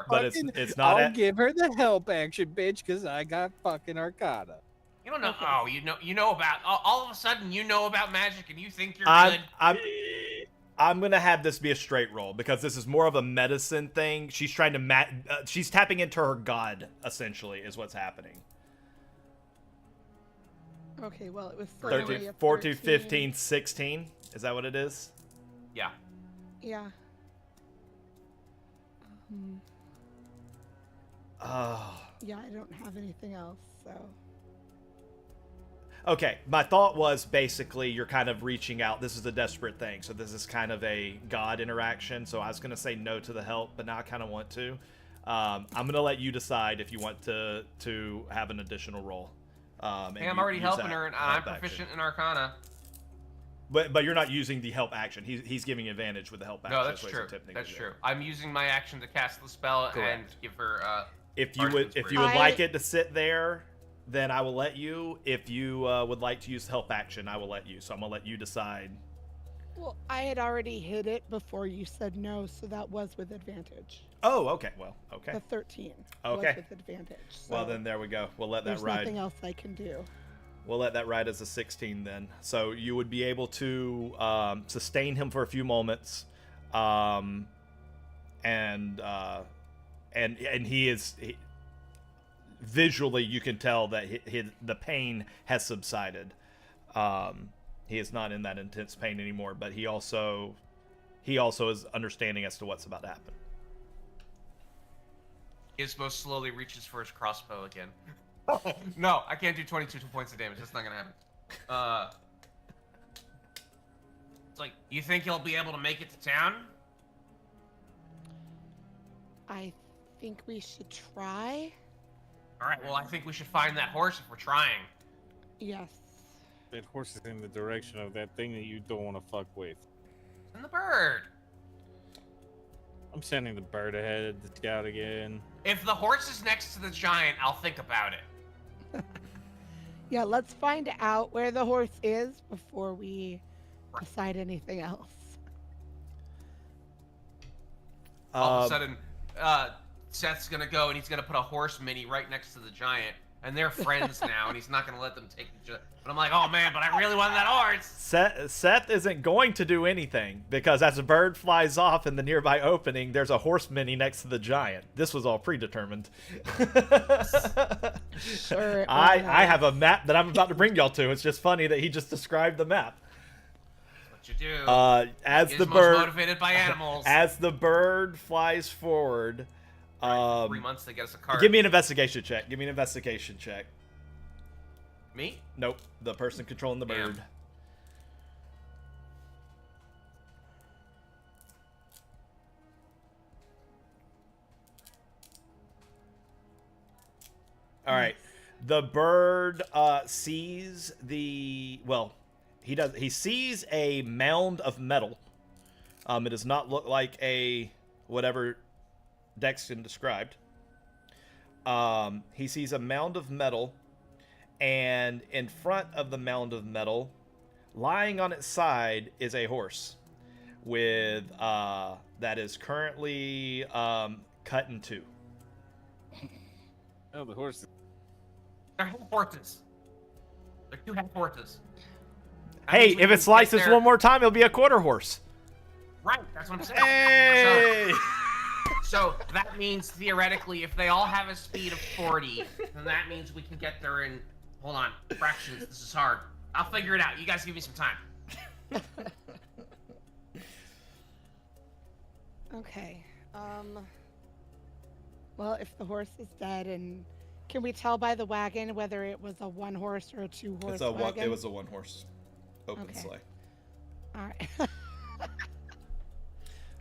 but it's not. I'll give her the help action, bitch, because I got fucking Arcana. You don't know. Okay. Oh, you know about. All of a sudden, you know about magic, and you think you're good. I'm gonna have this be a straight roll because this is more of a medicine thing. She's trying to she's tapping into her god, essentially, is what's happening. Okay, well, it was 13, 14, 15, 16. Is that what it is? Yeah. Yeah. Yeah, I don't have anything else, so. Okay, my thought was basically you're kind of reaching out. This is a desperate thing, so this is kind of a god interaction. So I was going to say no to the help, but now I kind of want to. I'm going to let you decide if you want to have an additional roll. Hey, I'm already helping her, and I'm proficient in Arcana. But you're not using the help action. He's giving advantage with the help action. No, that's true. That's true. I'm using my action to cast the spell and give her If you would Marksman's if you would brave. like it to sit there, then I will let you. If you would like to use help action, I will let you. So I'm gonna let you decide. Well, I had already hit it before you said no, so that was with advantage. Oh, okay. Well, okay. The 13 Okay. was with advantage. Well, so then there we go. We'll let that there's ride. nothing else I can do. We'll let that ride as a 16 then. So you would be able to sustain him for a few moments, and he is visually you can tell that the pain has subsided. He is not in that intense pain anymore, but he also is understanding as to what's about to happen. Gizmo slowly reaches for his crossbow again. No, I can't do 22 points of damage. That's not gonna happen. It's like, you think he'll be able to make it to town? I think we should try. All right. Well, I think we should find that horse if we're trying. Yes. That horse is in the direction of that thing that you don't want to fuck with. And the bird. I'm sending the bird ahead to scout again. If the horse is next to the giant, I'll think about it. Yeah, let's find out where the horse is before we decide anything else. All of a sudden, Seth's gonna go and he's gonna put a horse mini right next to the giant, and they're friends now, and he's not gonna let them take each other. But I'm like, oh man, but I really want that horse. Seth isn't going to do anything because as a bird flies off in the nearby opening, there's a horse mini next to the giant. This was all predetermined. Sure. I have a map that I'm about to bring y'all to. It's just funny that he just described the map. What you do? As the Gizmo's bird motivated by animals. as the bird flies forward, 3 months to get us a card. give me an investigation check. Give me an investigation check. Me? Nope, the person controlling the Damn. bird. All right. The bird sees the he sees a mound of metal. It does not look like a whatever Dexton described. He sees a mound of metal, and in front of the mound of metal, lying on its side, is a horse with that is currently cut in two. Oh, the horse. They're half horses. They're two half horses. That Hey, means we if can it slices get there- one more time, it'll be a quarter horse. Right, that's what I'm saying. Hey! So that means theoretically, if they all have a speed of 40, then that means we can get there in. Hold on, fractions. This is hard. I'll figure it out. You guys give me some time. Okay. Well, if the horse is dead, and can we tell by the wagon whether it was a one horse or a two horse wagon? It was a one horse open Okay. sleigh. All right.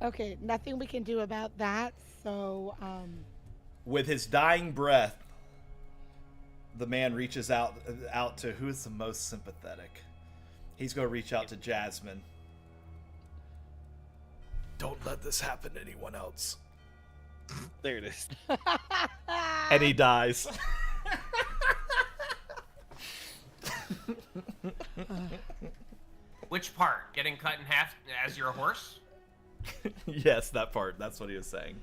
Okay, nothing we can do about that. So, With his dying breath, the man reaches out to who is the most sympathetic. He's going to reach out to Jasmine. Don't let this happen to anyone else. There it is. And he dies. Which part? Getting cut in half as your horse? Yes, that part. That's what he was saying.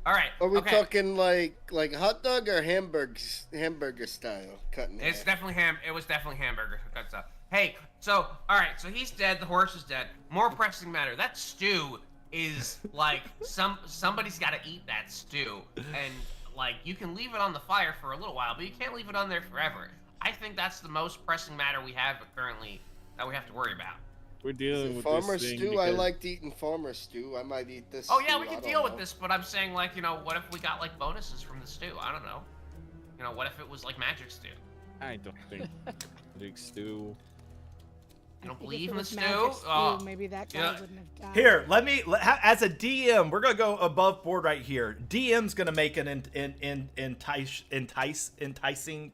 All right. Are we okay. talking like hot dog or hamburger style cutting? It's definitely It was definitely hamburger cut stuff. Hey, so all right, so he's dead. The horse is dead. More pressing matter. That stew is like somebody's got to eat that stew, and like you can leave it on the fire for a little while, but you can't leave it on there forever. I think that's the most pressing matter we have currently that we have to worry about. We're dealing with farmer this thing stew. because I liked eating farmer stew. I might eat this. Oh yeah, stew, we I can don't deal with know. this, but I'm saying like, you know, what if we got like bonuses from the stew? I don't know. You know, what if it was like magic stew? I don't think Big Stew. You don't I think believe if in it the was stew? magic stew, Oh, maybe that guy yeah. wouldn't have died. Here, as a DM, we're gonna go above board right here. DM's gonna make an enticing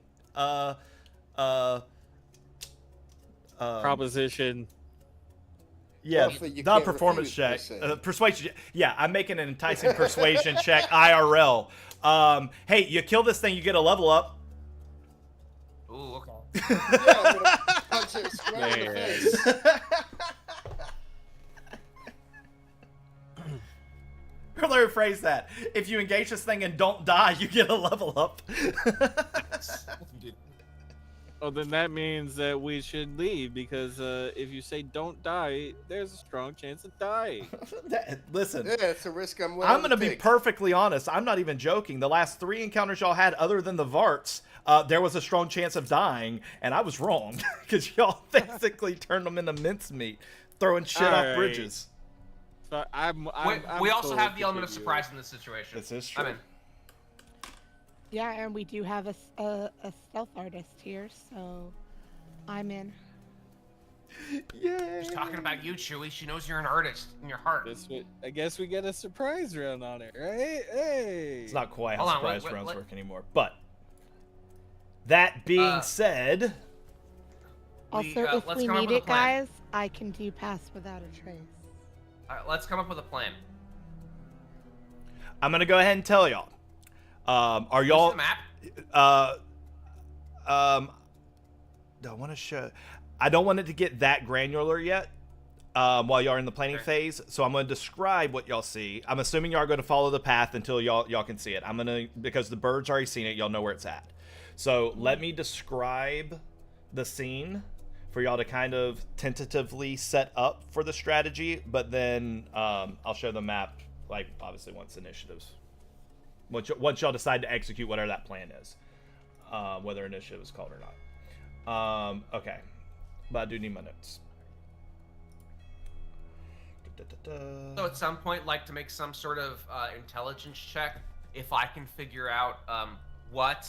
Proposition. yeah, Stuff that you not can't performance refuse, per check, se. persuasion. Yeah, I'm making an enticing persuasion check IRL. Hey, you kill this thing, you get a level up. Ooh, okay. Yeah, I'm gonna punch it square in the Man. face. Or let me rephrase that. If you engage this thing and don't die, you get a level up. Oh, then that means that we should leave because if you say don't die, there's a strong chance of dying. Listen, Yeah, it's a risk I'm willing I'm going to be take. perfectly honest. I'm not even joking. The last 3 encounters y'all had, other than the Varts, there was a strong chance of dying, and I was wrong because y'all basically turned them into mincemeat, throwing shit off Alright. bridges. So I'm We also cool have with the element of continue. surprise in this situation. This is true. I'm in. Yeah, and we do have a stealth artist here, so I'm in. Yay! She's talking about you, Chewie. She knows you're an artist in your heart. I guess we get a surprise round on it, right? Hey. It's not quite how Hold on, surprise wait, rounds let- work anymore. But that being said, Also, if let's we come up need with a it, plan. guys, I can do pass without a trace. All right, let's come up with a plan. I'm gonna go ahead and tell y'all. Are Use y'all? the map. I want to show. I don't want it to get that granular yet. While y'all are in the planning Okay. phase, so I'm going to describe what y'all see. I'm assuming y'all are going to follow the path until y'all can see it. I'm gonna, because the bird's already seen it. Y'all know where it's at. So let me describe the scene for y'all to kind of tentatively set up for the strategy, but then I'll show the map, like obviously once initiatives. Once y'all decide to execute whatever that plan is, whether initiative is called or not. Okay, but I do need my notes. So at some point, like to make some sort of intelligence check, if I can figure out what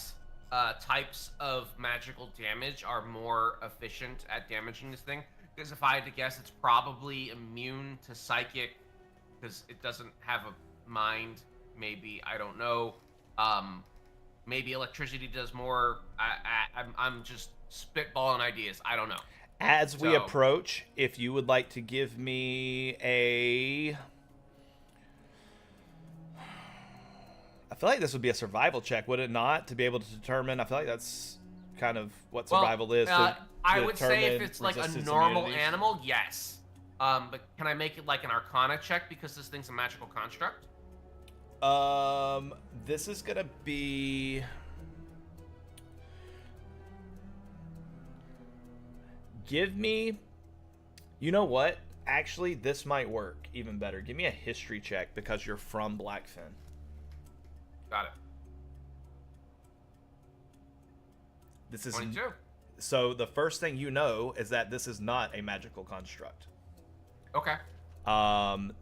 types of magical damage are more efficient at damaging this thing. Because if I had to guess, it's probably immune to psychic, because it doesn't have a mind. Maybe, I don't know. Maybe electricity does more. I'm just spitballing ideas. I don't know. As we So- approach, if you would like to give me a... I feel like this would be a survival check, would it not? To be able to determine, I feel like that's kind of what survival is. I would say if determine it's like a resistance normal immunities. animal, yes. But can I make it like an Arcana check because this thing's a magical construct? This is gonna be... Give me... You know what? Actually, this might work even better. Give me a history check because you're from Blackfen. Got it. This is 22. so the first thing you know is that this is not a magical construct. Okay. Blackfen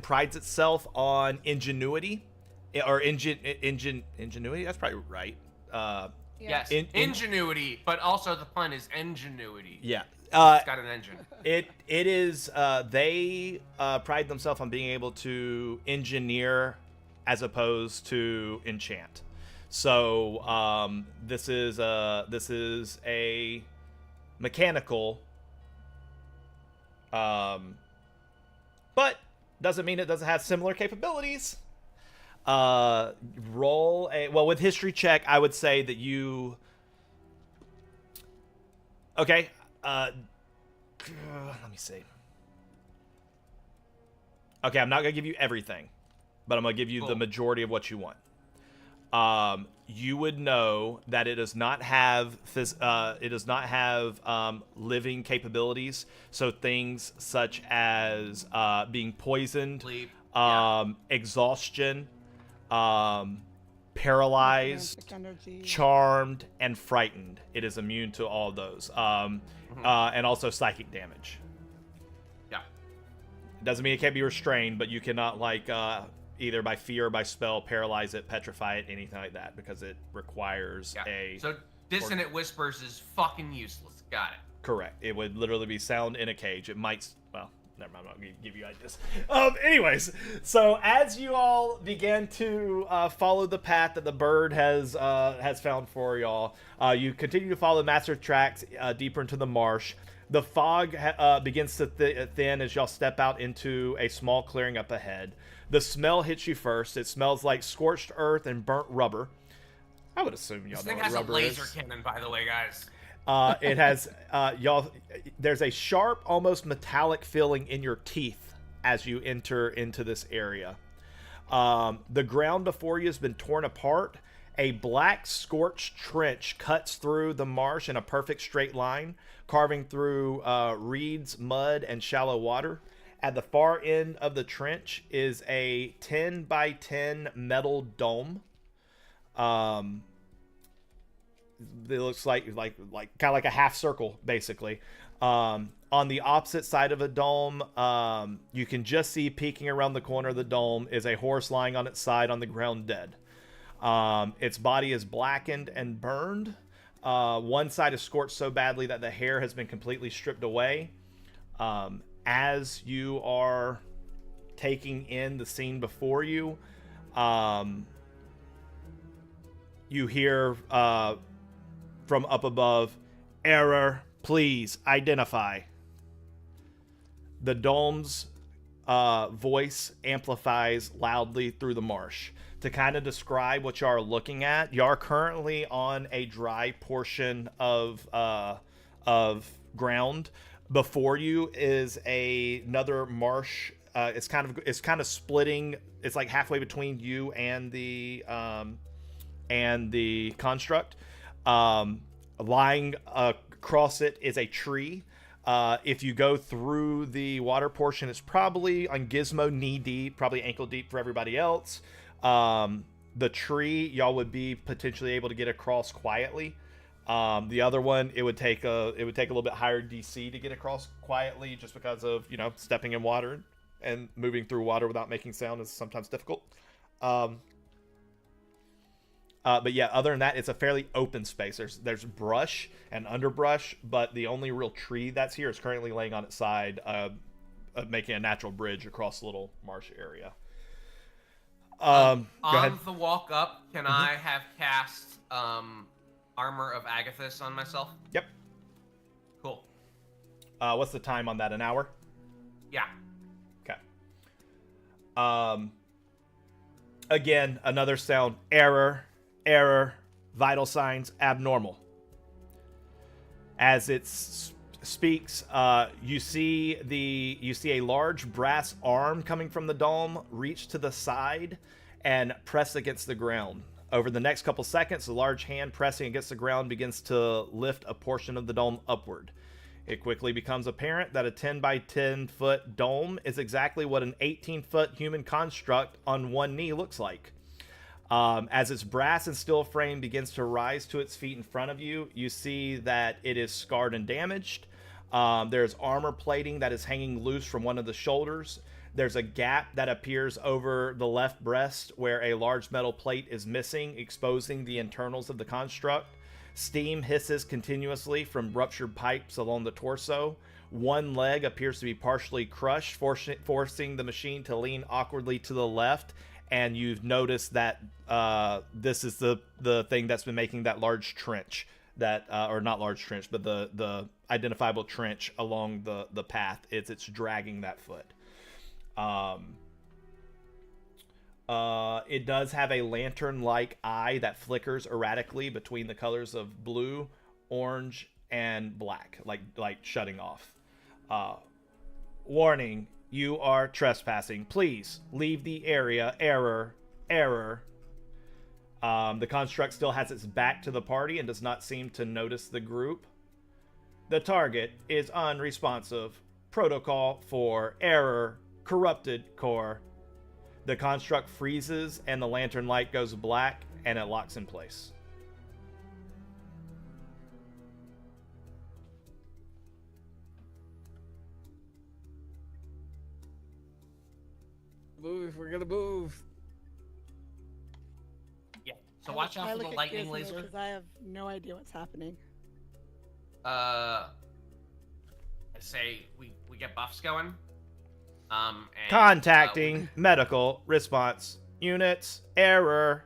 prides itself on ingenuity, or ingenuity. That's probably right. Yes. in- Ingenuity, but also the pun is ingenuity. Yeah. It's got an engine. It is. They pride themselves on being able to engineer as opposed to enchant. So this is a mechanical. But doesn't mean it doesn't have similar capabilities. Roll a with history check. I would say that you. Okay. Let me see. Okay, I'm not gonna give you everything, but I'm gonna give you the Cool. majority of what you want. You would know that it does not have living capabilities. So things such as being poisoned, Sleep. exhaustion, paralyzed, Frantic energy. charmed, and frightened. It is immune to all those, and also psychic damage. Yeah. Doesn't mean it can't be restrained, but you cannot either by fear or by spell paralyze it, petrify it, anything like that, because it requires Yeah. a So dissonant whispers is fucking useless. Got it. correct. It would literally be sound in a cage. It might never mind. I'm not gonna give you ideas. Anyways, so as you all begin to follow the path that the bird has found for y'all, you continue to follow the master tracks deeper into the marsh. The fog begins to thin as y'all step out into a small clearing up ahead. The smell hits you first. It smells like scorched earth and burnt rubber. I would assume y'all This know thing what has a rubber laser is. cannon, by the way, guys. It has y'all. There's a sharp, almost metallic feeling in your teeth as you enter into this area. The ground before you has been torn apart. A black scorched trench cuts through the marsh in a perfect straight line, carving through reeds, mud, and shallow water. At the far end of the trench is a 10 by 10 metal dome. It looks like kind of like a half circle, basically. On the opposite side of a dome, you can just see peeking around the corner of the dome is a horse lying on its side on the ground dead. Its body is blackened and burned. One side is scorched so badly that the hair has been completely stripped away. As you are taking in the scene before you, you hear from up above, "Error, please identify." The dome's voice amplifies loudly through the marsh. To kind of describe what you are looking at, you are currently on a dry portion of ground. Before you is another marsh. It's kind of splitting. It's like halfway between you and the construct. Lying across it is a tree. If you go through the water portion, it's probably on Gizmo knee deep, probably ankle deep for everybody else. The tree, y'all would be potentially able to get across quietly. The other one, it would take a little bit higher DC to get across quietly, just because of stepping in water and moving through water without making sound is sometimes difficult. But yeah, other than that, it's a fairly open space. There's brush and underbrush, but the only real tree that's here is currently laying on its side, making a natural bridge across the little marsh area. Go ahead. On the walk up, can I have cast Armor of Agathis on myself? Yep. Cool. What's the time on that? An hour? Yeah. Okay. Again, another sound. Error. Vital signs abnormal. As it speaks, you see a large brass arm coming from the dome reach to the side and press against the ground. Over the next couple seconds, the large hand pressing against the ground begins to lift a portion of the dome upward. It quickly becomes apparent that a 10 by 10 foot dome is exactly what an 18-foot human construct on one knee looks like. As its brass and steel frame begins to rise to its feet in front of you, you see that it is scarred and damaged. There's armor plating that is hanging loose from one of the shoulders. There's a gap that appears over the left breast where a large metal plate is missing, exposing the internals of the construct. Steam hisses continuously from ruptured pipes along the torso. One leg appears to be partially crushed, forcing the machine to lean awkwardly to the left. And you've noticed that this is the thing that's been making that large trench, or not large trench, but the identifiable trench along the path. It's dragging that foot. It does have a lantern-like eye that flickers erratically between the colors of blue, orange, and black, like shutting off. Warning, you are trespassing. Please leave the area. Error. The construct still has its back to the party and does not seem to notice the group. The target is unresponsive. Protocol for error. Corrupted core. The construct freezes and the lantern light goes black and it locks in place. Move, we're gonna move. Yeah. So watch out for the lightning laser. Because I have no idea what's happening. I say we get buffs going. And, Contacting medical response units. Error.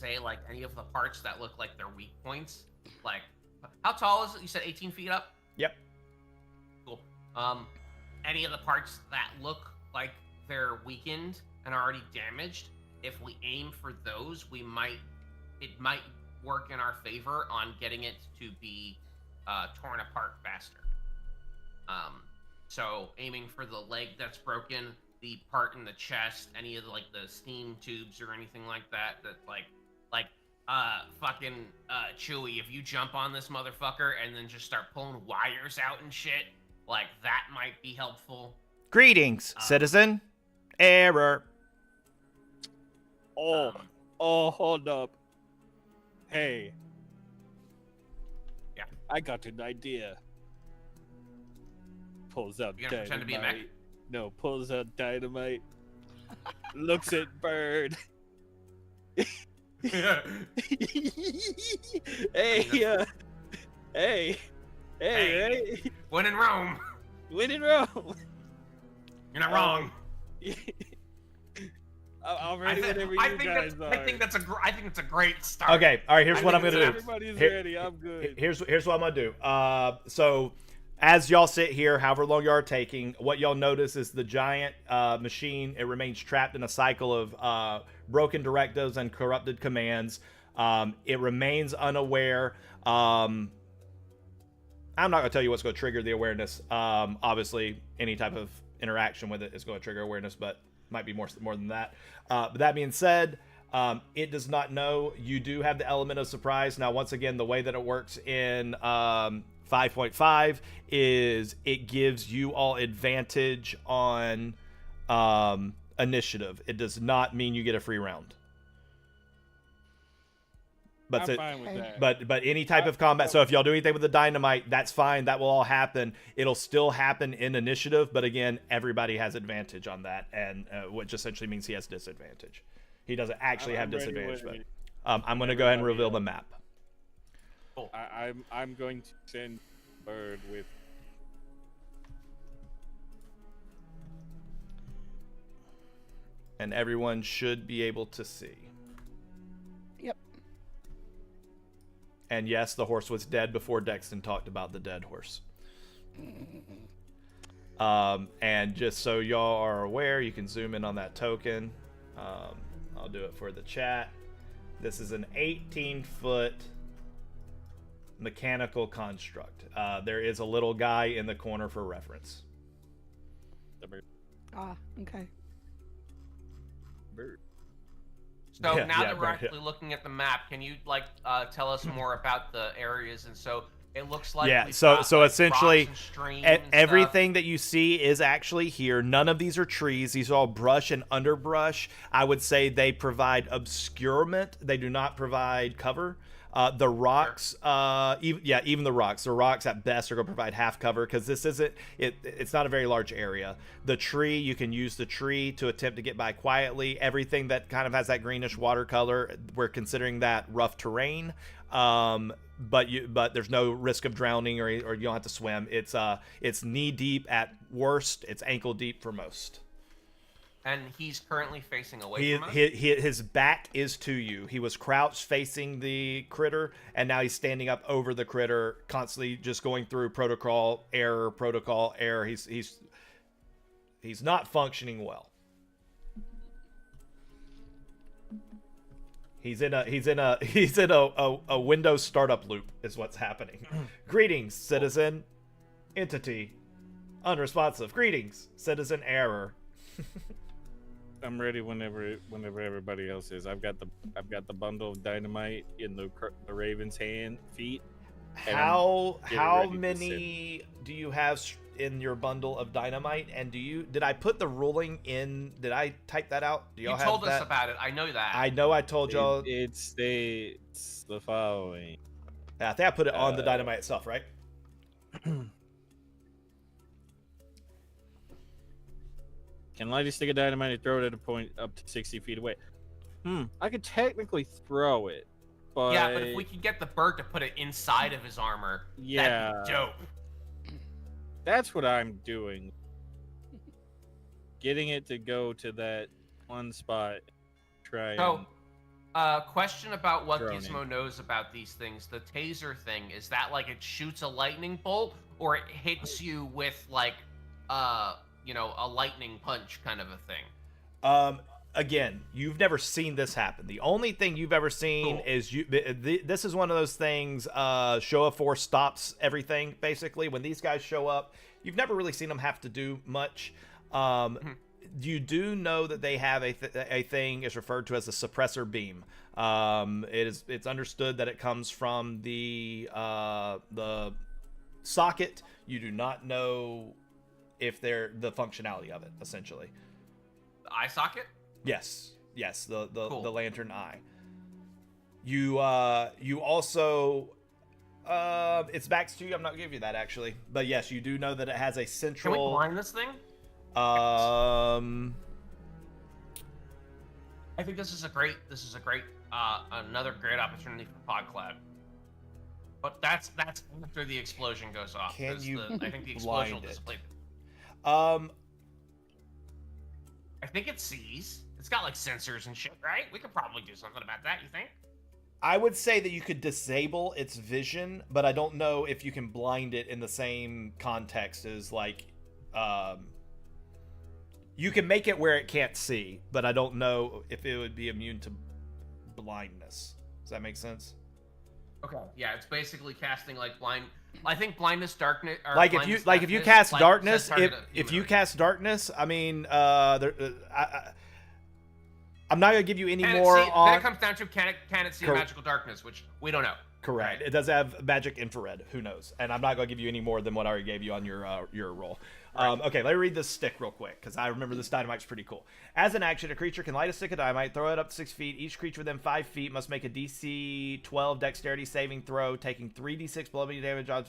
say like any of the parts that look like they're weak points. Like, how tall is it? You said 18 feet up? Yep. Cool. any of the parts that look like they're weakened and already damaged, if we aim for those, it might work in our favor on getting it to be torn apart faster. So aiming for the leg that's broken, the part in the chest, any of the, like the steam tubes or anything like that, fucking Chewie, if you jump on this motherfucker and then just start pulling wires out and shit, like that might be helpful. Greetings, citizen. Error. Oh, hold up. Hey. Yeah. I got an idea. Pulls out You gonna pretend to be a mech? dynamite. No, pulls out dynamite. Looks at Bird. hey, hey, hey. When in Rome. Win in Rome. You're not wrong. I'm ready whenever you guys are. I think that's a great start. Okay, all right. Here's what I'm gonna do. Everybody's ready. I'm good. Here's what I'm gonna do. So as y'all sit here, however long you are taking, what y'all notice is the giant machine. It remains trapped in a cycle of broken directives and corrupted commands. It remains unaware. I'm not gonna tell you what's gonna trigger the awareness. Obviously, any type of interaction with it is going to trigger awareness, but might be more than that. But that being said, it does not know. You do have the element of surprise. Now, once again, the way that it works in 5.5 is it gives you all advantage on initiative. It does not mean you get a free round. But I'm fine with that. But any type of combat. So if y'all do anything with the dynamite, that's fine. That will all happen. It'll still happen in initiative. But again, everybody has advantage on that, and which essentially means he has disadvantage. He doesn't actually have disadvantage. But I'm going to go ahead and reveal the map. Cool. I'm going to send Bird with. And everyone should be able to see. Yep. And yes, the horse was dead before Dexton talked about the dead horse. And just so y'all are aware, you can zoom in on that token. I'll do it for the chat. This is an 18-foot mechanical construct. There is a little guy in the corner for reference. The bird. Ah, okay. Bird. So Yeah, now yeah, that we're right, yeah. actually looking at the map, can you tell us more about the areas? And so it looks like Yeah, we've so got, essentially, rocks and streams and everything that you see is actually here. None of these are trees. These are all brush and underbrush. I would say they provide obscurement. They do not provide cover. The rocks, even the rocks. The rocks at best are going to provide half cover because this isn't. It's not a very large area. The tree, you can use the tree to attempt to get by quietly. Everything that kind of has that greenish watercolor, we're considering that rough terrain. But there's no risk of drowning or you don't have to swim. It's knee deep at worst. It's ankle deep for most. And he's currently facing away from us? His back is to you. He was crouched facing the critter, and now he's standing up over the critter, constantly just going through protocol error. He's not functioning well. He's in a Windows startup loop is what's happening. Greetings, citizen. Entity. Unresponsive. Greetings, citizen error. I'm ready whenever everybody else is. I've got the bundle of dynamite in the Raven's feet. and How ready to many do you have in your bundle of dynamite? And did I put the ruling in? Did I type that out? Do y'all You have told us that? about it. I know that. I know I told y'all. It states the following. I think I put it on the dynamite itself, right? Can light a stick of dynamite and throw it at a point up to 60 feet away? I could technically throw it, but Yeah, but if we could get the bird to put it inside of his armor, yeah, that'd be dope. that's what I'm doing. Getting it to go to that one spot. Try. So, question about what Droning. Gizmo knows about these things. The taser thing, is that like it shoots a lightning bolt, or it hits you with like you know, a lightning punch kind of a thing. Again, you've never seen this happen. The only thing you've ever seen Cool. is this is one of those things. Show of force stops everything. Basically, when these guys show up, you've never really seen them have to do much. You do know that they have a thing is referred to as a suppressor beam. It's understood that it comes from the socket. You do not know if they're the functionality of it. Essentially, The eye socket. yes, the Cool. the lantern eye. You also it's back to you. I'm not gonna give you that actually, but yes, you do know that it has a Can we central. blind this thing? Um. I think this is a great another great opportunity for PodCloud. But that's after the explosion goes off. Can 'cause you I think the explosion will blind it? display. Um. I think it sees. It's got like sensors and shit, right? We could probably do something about that. You think? I would say that you could disable its vision, but I don't know if you can blind it in the same context as like, you can make it where it can't see, but I don't know if it would be immune to blindness. Does that make sense? Okay. Yeah, it's basically casting like blind. I think blindness, darkness. Or Like if you blindness, like if you deafness, cast like, darkness, set target if you humanoid. cast darkness, I mean, I'm not gonna give you any Can it more see, then on. it comes down to can it see Cor- a magical darkness, which we don't know. Correct. Right. It does have magic infrared. Who knows? And I'm not going to give you any more than what I already gave you on your roll. Okay, let me read this stick real quick because I remember this dynamite's pretty cool. As an action, a creature can light a stick of dynamite, throw it up to 6 feet. Each creature within 5 feet must make a DC 12 dexterity saving throw, taking 3d6 below damage on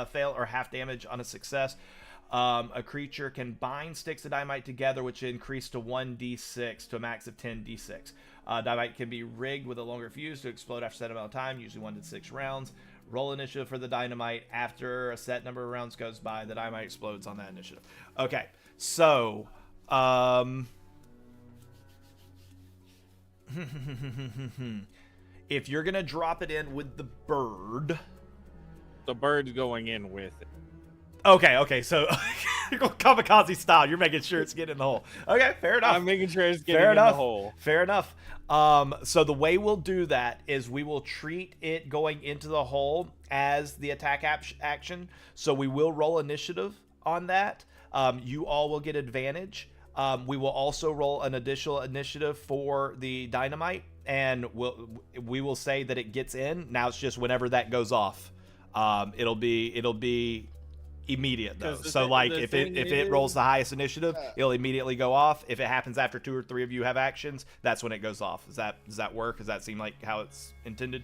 fail or half damage on a success. A creature can bind sticks of dynamite together, which increase to 1d6 to a max of 10d6. Dynamite can be rigged with a longer fuse to explode after a set amount of time, usually 1 to 6 rounds. Roll initiative for the dynamite. After a set number of rounds goes by, the dynamite explodes on that initiative. Okay, so if you're gonna drop it in with the bird. The bird's going in with it. Okay, so you're going kamikaze style. You're making sure it's getting in the hole. Okay, fair enough. I'm making sure it's getting Fair in enough. the hole. Fair enough. So the way we'll do that is we will treat it going into the hole as the attack action. So we will roll initiative on that. You all will get advantage. We will also roll an additional initiative for the dynamite, and we will say that it gets in. Now it's just whenever that goes off. It'll be immediate though. So like if it rolls the highest initiative, it'll immediately go off. If it happens after 2 or 3 of you have actions, that's when it goes off. Does that work? Does that seem like how it's intended?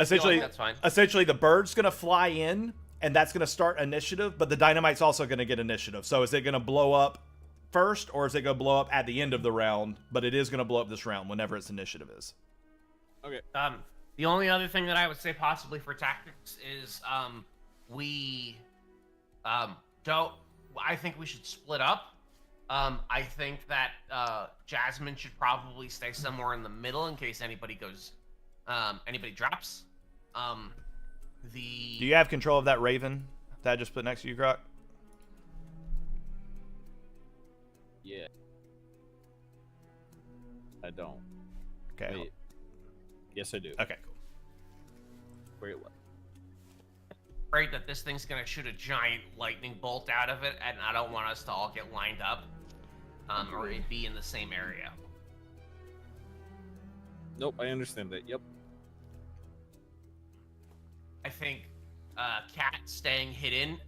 Essentially, that's fine. Essentially, the bird's gonna fly in, and that's gonna start initiative. But the dynamite's also gonna get initiative. So is it gonna blow up first, or is it gonna blow up at the end of the round? But it is gonna blow up this round whenever its initiative is. Okay. The only other thing that I would say possibly for tactics is we don't. I think we should split up. I think that Jasmine should probably stay somewhere in the middle in case anybody drops. Do you have control of that raven that I just put next to you, Croc? Yeah. I don't. Okay. Wait. Yes, I do. Okay, cool. Wait, what? Afraid that this thing's gonna shoot a giant lightning bolt out of it, and I don't want us to all get lined up, or be in the same area. Nope, I understand that. Yep. I think Cat staying hidden.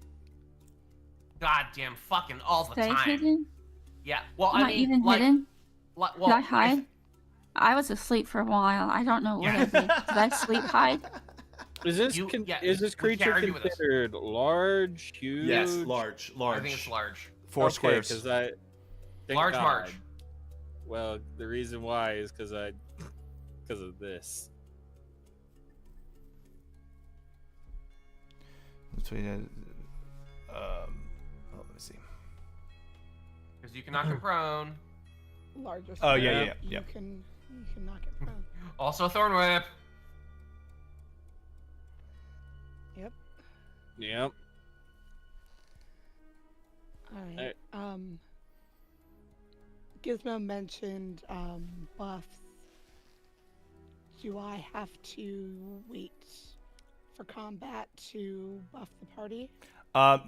Goddamn, fucking all the Stay time. hidden? Yeah. Well, Am I I mean, even like, hidden? well, Did I hide? I was asleep for a while. I don't know what I did. Did I sleep hide? Is this You- yeah, is this we can't creature argue with this. considered large, huge? Yes, large. I think it's large. 4 squares. Because I thank Large God. Marge. Well, the reason why is because of this. Between let me see. Because you can knock him prone. Larger. Oh, yeah, square, yeah, yeah. You can knock it prone. Also, Thorn Whip. Yep. Yep. Alright. Gizmo mentioned buffs. Do I have to wait for combat to buff the party?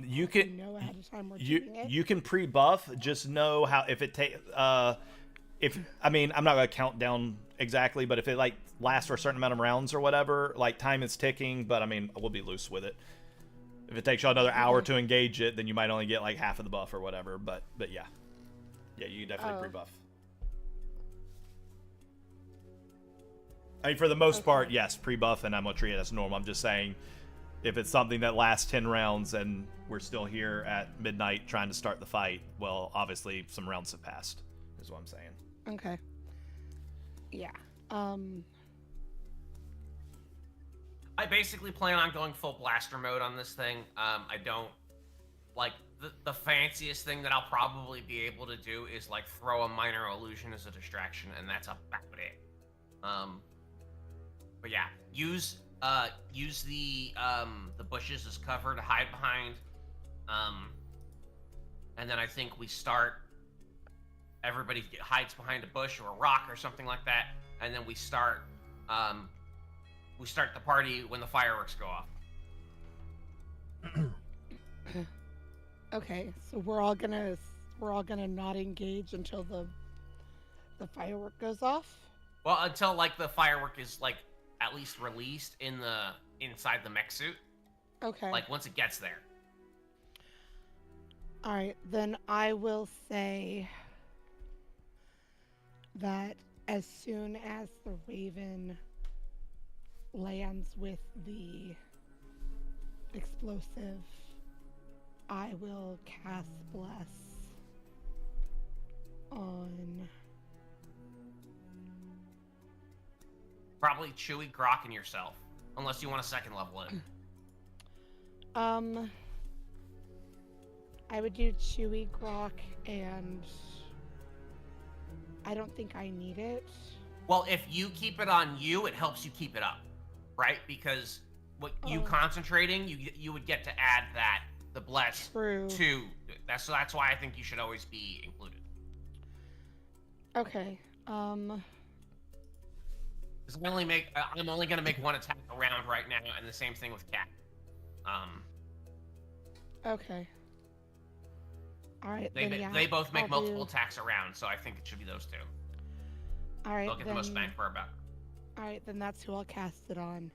You Do can know ahead of time we're you doing it? you can pre-buff. Just know how if it take if I mean I'm not gonna count down exactly, but if it like lasts for a certain amount of rounds or whatever, like time is ticking. But I mean we'll be loose with it. If it takes you another hour to engage it, then you might only get like half of the buff or whatever. But yeah, you definitely pre-buff. I mean, for the most part, yes, pre-buff, and I'm gonna treat it as normal. I'm just saying, if it's something that lasts 10 rounds and we're still here at midnight trying to start the fight, well, obviously some rounds have passed, is what I'm saying. Okay. Yeah. I basically plan on going full blaster mode on this thing. I don't like the fanciest thing that I'll probably be able to do is like throw a minor illusion as a distraction, and that's about it. But yeah, use the bushes as cover to hide behind. And then I think we start. Everybody hides behind a bush or a rock or something like that, and then we start. We start the party when the fireworks go off. Okay, so we're all gonna not engage until the firework goes off. Well, until like the firework is like at least released inside the mech suit. Okay. Like once it gets there. All right, then I will say that as soon as the Raven lands with the explosive, I will cast Bless on Probably Chewy, Grok, and yourself. Unless you want a second level in. I would do Chewy, Grok, and I don't think I need it. Well, if you keep it on you, it helps you keep it up. Right? Because what you concentrating, you would get to add the bless True. to that's why I think you should always be included. Okay. Because I'm only gonna make one attack a round right now, and the same thing with Cat. Okay. All right. They both make I'll multiple do... attacks a round, so I think it should be those two. All right. They'll get the most bang for our buck. All right, then that's who I'll cast it on.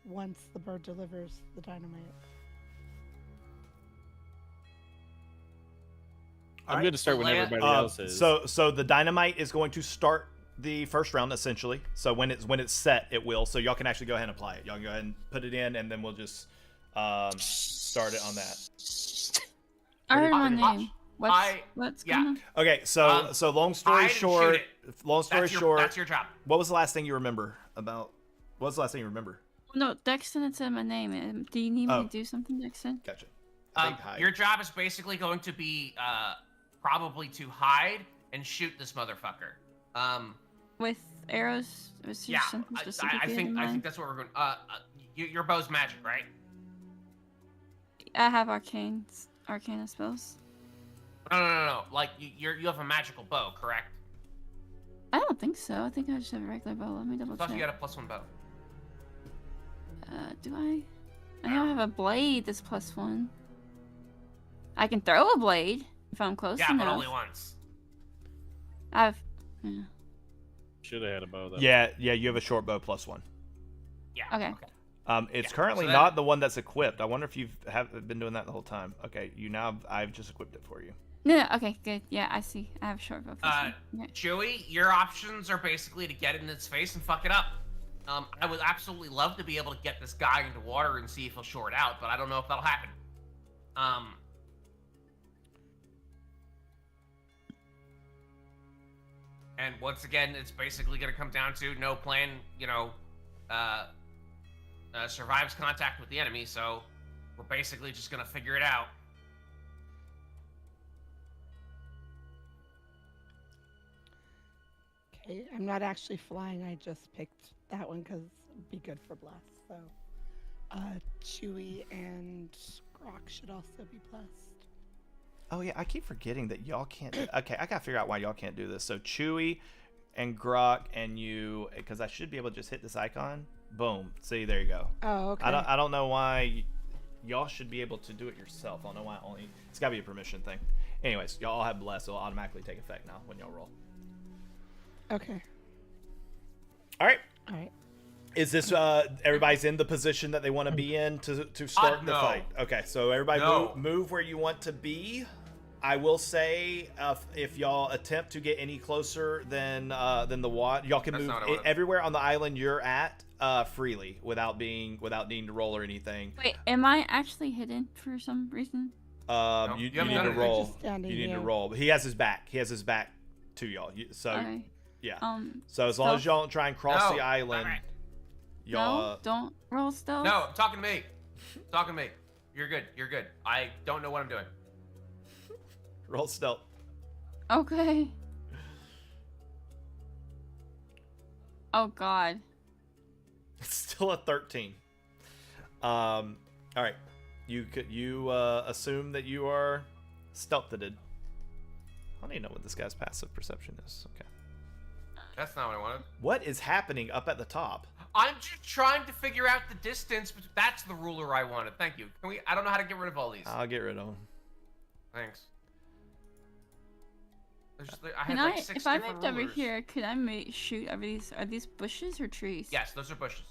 Once the bird delivers the dynamite. I'm going to start when everybody else is. So the dynamite is going to start the first round essentially. So when it's set, it will. So y'all can actually go ahead and apply it. Y'all can go ahead and put it in, and then we'll just start it on that. I heard my name. What's going on? Okay, so long story short, that's your job. What was the last thing you remember about? What was the last thing you remember? No, Dexton had said my name. Do you need me to do something, Dexton? Gotcha. Your job is basically going to be probably to hide and shoot this motherfucker. With arrows? Yeah, I think that's what we're going. Your bow's magic, right? I have arcana spells. No. Like you have a magical bow, correct? I don't think so. I think I just have a regular bow. Let me double I check. thought you got a +1 bow. Do I? I know I have a blade that's +1. I can throw a blade if I'm close enough. Yeah, but only once. Yeah. Should have had a bow though. Yeah, you have a short bow +1. Yeah. Okay. It's currently not the one that's equipped. I wonder if you've been doing that the whole time. Okay, I've just equipped it for you. No, okay, good. Yeah, I see. I have a short bow. Okay. Chewy, your options are basically to get in its face and fuck it up. I would absolutely love to be able to get this guy into water and see if he'll short out, but I don't know if that'll happen. And once again, it's basically going to come down to no plan, survives contact with the enemy, so we're basically just going to figure it out. Okay, I'm not actually flying. I just picked that one because it'd be good for Bless. So, Chewy and rock should also be blessed. Oh yeah, I keep forgetting that y'all can't. Okay, I gotta figure out why y'all can't do this. So Chewy and Grok and you, because I should be able to just hit this icon. Boom. See, there you go. Oh, okay. I don't know why y'all should be able to do it yourself. I don't know why only. It's gotta be a permission thing. Anyways, y'all all have bless. It'll automatically take effect now when y'all roll. Okay. All right. All right. Is this everybody's in the position that they want to be in to start the no. fight? Okay, so everybody No. move where you want to be. I will say if y'all attempt to get any closer than the water, y'all can That's move not what I wanted. everywhere on the island you're at freely without needing to roll or anything. Wait, am I actually hidden for some reason? No, You you haven't need done to anything. roll. Just standing You need to here. roll. But he has his back. He has his back to y'all. So Okay. yeah. So as long as stealth- y'all don't try and cross No. the island, Alright. y'all. No, don't roll stealth. No, talking to me. Talking to me. You're good. You're good. I don't know what I'm doing. Roll stealth. Okay. Oh God. It's still a 13. All right. You assume that you are stealthed. I don't even know what this guy's passive perception is. Okay. That's not what I wanted. What is happening up at the top? I'm just trying to figure out the distance, but that's the ruler I wanted. Thank you. Can we? I don't know how to get rid of all these. I'll get rid of him. Thanks. I Can had like I, 6 if I different moved over rulers. here, could I shoot over these? Are these bushes or trees? Yes, those are bushes.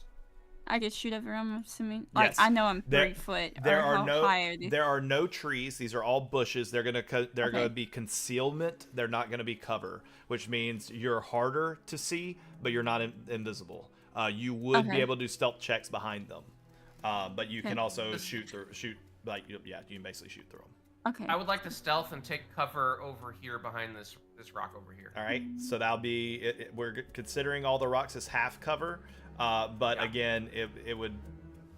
I could shoot over them. I'm assuming. Like Yes. I know I'm There- 3 foot. There or are how no high are these? there are no trees. These are all bushes. They're Okay. gonna be concealment. They're not gonna be cover, which means you're harder to see, but you're not invisible. You would be Okay. able to do stealth checks behind them, but you can Okay. also shoot like you can basically shoot through them. Okay. I would like to stealth and take cover over here behind this rock over here. All right, so that'll be we're considering all the rocks as half cover, but Yeah. again, it would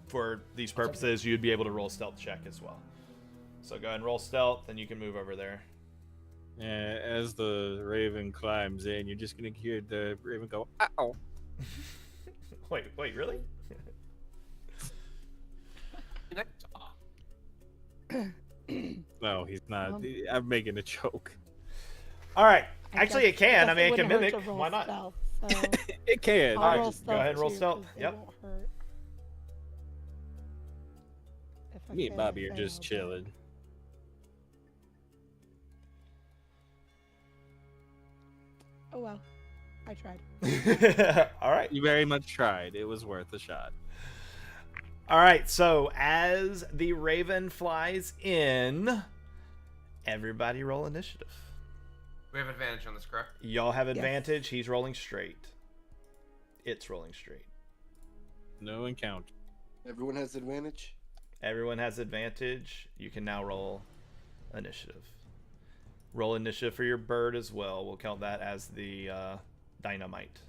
for these purposes you'd be able to roll stealth check as well. So go ahead and roll stealth, and you can move over there. Yeah, as the raven climbs in, you're just gonna hear the raven go, "Ow!" Wait, really? No, he's not. Um, I'm making a joke. All right. I Actually, guess- it can. I guess mean, it can wouldn't hurt mimic. to roll Why not? stealth, so It can. I'll Alright, roll just go ahead and roll too, stealth. 'cause they Yep. won't hurt. If I Me and fail, I Bobby are just fail, chilling. but- Oh well, I tried. All right. You very much tried. It was worth a shot. All right. So as the raven flies in, everybody roll initiative. We have advantage on this, correct? Y'all have advantage. He's rolling straight. It's rolling straight. No encounter. Everyone has advantage. Everyone has advantage. You can now roll initiative. Roll initiative for your bird as well. We'll count that as the dynamite.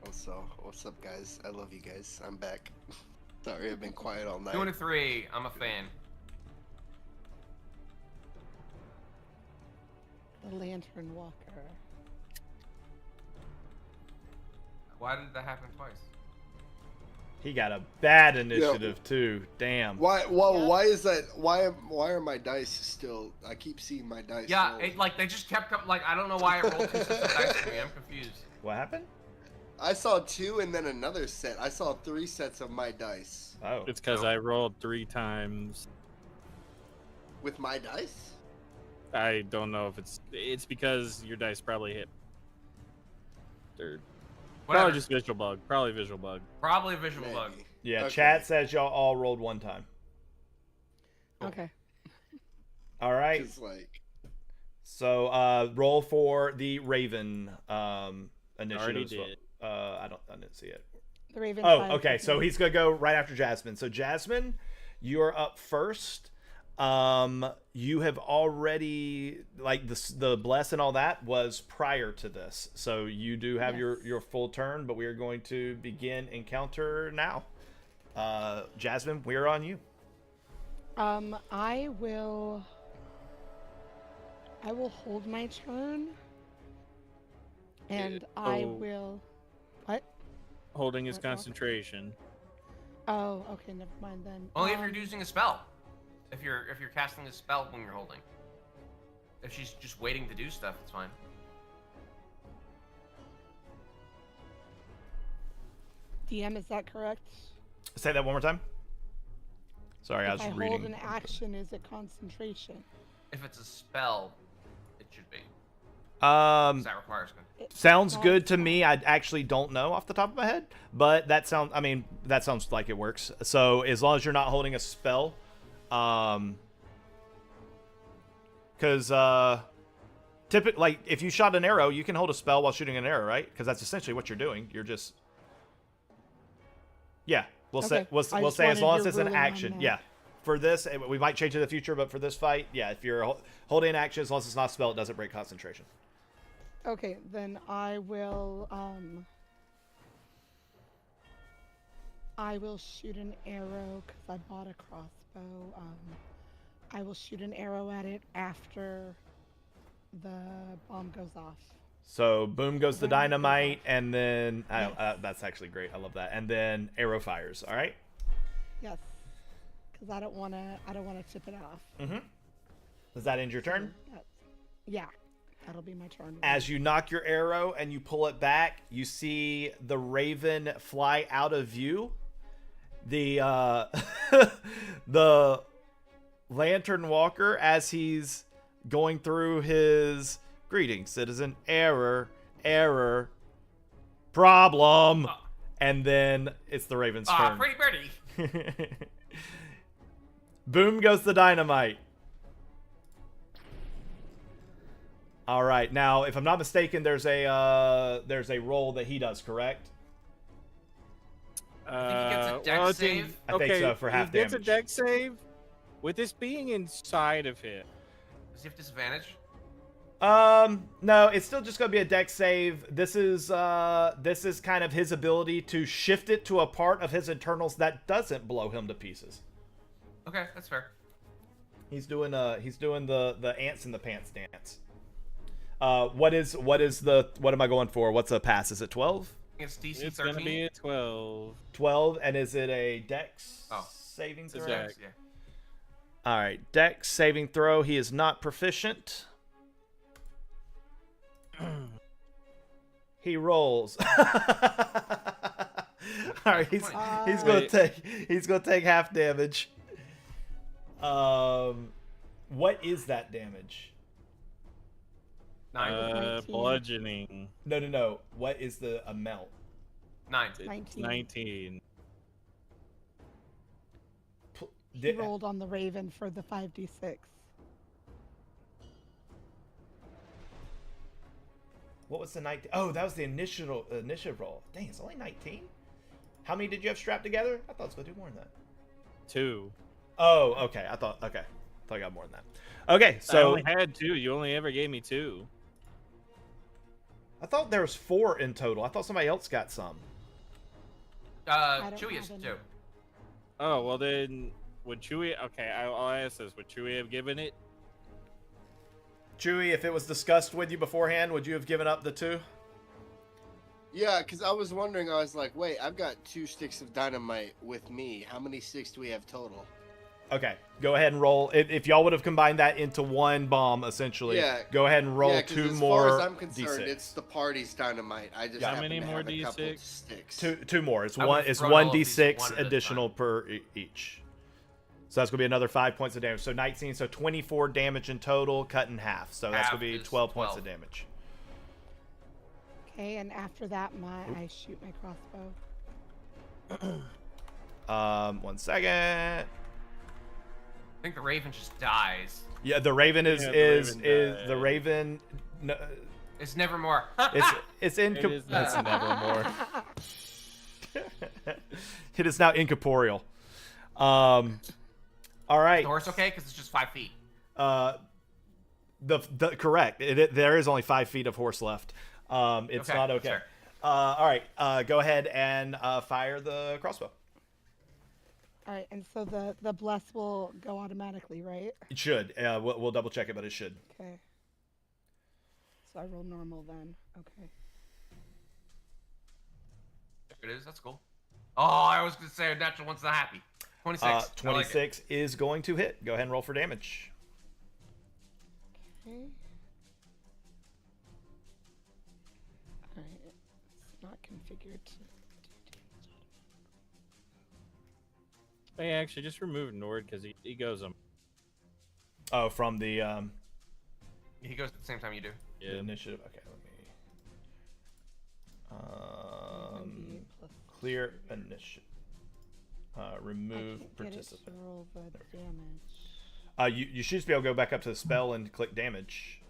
Also, what's up, guys? I love you guys. I'm back. Sorry, I've been quiet all night. 2 and a 3. I'm a fan. The lantern walker. Why did that happen twice? He got a bad initiative too. Damn. Why? Well, Yeah. why is that? Why are my dice still? I keep seeing my dice. Yeah, rolling. it, like they just kept up. Like I don't know why it rolled 2 sets of dice for me. I'm confused. What happened? I saw 2 and then another set. I saw 3 sets of my dice Oh. It's because I rolled 3 times. with my dice. I don't know if it's because your dice probably hit. Or Whatever. probably just visual bug. Probably visual bug. Probably a visual Maybe. bug. Yeah, Okay. chat says y'all all rolled one time. Okay. All right. Just like So roll for the Raven initiative. Already as well. did. I didn't see it. The raven. Oh, flies okay. with So me. he's gonna go right after Jasmine. So Jasmine, you are up first. You have already like the bless and all that was prior to this, so you do have Yes. your full turn. But we are going to begin encounter now. Jasmine, we're on you. I will hold my turn, and I oh. will. What? Holding his What, Walker? concentration. Oh, okay, never mind then. Only if you're using a spell. If you're casting a spell when you're holding. If she's just waiting to do stuff, it's fine. DM, is that correct? Say that one more time. Sorry, I If was I reading. hold an action, is it concentration? If it's a spell, it should be. 'Cause that requires. Sounds Well, good it's to not. me. I actually don't know off the top of my head, but that sounds. I mean, that sounds like it works. So as long as you're not holding a spell, because typically, like if you shot an arrow, you can hold a spell while shooting an arrow, right? Because that's essentially what you're doing. You're just, yeah. We'll say Okay. we'll I just say as long wanted as your it's an ruling on action. that. Yeah. For this, we might change it in the future, but for this fight, yeah, if you're holding an action, as long as it's not a spell, it doesn't break concentration. Okay, then I will shoot an arrow because I bought a crossbow. I will shoot an arrow at it after the bomb goes off. So boom goes the Then it goes dynamite, off. and then Yes. that's actually great. I love that. And then arrow fires. All right. Yes, because I don't want to tip it off. Mm-hmm. Does that end your turn? Yeah, that'll be my turn. As you knock your arrow and you pull it back, you see the raven fly out of view. The the lantern walker, as he's going through his greetings, citizen, error, problem, and then it's the raven's turn. Pretty birdie. Boom goes the dynamite. All right, now if I'm not mistaken, there's a roll that he does, correct? I think he gets a dex well, it's save. I think so, for half he gets damage. a deck save. With this being inside of it, Does he have disadvantage? No, it's still just gonna be a dex save. This is kind of his ability to shift it to a part of his internals that doesn't blow him to pieces. Okay, that's fair. He's doing the ants in the pants dance. What am I going for? What's a pass? Is it 12? It's DC it's 13. gonna be a 12. 12, and is it a dex saving It's a throw? dex. Yeah. All right, dex saving throw. He is not proficient. He rolls. All right, he's gonna take half damage. What is that damage? 9. 19. Bludgeoning. No. What is the amount? 9. It's 19. 19. He rolled on the raven for the 5d6. What was the 19? Oh, that was the initiative roll. Dang, it's only 19. How many did you have strapped together? I thought it was gonna do more than that. 2. Oh, okay. I thought I got more than that. Okay, I so only had 2. You only ever gave me 2. I thought there was 4 in total. I thought somebody else got some. don't Chewie is have any. 2. Oh, well then, would Chewie... Okay, I'll ask this. Would Chewie have given it? Chewie, if it was discussed with you beforehand, would you have given up the 2? Yeah, because I was wondering, I was like, wait, I've got 2 sticks of dynamite with me. How many sticks do we have total? Okay, go ahead and roll. If y'all would have combined that into one bomb, essentially, Yeah. go ahead and roll Yeah, 'cause 2 as more far as I'm concerned, D6. it's the party's dynamite. I just Yeah. How happen many to more have a couple D6? sticks. Two more. It's I one. would've It's thrown one all of these d6 one at a additional time. per each. So that's gonna be another 5 points of damage. So 19. So 24 damage in total, cut in half. So that's Half gonna be is 12 points 12. of damage. Okay, and after that, I shoot my crossbow. 1 second. I think the Raven just dies. Yeah, the Raven is Yeah, the Raven. No, It's nevermore. it's It is nevermore. It is now incorporeal. All right. The horse okay? Because it's just 5 feet. The correct. There is only 5 feet of horse left. It's Okay, not okay. sure. All right. Go ahead and fire the crossbow. All right, and so the bless will go automatically, right? It should. We'll double check it, but it should. Okay. So I roll normal then. Okay. There it is. That's cool. Oh, I was gonna say a natural one's not happy. 26. I like it. 26 is going to hit. Go ahead and roll for damage. Okay. Alright, it's not configured to do damage. Hey, actually, just remove Nord because he goes him. Oh, from the He goes at the same time you do. the initiative. Okay, let me 98 plus clear initiative. Remove I can't get it participant. to roll the damage. You should just be able to go back up to the spell and click damage.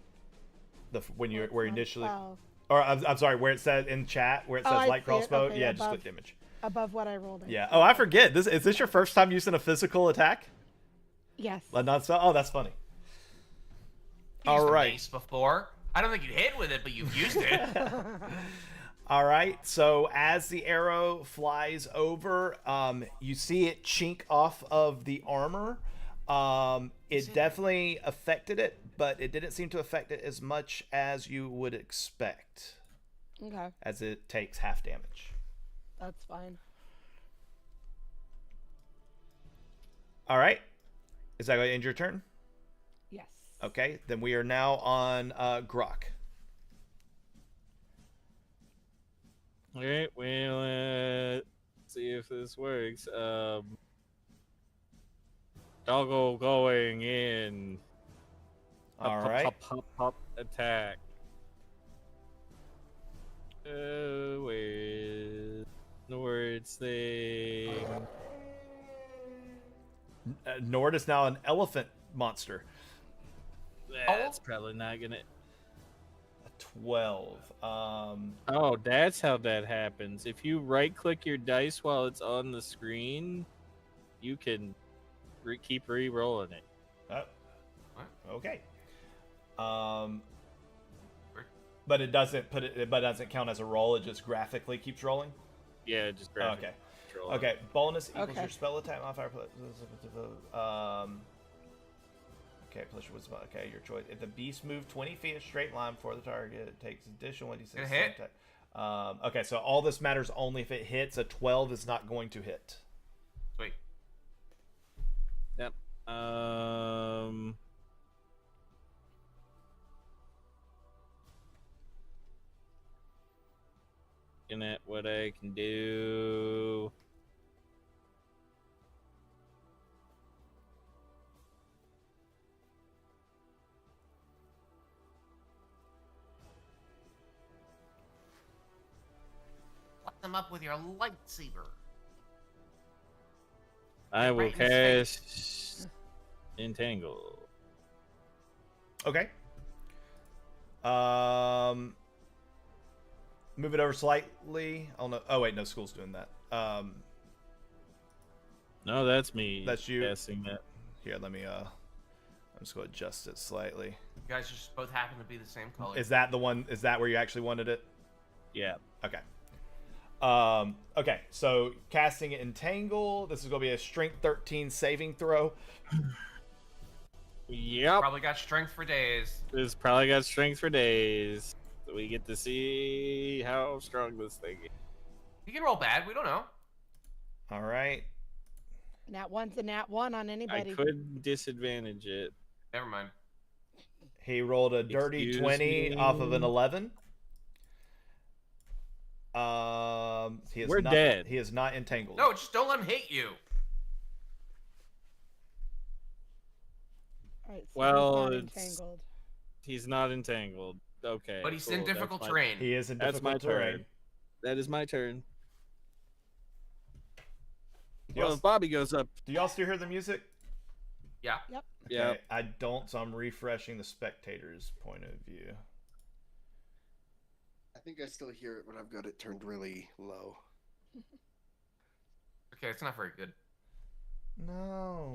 When you where you initially, Oh, or I'm sorry, where it says in chat where it Oh, says I light see it. crossbow. Okay, Yeah, just above. click damage. above what I rolled. Yeah. Oh, I forget. Is this your first time using a physical attack? Yes. Like not spell? Oh, that's funny. You used All the right. mace before. I don't think you'd hit with it, but you've used it. All right. So as the arrow flies over, you see it chink off of the armor. It definitely affected it, but it didn't seem to affect it as much as you would expect, Okay, as it takes half damage. that's fine. All right. Is that going to end your turn? Yes. Okay. Then we are now on Grok. All right, well, let's see if this works. Doggo going in. All right. Pop attack. Where's Nord's thing? Nord is now an elephant monster. That's probably not gonna. A 12. Oh, that's how that happens. If you right-click your dice while it's on the screen, you can keep re-rolling it. Oh, What? okay. But it doesn't but it doesn't count as a roll. It just graphically keeps rolling. Yeah, just grab it. Okay. Control it. Okay. Bonus equals Okay. your spell attack modifier. Okay, plus your wisdom. Okay, your choice. If the beast moved 20 feet a straight line for the target, it takes additional 1d6. Gonna hit? attack. Okay, so all this matters only if it hits. A 12 is not going to hit. Sweet. Yep. Looking at what I can do. Light them up with your lightsaber. I will Right in his cast Entangle. Okay. Move it over slightly. Oh no. Oh wait, no, school's doing that. No, that's me. That's you. Casting that. Here, let me I'm just gonna adjust it slightly. You guys just both happen to be the same color. Is that the one? Is that where you actually wanted it? Yeah. Okay. Okay, so casting Entangle. This is gonna be a Strength 13 saving throw. Yep. Probably got strength for days. It's probably got strength for days. So we get to see how strong this thing is. You can roll bad. We don't know. All right. Nat 1's a nat 1 on I anybody. could disadvantage it. Never mind. He rolled a dirty Excuse 20 me? off of an 11. He is We're not, dead. He is not entangled. No, just don't let him hit you. Alright, so Well, he's not it's- entangled. He's not entangled. Okay. But he's cool. in That's difficult my- terrain. He is in That's my difficult terrain. turn. That is my turn. Do Well, y'all, if Bobby goes up. do y'all still hear the music? Yeah. Yep. Yeah. Okay, I don't, so I'm refreshing the spectator's point of view. I think I still hear it, but I've got it turned really low. Okay, it's not very good. No.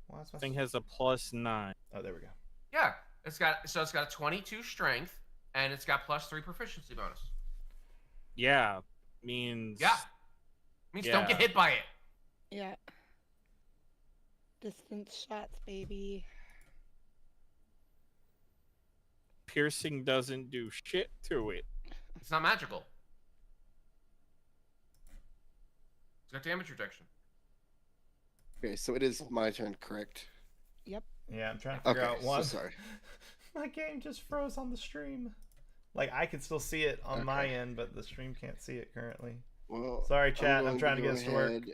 Why is my... Thing has a +9. Oh, there we go. Yeah. It's got a 22 strength and it's got +3 proficiency bonus. Yeah. Means. Yeah. Means don't get Yeah. hit by it. Yeah. Distance shots, baby. Piercing doesn't do shit to it. It's not magical. got damage reduction. Okay, so it is my turn, correct? Yep. Yeah, I'm trying to figure Okay, out so one. sorry. My game just froze on the stream. Like, I can still see it on my Okay. end, but the stream can't see it currently. Well, Sorry, chat. I'm going trying to go get us to work. ahead.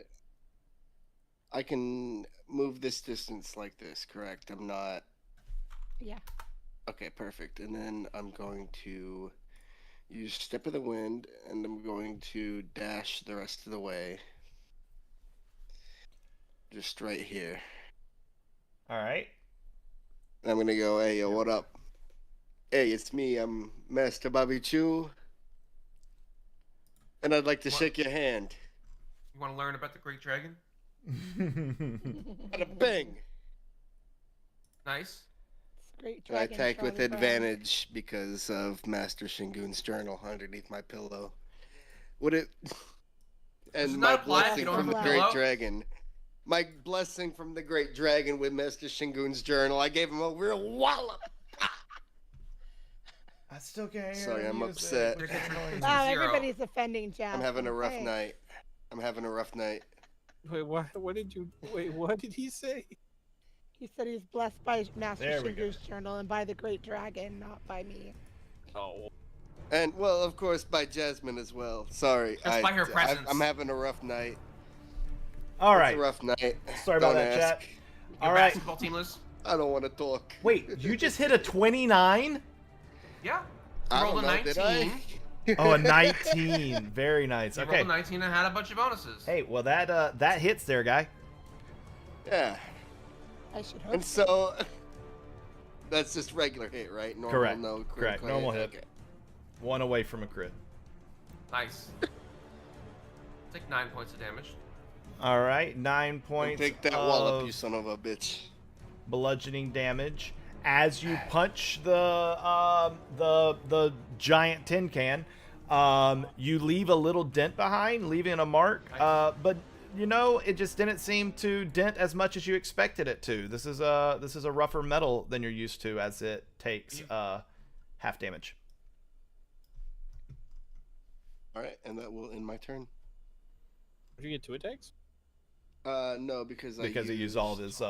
I can move this distance like this, correct? I'm not. Yeah. Okay, perfect. And then I'm going to use Step of the Wind, and I'm going to dash the rest of the way. Just right here. All right. I'm gonna go, hey, yo, what up? Hey, it's me. I'm Master Bobby Chu. And I'd like to What? shake your hand. You want to learn about the Great Dragon? Bada bang! Nice. It's a great And I dragon. attack with Charlie Brown. advantage because of Master Shingun's journal underneath my pillow. Would it? Does And it my not apply if blessing you don't from have the a Great pillow? Dragon. My blessing from the Great Dragon with Master Shingun's journal. I gave him a real wallop. I still can't hear Sorry, the I'm music, upset. which is annoying. Wow, Zero. everybody's offending Jasmine. I'm having a rough Thanks. night. I'm having a rough night. Wait, what did you? Wait, what did he say? He said he's blessed by Master There we go. Shingu's journal and by the great dragon, not by me. Oh, And, well, of course, by Jasmine as well. Sorry. Just by her presence. I'm having a rough night. All It's right. a rough night. Sorry about Don't that, chat. ask. Your All right. basketball team lose? I don't want to talk. Wait, you just hit a 29? Yeah. I You don't rolled a know, 19. did I? Oh, a 19. Very nice. You Okay. rolled a 19 and had a bunch of bonuses. Hey, well that hits there, guy. Yeah. I should hope. And so that's just regular hit, right? Normal, Correct. no Correct. critical Normal hit. Okay. One away from a crit. Nice. Take 9 points of damage. All right, 9 points Take that of wallop, you son of a bitch. bludgeoning damage as you punch the giant tin can. You leave a little dent behind, leaving a mark. Nice. But you know, it just didn't seem to dent as much as you expected it to. This is a rougher metal than you're used to, as it takes half damage. All right, and that will end my turn. did you get 2 attacks? No, because He used all of his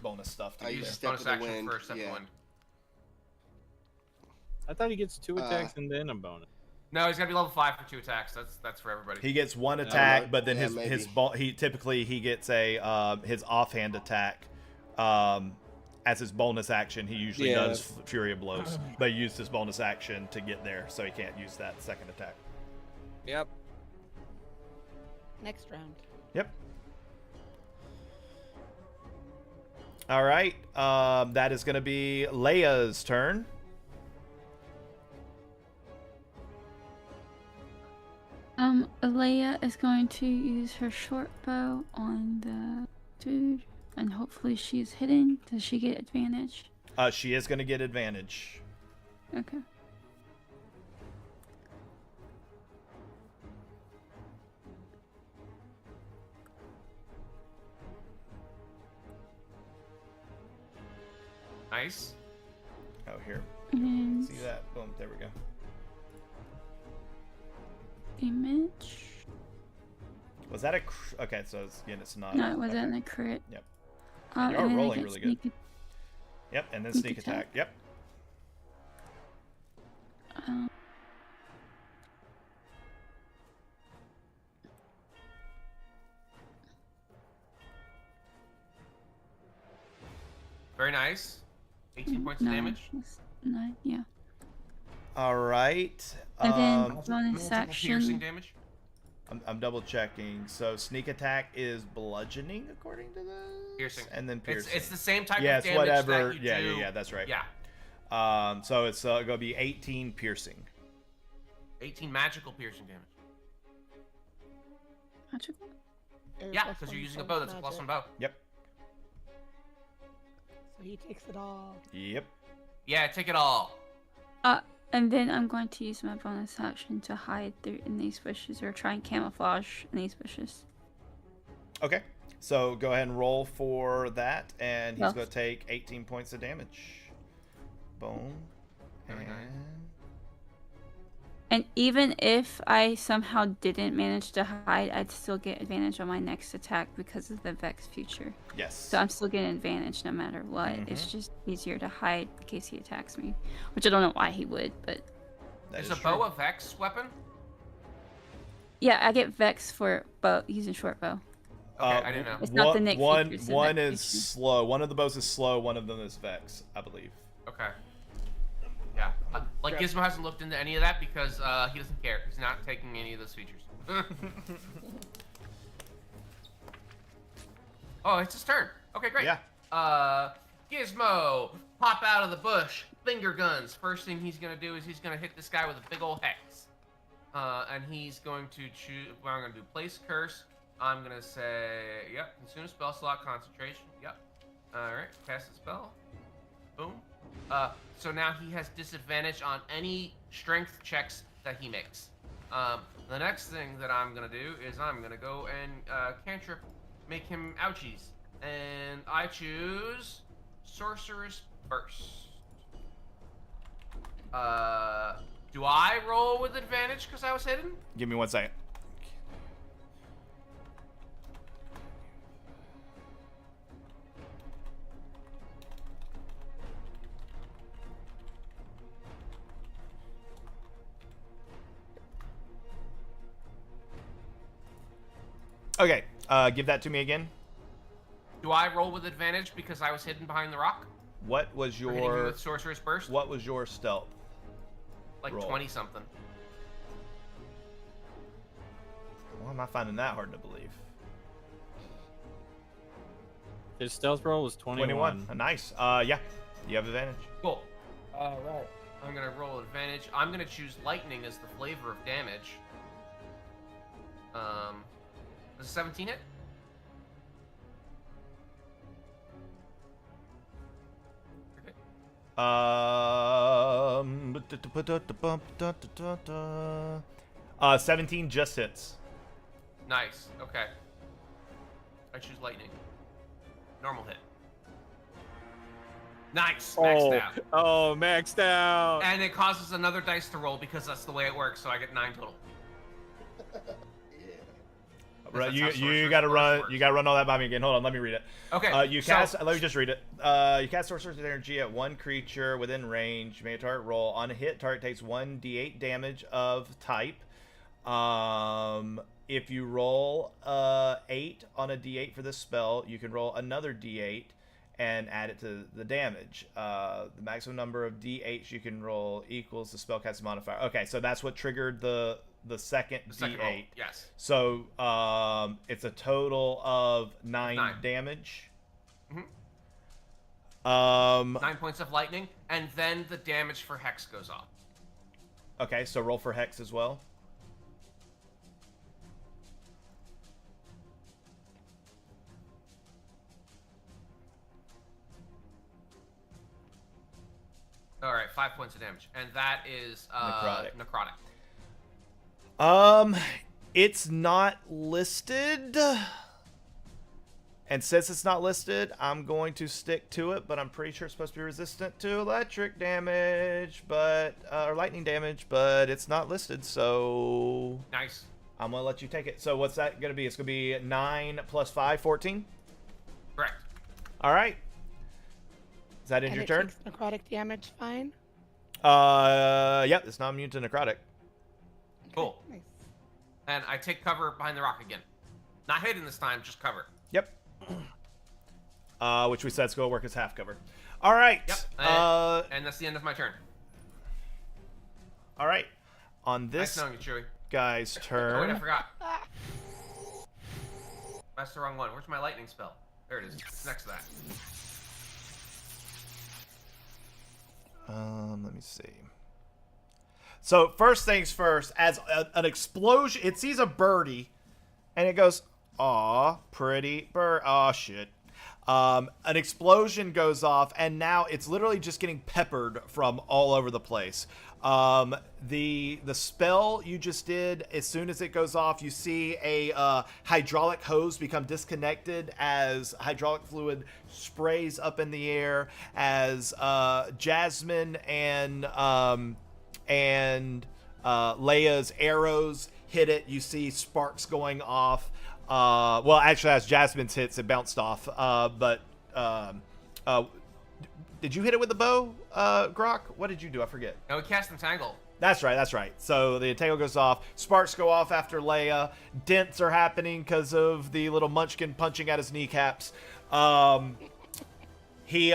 bonus stuff to I get used there. Step Bonus of the action Wind, for Step of the yeah. Wind. I thought he gets 2 attacks and then a bonus. No, he's got to be level 5 for 2 attacks. That's for everybody. He gets one don't attack, know. but then Yeah, maybe. he gets a his offhand attack as his bonus action. He usually Yeah. does Fury of Blows, but he used his bonus action to get there, so he can't use that second attack. Yep. Next round. Yep. All right, that is going to be Leia's turn. Alea is going to use her short bow on the dude, and hopefully she's hidden. Does she get advantage? She is going to get advantage. Okay. Nice. Oh, here. And See that? Boom. There we go. image. Was that a? Okay, so it's not. No, it wasn't okay. a crit. Yep. You are and then I rolling get really good. sneak Yep, and then Sneak sneak attack. attack. Yep. Very nice. 18 points of nine. damage. That's 9, yeah. All right. And then Um, bonus Multiple piercing action. damage. I'm double checking. So sneak attack is bludgeoning according to this. Piercing. And then piercing. It's the same type yeah, of it's damage whatever. that you Yeah, do. yeah, that's right. Yeah. So it's gonna be 18 piercing. 18 magical piercing damage. Magical? Yeah, because you're using a bow. That's a +1 bow. Yep. So he takes it all. Yep. Yeah, take it all. And then I'm going to use my bonus action to hide in these bushes or try and camouflage in these bushes. Okay. So go ahead and roll for that, and he's Yes. gonna take 18 points of damage. Boom. Very nice. And And even if I somehow didn't manage to hide, I'd still get advantage on my next attack because of the Vex feature. Yes. So I'm still getting advantage no matter what. It's just easier to hide in case he attacks me. Which I don't know why he would, but... That Is is a true. bow a Vex weapon? Yeah, I get Vex for using short bow. Okay, I didn't know. It's not the Nick feature, it's the One Vex is feature. slow. One of the bows is slow. One of them is Vex, I believe. Okay. Yeah. Like, Gizmo hasn't looked into any of that because he doesn't care. He's not taking any of those features. Oh, it's his turn. Okay, great. Yeah. Gizmo, pop out of the bush. Finger guns. First thing he's going to do is he's going to hit this guy with a big old hex. And he's going to choose... Well, I'm going to do place curse. I'm going to say... Yep. Consume spell slot concentration. Yep. Alright. Cast the spell. Boom. So now he has disadvantage on any strength checks that he makes. The next thing that I'm gonna do is I'm gonna go and cantrip, make him ouchies, and I choose Sorcerer's Burst. Do I roll with advantage because I was hidden? Give me 1 second. Okay, give that to me again. Do I roll with advantage because I was hidden behind the rock? What was For hitting you your with Sorcerer's Burst? What was your stealth? Like roll? 20 something. Well, I'm not finding that hard to believe. His stealth roll was 21. Nice. Yeah, you have advantage. Cool. Alright. I'm gonna roll advantage. I'm gonna choose lightning as the flavor of damage. Does a 17 hit? Okay. 17 just hits. Nice. Okay. I choose lightning. Normal hit. Nice. Maxed out. Oh, maxed out. And it causes another dice to roll because that's the way it works. So I get 9 total. Right, That's how you Sorcerer's gotta Burst run. works. You gotta run all that by me again. Hold on, let me read it. Okay. You so- cast. Let me just read it. You cast Sorcerer's Energy at one creature within range. Make a target roll. On a hit, target takes 1d8 damage of type. If you roll 8 on a d8 for this spell, you can roll another d8 and add it to the damage. The maximum number of d8s you can roll equals the spellcasting modifier. Okay, so that's what triggered the second second d8. roll, yes. So it's a total of 9 damage. Mhm. 9 points of lightning, and then the damage for Hex goes off. Okay, so roll for Hex as well. All right, 5 points of damage, and that is Necrotic. It's not listed. And since it's not listed, I'm going to stick to it, but I'm pretty sure it's supposed to be resistant to electric damage, but or lightning damage, but it's not listed, so Nice. I'm gonna let you take it. So what's that gonna be? It's gonna be 9 plus 5, 14. Correct. All right. Is that in And your it turn? takes necrotic damage, fine. Yep, it's not immune to necrotic. Cool. Nice. And I take cover behind the rock again. Not hidden this time, just cover. Yep. Which we said is going to work as half cover. All right. Yep. And that's the end of my turn. All right. On Nice this knowing you, Chewie. guy's Oh, wait, I turn. forgot. That's the wrong one. Where's my lightning spell? There it is. It's next to that. Let me see. So first things first, as an explosion, it sees a birdie, and it goes, "Aw, pretty bird." Aw, shit. An explosion goes off, and now it's literally just getting peppered from all over the place. The spell you just did, as soon as it goes off, you see a hydraulic hose become disconnected as hydraulic fluid sprays up in the air as Jasmine and Leia's arrows hit it. You see sparks going off. Well, actually, as Jasmine's hits, it bounced off. Did you hit it with the bow, Grok? What did you do? I forget. No, we cast Entangle. That's right. So the entangle goes off. Sparks go off after Leia. Dents are happening because of the little munchkin punching at his kneecaps. He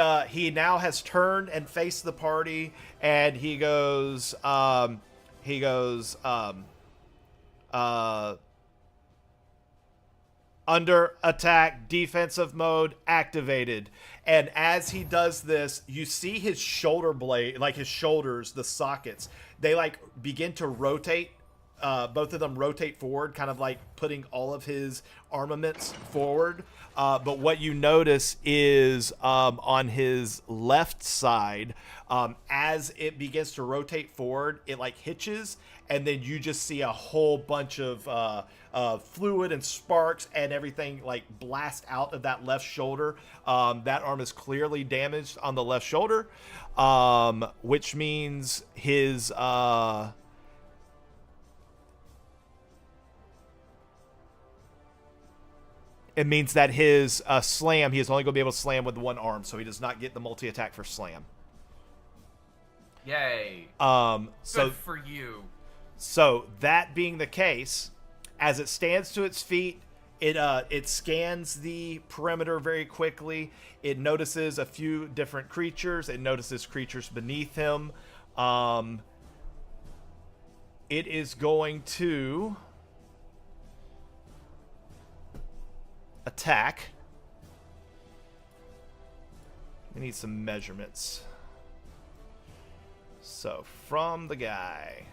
now has turned and faced the party, and he goes under attack, defensive mode activated. And as he does this, you see his shoulder blade, like his shoulders, the sockets, they like begin to rotate. Both of them rotate forward, kind of like putting all of his armaments forward. But what you notice is on his left side, as it begins to rotate forward, it like hitches, and then you just see a whole bunch of fluid and sparks and everything like blast out of that left shoulder. That arm is clearly damaged on the left shoulder, which means his it means that his slam, he is only going to be able to slam with one arm, so he does not get the multi-attack for slam. Yay. So Good for you. So that being the case, as it stands to its feet, it scans the perimeter very quickly. It notices a few different creatures. It notices creatures beneath him. It is going to attack. We need some measurements. So from the guy.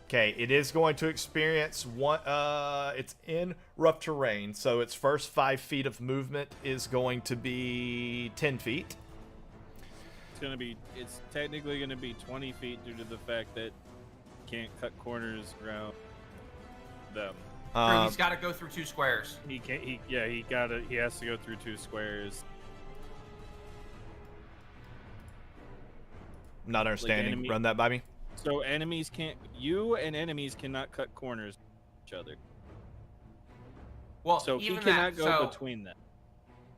Okay, it is going to experience one. It's in rough terrain, so its first 5 feet of movement is going to be 10 feet. It's technically gonna be 20 feet due to the fact that you can't cut corners around them. He's got to go through 2 squares. He can't. He has to go through 2 squares. Not understanding. enemy- Run that by me. So enemies can't. You and enemies cannot cut corners with each other. Well, So he even cannot that, go so, between them.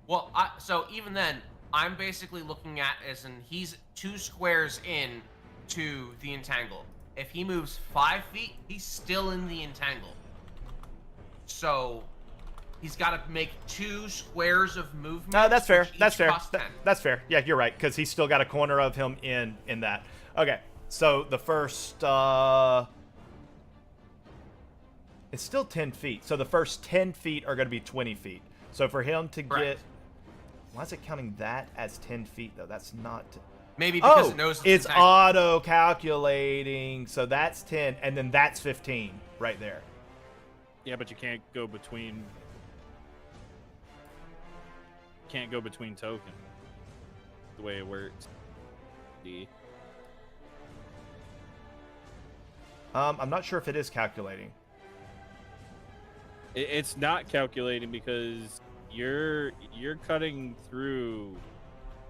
Well, so even then, I'm basically looking at as in he's 2 squares in to the entangle. If he moves 5 feet, he's still in the entangle. So he's got to make 2 squares of movement. No, that's fair. which each That's fair. cost 10. That's fair. Yeah, you're right, because he's still got a corner of him in that. Okay, so the first it's still 10 feet. So the first 10 feet are going to be 20 feet. So for him to Correct. get, why is it counting that as 10 feet though? That's not. Maybe because Oh, it knows it's entangled. auto calculating. So that's 10, and then that's 15 right there. Yeah, but you can't go between. Can't go between tokens. The way it works. I'm not sure if it is calculating. It's not calculating because you're cutting through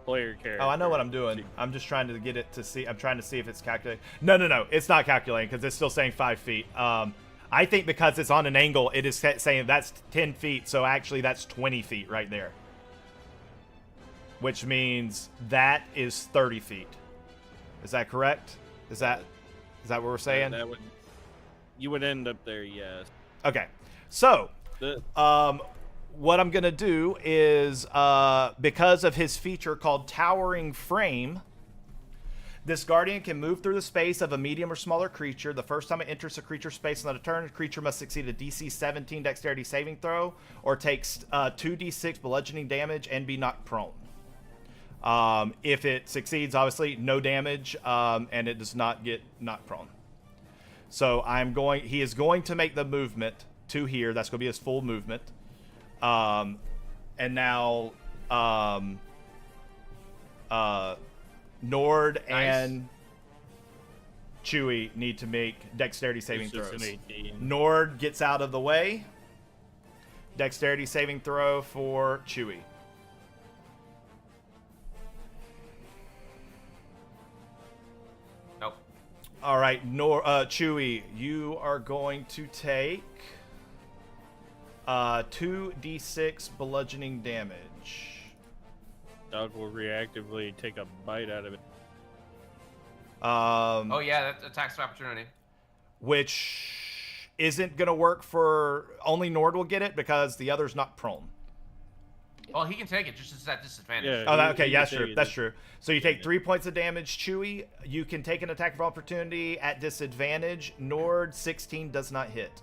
player character. Oh, I know what I'm doing. I'm just trying to get it to see. I'm trying to see if it's calculating. No. It's not calculating because it's still saying 5 feet. I think because it's on an angle, it is saying that's 10 feet. So actually, that's 20 feet right there. Which means that is 30 feet. Is that correct? Is that what we're saying? You would end up there, yes. Okay. So, The, what I'm going to do is, because of his feature called Towering Frame, this Guardian can move through the space of a medium or smaller creature. The first time it enters a creature space on a turn, the creature must succeed a DC 17 dexterity saving throw or takes 2d6 bludgeoning damage and be knocked prone. If it succeeds, obviously, no damage, and it does not get knocked prone. So he is going to make the movement to here. That's going to be his full movement. And now, Nord and Chewie need to make dexterity saving it's just throws. an 18. Nord gets out of the way. Dexterity saving throw for Chewie. Nope. All right, Chewie, you are going to take 2d6 bludgeoning damage. Dog will reactively take a bite out of it. Oh yeah, that's attacks of opportunity. Which isn't gonna work for only Nord will get it because the other's not prone. Well, he can take it, just it's at disadvantage. Yeah. Oh, He- okay, he yeah, can sure, take that's it. true. So you take 3 points of damage, Chewie. You can take an attack of opportunity at disadvantage. Nord 16 does not hit.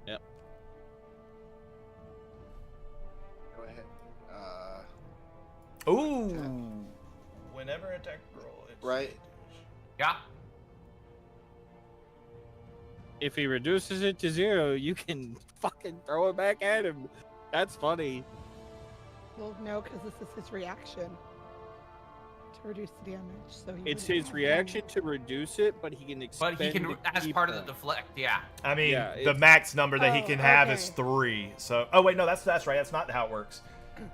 Yep. Go ahead. Ooh. Whenever attack roll, it's Right. Yeah. If he reduces it to 0, you can fucking throw it back at him. That's funny. Well, no, because this is his reaction to reduce the damage. So he It's wouldn't his have reaction to reduce it, but he can But expend he can, the as key part of the point. deflect, yeah. I mean, Yeah, the it's- max number that he Oh, can have is okay. 3. So, oh wait, no, that's right. That's not how it works.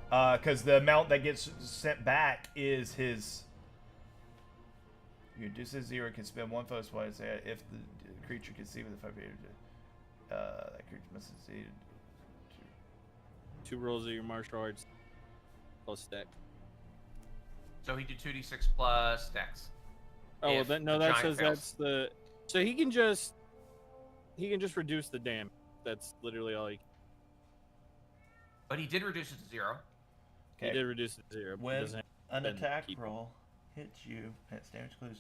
Because the amount that gets sent back is his. You reduce this 0, can spend 1 focus point. Say if the creature can see with the 5 that creature must succeed. 2 rolls of your martial arts plus deck. So he did 2d6 plus dex. Oh, well, If then, no, the that giant says fails. that's the. So he can just reduce the damage. That's literally all he. But he did reduce it to 0. He did reduce it to 0. but he When doesn't have an to attack keep- roll hits you, and its damage clues.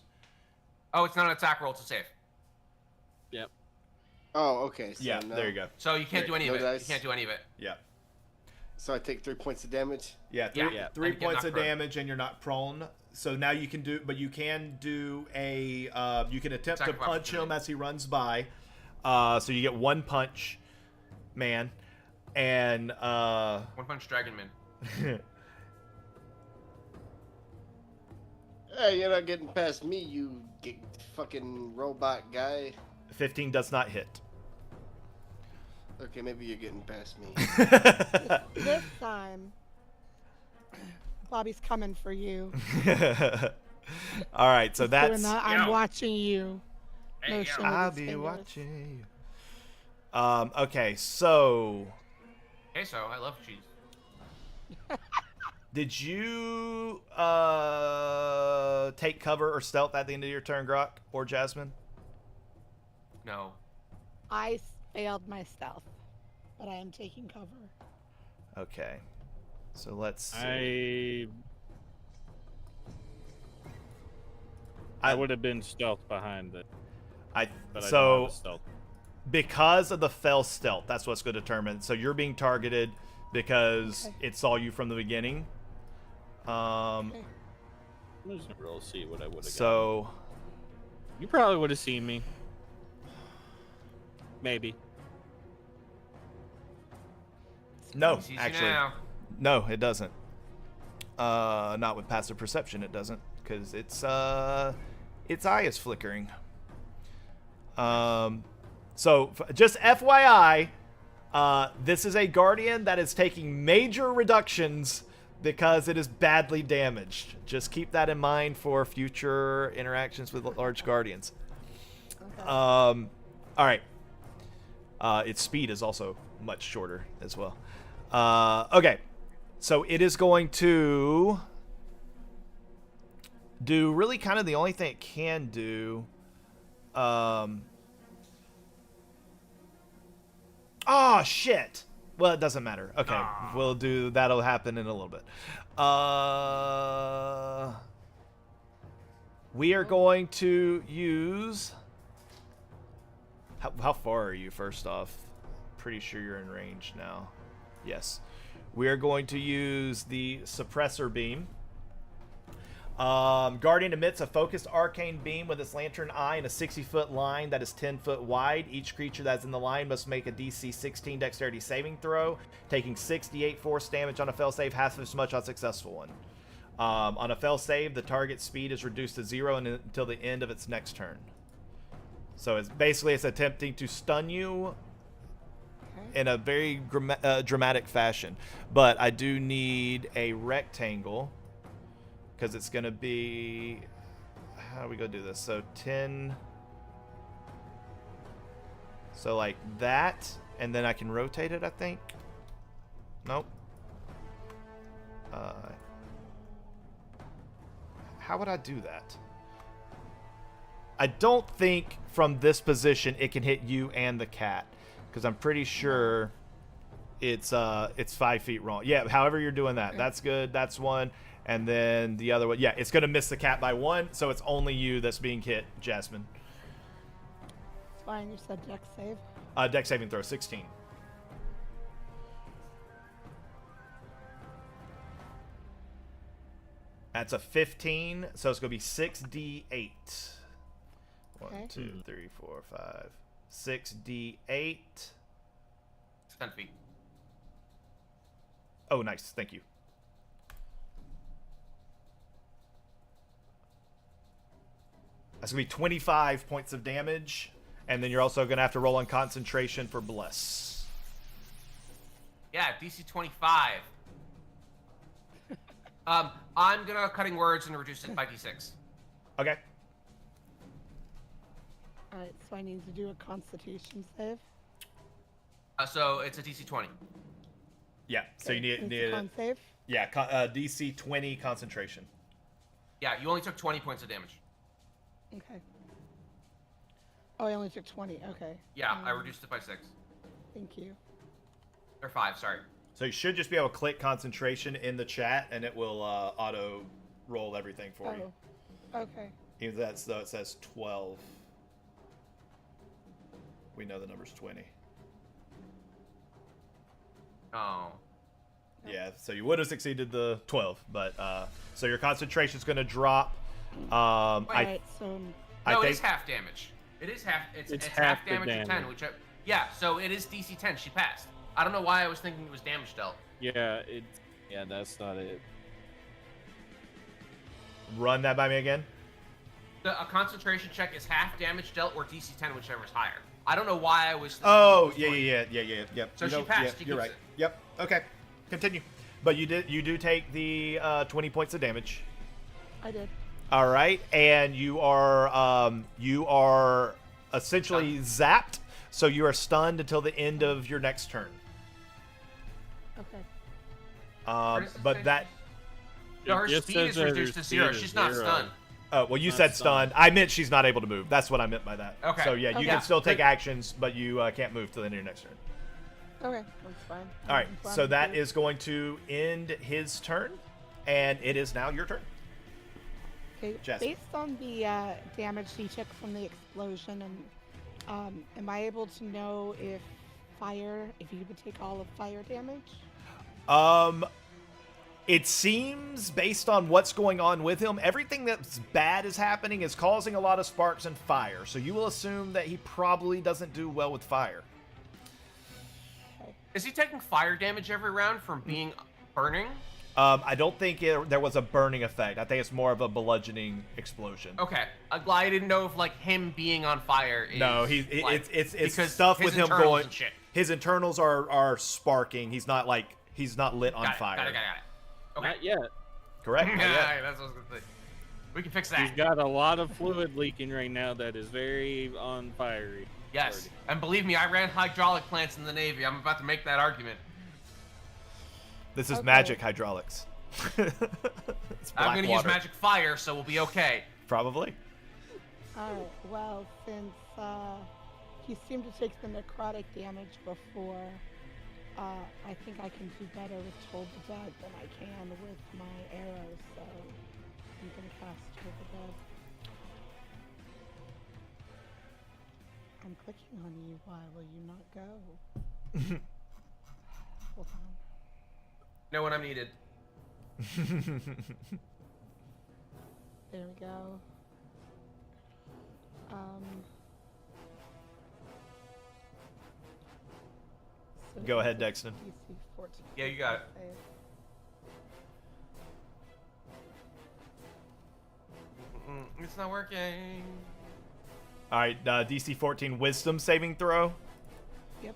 Oh, it's not an attack roll, it's a save. Yep. Oh, okay. So Yeah, no. there you go. So you can't Yeah, do any no of it. dice. You can't do any of it. Yeah. So I take 3 points of damage. Yeah, Yeah, three, yeah. three And you get points of knocked prone. damage, and you're not prone. So now you can do, but you can do a, you can attempt Attack to of punch him opportunity. as he runs by. So you get 1 punch, man, and One Punch Dragon Man. Hey, you're not getting past me, you fucking robot guy. 15 does not hit. Okay, maybe you're getting past me. This time, Bobby's coming for you. All right, so He's doing that's. that. I'm Yo. watching you. Hey, yo. Motion. I'll his be fingers. watching you. Okay, so Hey, so I love cheese. did you take cover or stealth at the end of your turn, Grok or Jasmine? No. I failed my stealth, but I am taking cover. Okay, so let's see. I would have been stealth behind it, I but I don't so have a stealth. because of the fell stealth, that's what's going to determine. So you're being targeted because Okay. it saw you from the beginning. Okay. I'm just gonna roll see what I would have. So You probably would have seen me. Maybe. no, He sees you actually, now. no, it doesn't. Not with passive perception, it doesn't, because its eye is flickering. So just FYI, this is a guardian that is taking major reductions because it is badly damaged. Just keep that in mind for future interactions with large guardians. Okay. All right. Its speed is also much shorter as well. Okay. So it is going to do really kind of the only thing it can do. Oh, shit. Well, it doesn't matter. Okay. We'll do, that'll happen in a little bit. We are going to use... How far are you, first off? Pretty sure you're in range now. Yes. We are going to use the suppressor beam. Guardian emits a focused arcane beam with its lantern eye in a 60-foot line that is 10 foot wide. Each creature that's in the line must make a DC 16 dexterity saving throw, taking 68 force damage on a fail save, half as much on a successful one. On a fail save, the target's speed is reduced to 0 until the end of its next turn. So it's basically attempting to stun you. Okay. in a very dramatic fashion. But I do need a rectangle because it's going to be. How are we going to do this? So 10. So like that, and then I can rotate it, I think. Nope. How would I do that? I don't think from this position it can hit you and the cat, because I'm pretty sure it's 5 feet wrong. Yeah, however you're doing that, that's good. That's one, and then the other one, yeah, it's gonna miss the cat by 1, so it's only you that's being hit, Jasmine. It's fine. You said dex save. Dex saving throw 16. That's a 15, so it's gonna be 6d8. 1, Okay. 2, 3, 4, 5, 6d8. 10 feet. Oh, nice. Thank you. That's gonna be 25 points of damage, and then you're also gonna have to roll on concentration for bless. Yeah, DC 25. I'm gonna cutting words and reduce it by D6. Okay. All right. So I need to do a Constitution save. So it's a DC 20. Yeah. So you It's need a con save. yeah, DC 20 concentration. Yeah, you only took 20 points of damage. Okay. Oh, I only took 20. Okay. Yeah, I reduced it by 6. Thank you. Or 5, sorry. So you should just be able to click concentration in the chat, and it will auto roll everything for you. Oh. Okay. Even though it says 12. We know the number's 20. Oh. Yeah, so you would have succeeded the 12, but so your concentration's going to drop. All right. So I No, think it is half damage. It is half. It's half half the damage to 10, damage. which yeah. So it is DC 10. She passed. I don't know why I was thinking it was damage dealt. Yeah, that's not it. run that by me again. A concentration check is half damage dealt or DC 10, whichever is higher. I don't know why I was. Oh, thinking it was 20. yeah. So You she know, passed, yeah, she you're keeps right. it. Yep. Okay. Continue. But you do take the 20 points of damage. I did. All right, and you are essentially zapped, so you are stunned until the end of your next turn. Okay. Where does it say But that. No, her It just speed says is that her reduced to speed 0. is She's not 0. stunned. Oh, well, you Not said stunned. stunned. I meant she's not able to move. That's what I meant by that. Okay. So, yeah, you Okay. can still take Good. actions, but you can't move till the end of your next turn. Okay. That's fine. All right, I'm so that good. is going to end his turn, and it is now your turn. Okay, Jasmine. based on the damage he took from the explosion, and am I able to know if he would take all of fire damage? It seems, based on what's going on with him, everything that's bad is happening is causing a lot of sparks and fire. So you will assume that he probably doesn't do well with fire. Is he taking fire damage every round from being burning? I don't think there was a burning effect. I think it's more of a bludgeoning explosion. Okay. I didn't know if like him being on fire is No, like, it's because stuff his with him internals going. and shit. His internals are sparking. He's not lit on Got it, fire. Got it. Okay. Not yet. Correct. Yeah, Not yet. that's what I was gonna say. We can fix He's that. got a lot of fluid leaking right now that is very on fiery. Yes, and believe me, I ran hydraulic plants in the Navy. I'm about to make that argument. This is Okay. magic hydraulics. It's I'm black gonna use water. magic fire, so we'll be okay. Probably. Alright, well, since he seemed to take the necrotic damage before, I think I can do better with Toll the Dead than I can with my arrows, so I'm gonna cast Toll the Dead. I'm clicking on you. Why will you not go? Hold on. Know when I'm needed. There we go. So Go ahead, it's a Dexton. DC 14 Yeah, you got it. save. It's not working. All right, DC 14 Wisdom saving throw. Yep.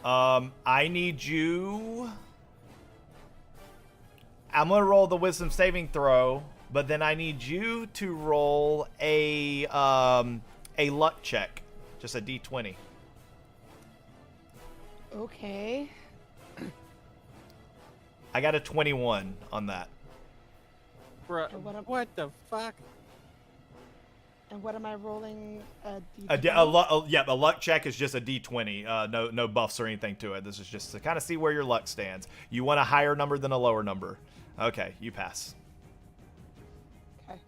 I need you. I'm gonna roll the wisdom saving throw, but then I need you to roll a luck check, just a d20. Okay. I got a 21 on that. Bruh, And what am- what the fuck? And what am I rolling? A A luck check is just a d20. No buffs or anything to it. This is just to kind of see where your luck stands. You want a higher number than a lower number. Okay, you pass. Okay.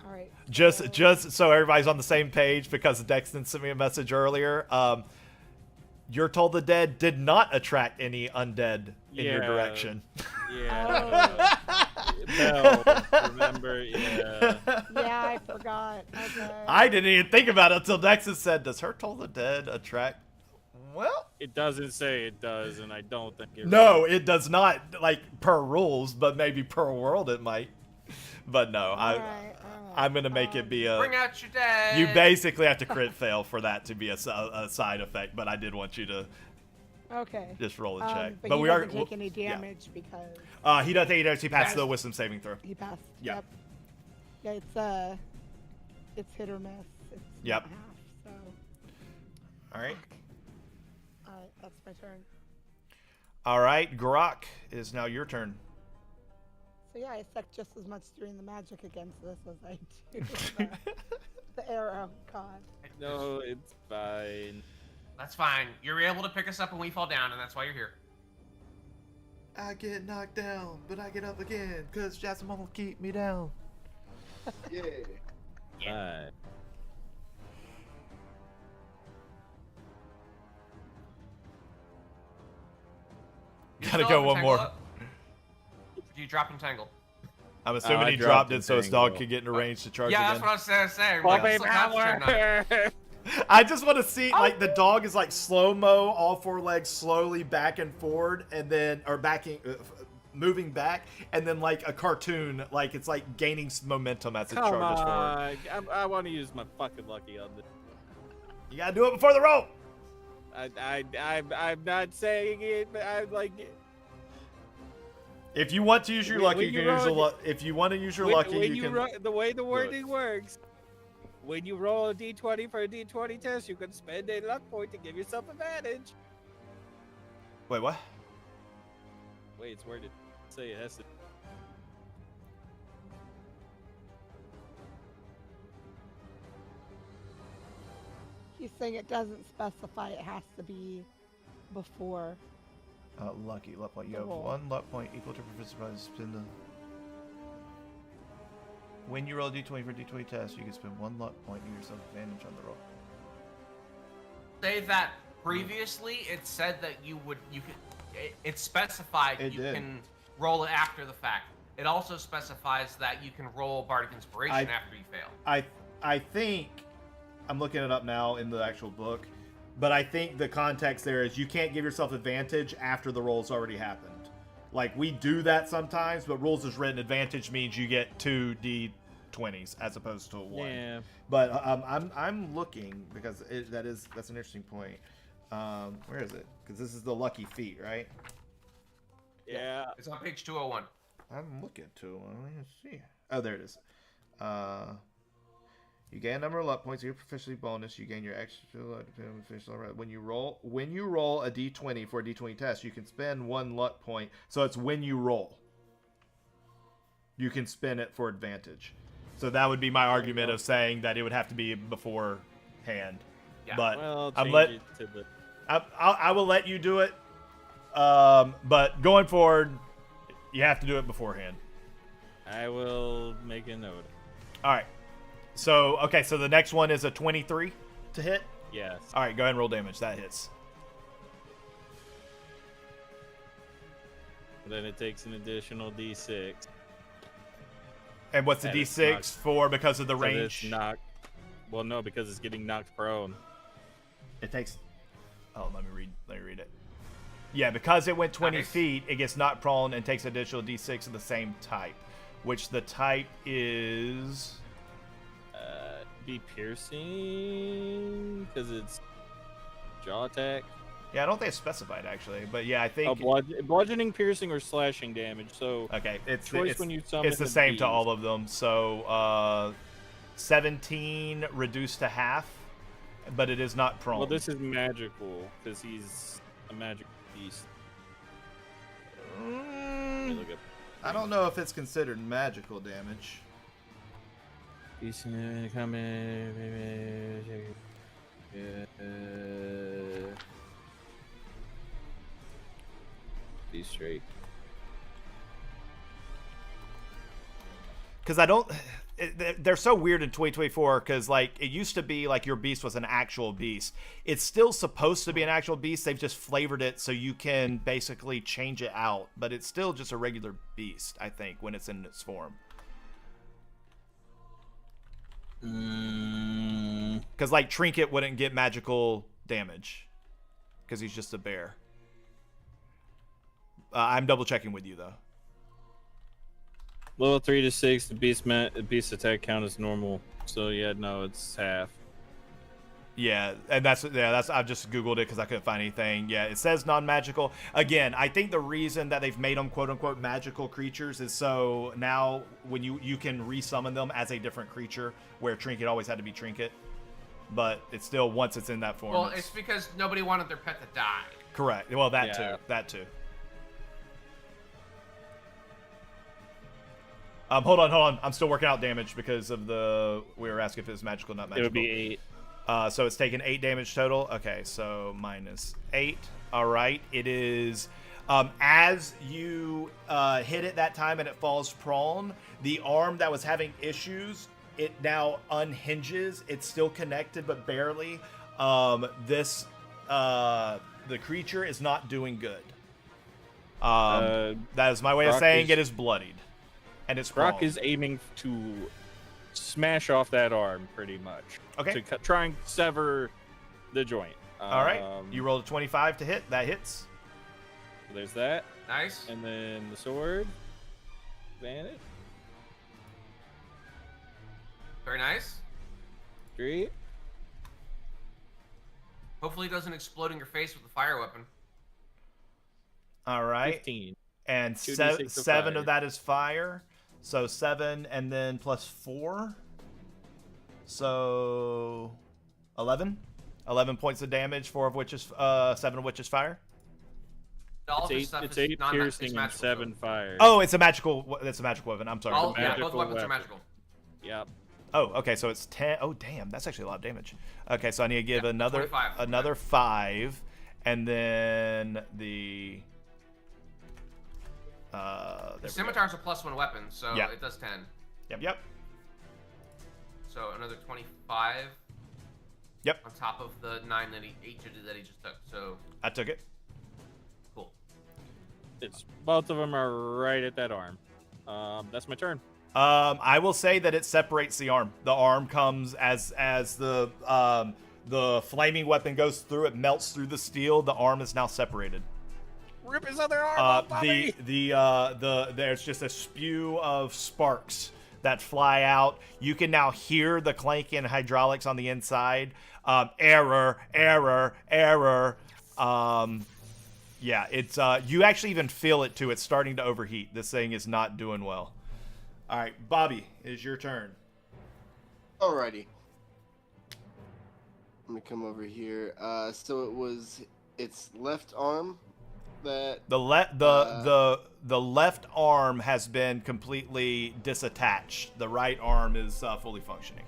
All right. Just so everybody's on the same page, because Dexton sent me a message earlier. You're Told the Dead did not attract any undead in your Yeah. direction. Yeah. No, remember? Yeah. Yeah, I forgot. Okay. I didn't even think about it until Dexton said, "Does Her Told the Dead attract?" Well, It doesn't say it does, and I don't think it. no, it does not. Like per rules, but maybe per world it might. But no, All right. I'm gonna make it be a. Bring out your dead. You basically have to crit fail for that to be a side effect, but I did want you to Okay. just roll a check. But he we doesn't are. take any damage because He doesn't take any damage. He passes Yes. the wisdom saving throw. he passed. Yep. Yep. Yeah, it's hit or miss. It's Yep. not half. So. All right. All right, that's my turn. All right, Grok, it is now your turn. So yeah, I suck just as much doing the magic against this as I do the arrow. God. No, it's fine. That's fine. You're able to pick us up when we fall down, and that's why you're here. I get knocked down, but I get up again, because Jasmine will keep me down. Yeah. Fine. You Gotta still go have one more. Entangle up? Do you drop Entangle? I'm assuming I he dropped dropped it so his Entangle. dog could get in range to charge Yeah, again. that's what I was gonna say. Puppy Like, so concentrating on it. power! I just want to see, like, the dog is like slow-mo, all four legs slowly back and forward, and then, or moving back, and then like a cartoon, like it's like gaining momentum as it Come charges forward. on, I want to use my fucking lucky on this. You gotta do it before the roll. I'm not saying it, but I'm like. If you want to use your When- lucky, when you you can use roll- your If you want to use your When- lucky, when you can. the way the it. wording works, when you roll a d20 for a d20 test, you can spend a luck point to give yourself advantage. Wait, what? Wait, it's worded. Say it has to. He's saying it doesn't specify it has to be before. Lucky luck point. You have roll. 1 luck point equal to participant spin the. When you roll a d20 for a d20 test, you can spend 1 luck point and give yourself advantage on the roll. Say that previously it said that you could. It specified It you did. can roll it after the fact. It also specifies that you can roll Bardic Inspiration after you fail. I think I'm looking it up now in the actual book, but I think the context there is you can't give yourself advantage after the roll's already happened. Like, we do that sometimes, but rules as written, advantage means you get 2 d20s as opposed to 1. Yeah. But I'm looking because that's an interesting point. Where is it? Because this is the lucky feat, right? Yeah. It's on page 201. I'm looking to. Let me see. Oh, there it is. You gain a number of luck points. Your proficiency bonus. You gain your extra luck depending on proficiency level. When you roll a d20 for a d20 test, you can spend 1 luck point. So it's when you roll. You can spend it for advantage. So that would be my argument of saying that it would have to be beforehand. Yeah. But Well, I'm change let. it to the. I will let you do it. But going forward, you have to do it beforehand. I will make a note. All right. So, okay, so the next one is a 23 to hit. Yes. All right, go ahead and roll damage. That hits. Then it takes an additional d6. And what's the That is d6 knocked. for because of the So range? it's knocked. Well, no, because it's getting knocked prone. It takes. Oh, let me read it. Yeah, because it went 20 Nice. feet, it gets knocked prone and takes additional d6 of the same type, which the type is. Be piercing because it's Jaw attack. Yeah, I don't think it's specified actually, but yeah, I think. Oh, bludgeoning, piercing, or slashing damage. So Okay, choice when you summon it's the the same to beast. all of them. So 17 reduced to half, but it is not prone. Well, this is magical because he's a magic beast. Let me look up. I don't know if it's considered magical damage. Beast coming. Be straight. Because I don't. They're so weird in 2024 because like it used to be like your beast was an actual beast. It's still supposed to be an actual beast. They've just flavored it so you can basically change it out, but it's still just a regular beast. I think when it's in its form. Because like Trinket wouldn't get magical damage because he's just a bear. I'm double checking with you though. Level 3 to 6, the beast attack count is normal. So yeah, no, it's half. Yeah, and that's I've just googled it because I couldn't find anything. Yeah, it says non-magical. Again, I think the reason that they've made them quote unquote magical creatures is so now when you can resummon them as a different creature, where Trinket always had to be Trinket, but it's still once it's in that form. Well, it's because nobody wanted their pet to die. Correct. Well, that Yeah. too. That too. Hold on. I'm still working out damage because of we were asking if it was magical, not magical. It would be 8. So it's taken 8 damage total. Okay, so minus 8. All right. It is as you hit it that time and it falls prone, the arm that was having issues, it now unhinges. It's still connected, but barely. The creature is not doing good. That is my way of Brock saying is- it is bloodied. And it's Brock prone. is aiming to smash off that arm, pretty much. Okay. To try and sever the joint. All right. You rolled a 25 to hit. That hits. There's that. Nice. And then the sword. Advantage. Very nice. 3. Hopefully it doesn't explode in your face with a fire weapon. All right. 15. And 2d6 of 7 fire. of that is fire. So 7 and then plus 4. So 11. 11 points of damage, 4 of which is 7 of which is fire. All of this It's stuff 8, it's is 8 non- piercing it's and magical, 7 so- fire. Oh, it's a magical weapon. I'm sorry. All, yeah, both magical weapons are weapon. magical. Yep. Oh, okay, so it's 10. Oh, damn, that's actually a lot of damage. Okay, so I need to give Yeah, another 25. another 5 and then the there The we go. scimitar's a +1 weapon, so Yeah. it does 10. Yep. So another 25. Yep. On top of the 9 that he just took. So I took it. cool. It's both of them are right at that arm. That's my turn. I will say that it separates the arm. The arm comes as the flaming weapon goes through, it melts through the steel. The arm is now separated. Rip his other arm off, Bobby! There's just a spew of sparks that fly out. You can now hear the clanking hydraulics on the inside. Error. Yeah, it's you actually even feel it too. It's starting to overheat. This thing is not doing well. All right, Bobby, it is your turn. Alrighty. Let me come over here. So it was its left arm that The left arm has been completely disattached. The right arm is fully functioning.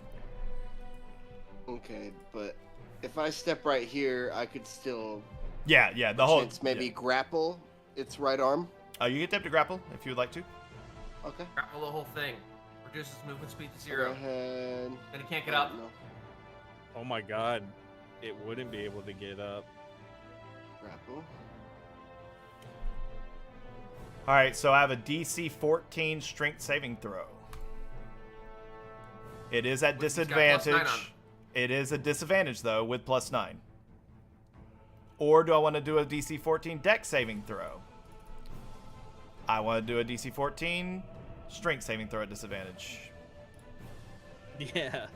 okay, but if I step right here, I could still Yeah. The whole maybe grapple its right arm. You can attempt to grapple if you would like to. Okay. Grapple the whole thing. Reduces movement speed to Go 0. ahead. Then he can't get up. No. Oh my god. It wouldn't be able to get up. Grapple. All right, so I have a DC 14 strength saving throw. It is at He's got disadvantage. +9 on. It is a disadvantage though with +9. Or do I want to do a DC 14 dex saving throw? I want to do a DC 14 strength saving throw at disadvantage. Yeah.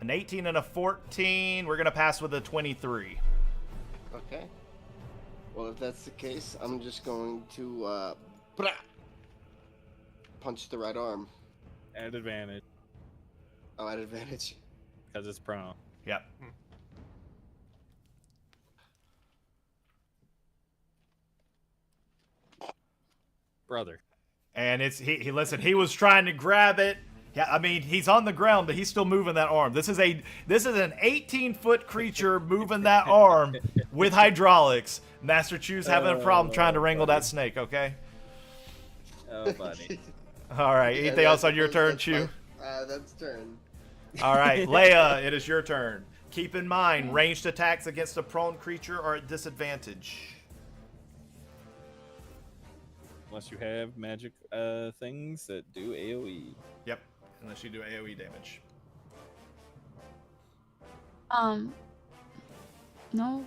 An 18 and a 14. We're gonna pass with a 23. Okay. Well, if that's the case, I'm just going to punch the right arm. At advantage, Oh, at advantage. because it's prone. Yep. Brother. And it's he listen, he was trying to grab it. Yeah, I mean, he's on the ground, but he's still moving that arm. This is an 18-foot creature moving that arm with hydraulics. Master Chu's having a problem trying to wrangle that snake, okay? Oh, buddy. All right, Yeah, anything else on your turn, that's Chu? That's turn. All right, Leia, it is your turn. Keep in mind, ranged attacks against a prone creature are at disadvantage. Unless you have magic things that do AoE. Yep, unless you do AoE damage. No.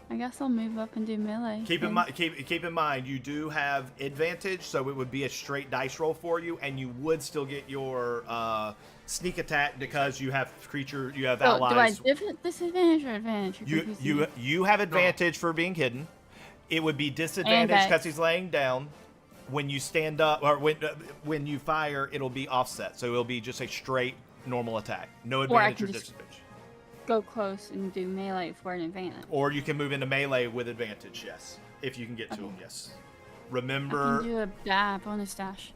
I guess I'll move up and do melee. Keep in mind, you do have advantage, so it would be a straight dice roll for you, and you would still get your sneak attack because you have allies. Do I disadvantage or advantage? You're confusing me. You have advantage for being hidden. It would be disadvantage because Vex. he's laying down. When you stand up or when you fire, it'll be offset, so it'll be just a straight normal attack, no advantage or disadvantage. Go close and do melee for an advantage. Or you can move into melee with advantage, yes, if you can get to him, yes. I Remember. can do a bonus dash.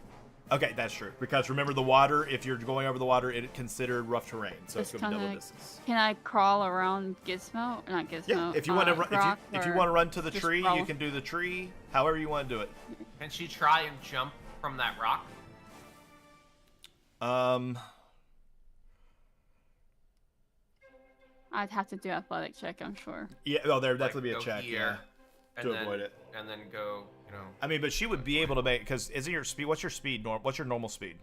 Okay, that's true. Because remember the water, if you're going over the water, it's considered rough terrain. So it's Just going to be double kinda- distance. Can I crawl around Gizmo? Not Gizmo. Yeah, if you want to run, Grok, if you or want to run to the just tree, roll? you can do the tree. However you want to do it. Can she try and jump from that rock? I'd have to do athletic check, I'm sure. Yeah. Oh, there'd Like, definitely be a go check. here, Yeah. and To then- avoid it. And then go, I mean, but she would be able to make because isn't your speed? What's your speed? What's your normal speed?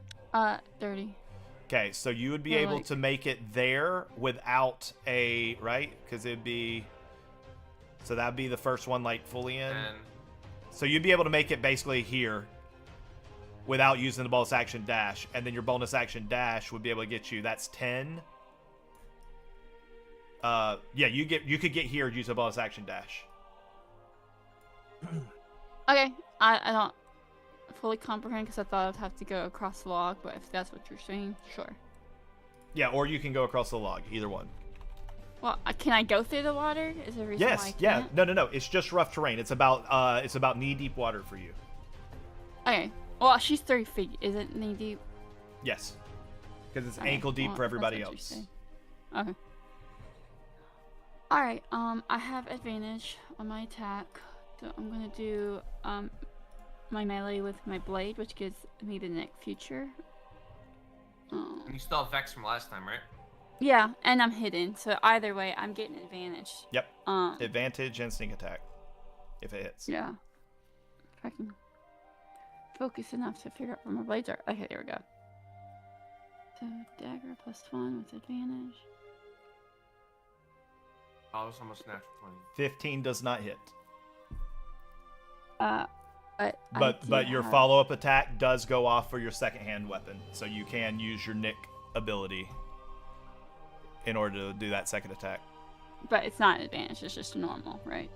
30. Okay, so you would be Yeah, able like- to make it there without a right because it'd be. So that'd be the first one, like fully in. and So you'd be able to make it basically here without using the bonus action dash, and then your bonus action dash would be able to get you. That's 10. Yeah, you could get here and use a bonus action dash. Okay, I don't fully comprehend because I thought I'd have to go across the log, but if that's what you're saying, sure. Yeah, or you can go across the log, either one. Well, can I go through the water? Is there a reason why I Yes, yeah, can't? no. It's just rough terrain. It's about knee deep water for you. Okay, well, she's 30 feet. Is it knee deep? Yes, because it's Okay, ankle deep well, for that's everybody what you're else. saying. Okay. Alright, I have advantage on my attack. So I'm gonna do my melee with my blade, which gives me the neck feature. and you still have Vex from last time, right? Yeah, and I'm hidden, so either way, I'm getting advantage. Yep. Advantage and sneak attack, if it hits. Yeah. If I can focus enough to figure out where my blades are. Okay, there we go. So dagger +1 with advantage. Oh, it was almost natural 20. 15 does not hit. But But your follow-up attack does go off for your second hand weapon, so you can use your Nick ability in order to do that second attack. But it's not an advantage, it's just a normal, right?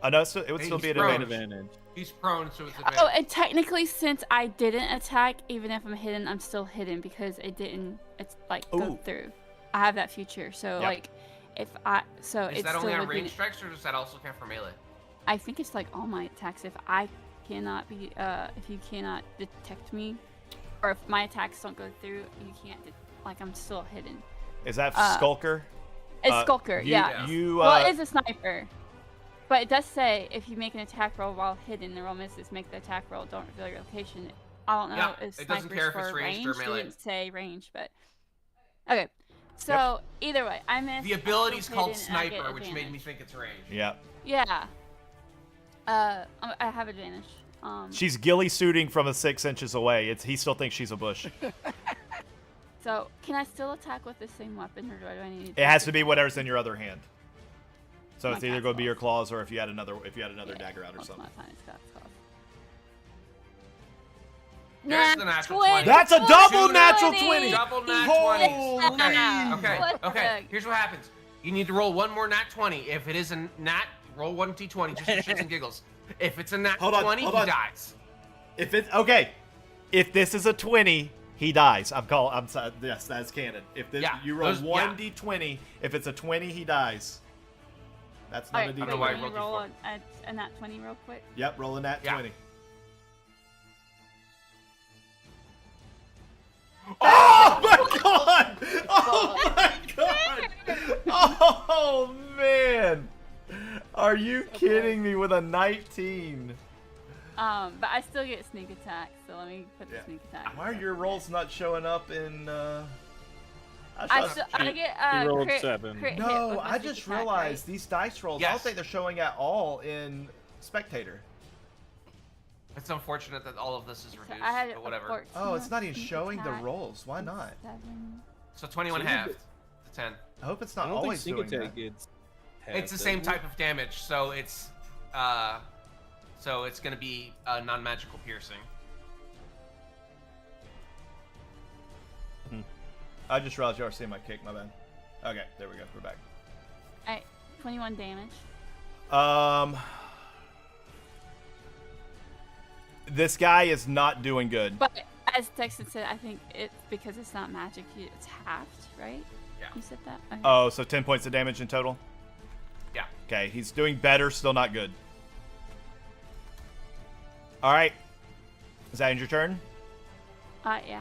No, it would Hey, still be he's an prone. advantage. He's prone, so it's Oh, advantage. and technically, since I didn't attack, even if I'm hidden, I'm still hidden because it didn't. It's like go Ooh. through. I have that feature, so Yep. like, if I Is it's that still only on would be- range strikes, or does that also count for melee? I think it's like all my attacks. If I cannot be, if you cannot detect me, or if my attacks don't go through, you can't. Like I'm still hidden. Is that Skulker? It's Skulker, yeah. Well, it is a sniper. But it does say if you make an attack roll while hidden, the roll misses. Make the attack roll. Don't reveal your location. I don't know Yeah, if it doesn't snipers care if for it's ranged or range. They melee. didn't say range, but okay. So either way, I missed. The ability's I'm called hidden, and I get Sniper, which made me advantage. think it's range. Yeah. Yeah. I have advantage. She's ghillie suiting from 6 inches away. He still thinks she's a bush. So can I still attack with the same weapon, or do I need? It has to be whatever's in your other hand. So My it's either cat's going to be your claws. claws or if you had another Yeah, dagger out or that's something. not fine, it's got claws. There's the natural 20. That's a double Two natural 20. 20. Double nat Holy 20s. Okay, okay, What okay. the- Here's what happens. You need to roll one more nat 20. If it is a nat, roll one d20 just for shits and giggles. If it's a nat Hold on, 20, hold he on. dies. If it's okay, if this is a 20, he dies. I'm sorry. Yes, that's canon. If this, Yeah, you roll those- one yeah. d20, if it's a 20, he dies. That's not Alright, a I don't know why I can d20. rolled you roll D4. a nat 20 real quick? Yep, roll a nat Yeah. 20. Oh my god! Oh my god! Oh man! Are you kidding me with a 19? But I still get sneak attack, so let me put the Yeah. sneak attack. Why are your rolls not showing up in I get You rolled crit, 7. crit hit No, with my I sneak just attack, realized right? these dice rolls, I don't Yes. think they're showing at all in Spectator. It's unfortunate that all of this is So reduced, I had but a whatever. 14 Oh, it's not even sneak showing the attack, rolls. Why not? 7. So 21 So halved to 10. I hope it's I not don't think always sneak doing attack that. gets It's the halved, same doesn't it? type of damage, so it's gonna be non-magical piercing. I just realized you were seeing my kick, my bad. Okay, there we go. We're back. Alright, 21 damage. This guy is not doing good. But as Texan said, I think it's because it's not magic, it's halved, right? Yeah. You said that? Okay. Oh, so 10 points of damage in total? Yeah. Okay, he's doing better, still not good. Alright. Is that your turn? Yeah.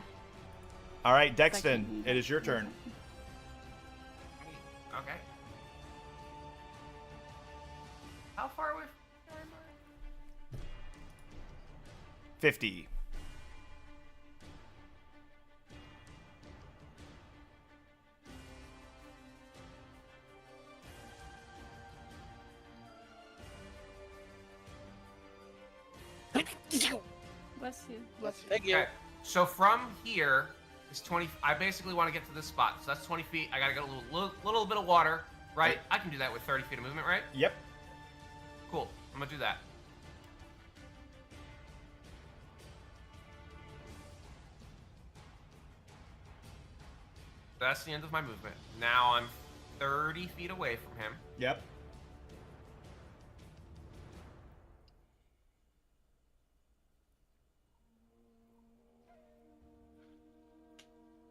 Alright, Dexton, Second. it is your turn. Okay. How far away from here am I? 50. Bless you. Thank you. Okay. So from here is 20. I basically want to get to this spot. So that's 20 feet. I gotta get a little bit of water, right? I can do that with 30 feet of movement, right? Yep. Cool. I'm gonna do that. That's the end of my movement. Now I'm 30 feet away from him. Yep.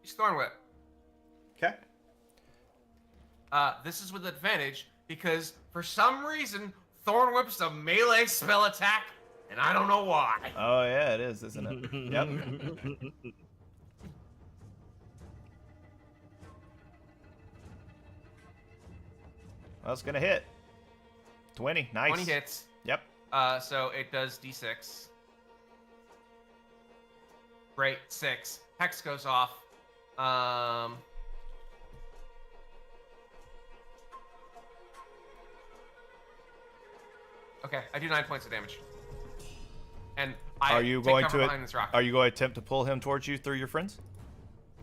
He's Thorn Whip. Okay. This is with advantage because for some reason Thorn Whip's a melee spell attack, and I don't know why. Oh, yeah, it is, isn't it? Yep. Well, it's gonna hit. 20. Nice. 20 hits. Yep. So it does d6. Great, 6. Hex goes off. Okay, I do 9 points of damage. And I Are you take going cover to behind this rock. Are you going to attempt to pull him towards you through your friends?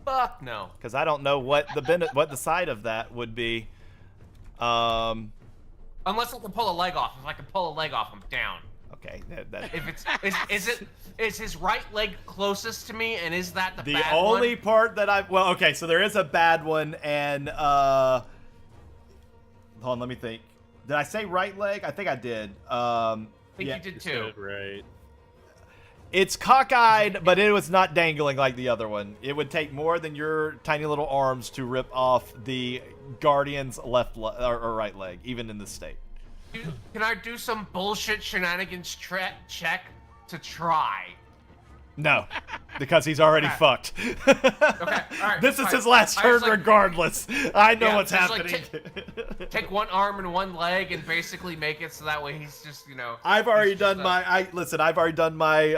Fuck no. Because I don't know what the side of that would be. Unless I can pull a leg off. If I can pull a leg off, I'm down. Okay. If it's is his right leg closest to me, and is that the The bad only one? part that okay, so there is a bad one, and hold on, let me think. Did I say right leg? I think I did. I think yeah. you did You too. said right. It's cockeyed, but it was not dangling like the other one. It would take more than your tiny little arms to rip off the Guardian's left or right leg, even in this state. Can I do some bullshit shenanigans check to try? No, because he's already Okay. fucked. Okay, all right. This is fine. his last I turn was like- regardless. I know Yeah, what's just like happening. Take one arm and one leg and basically make it so that way he's just, I've already he's just done I've already done my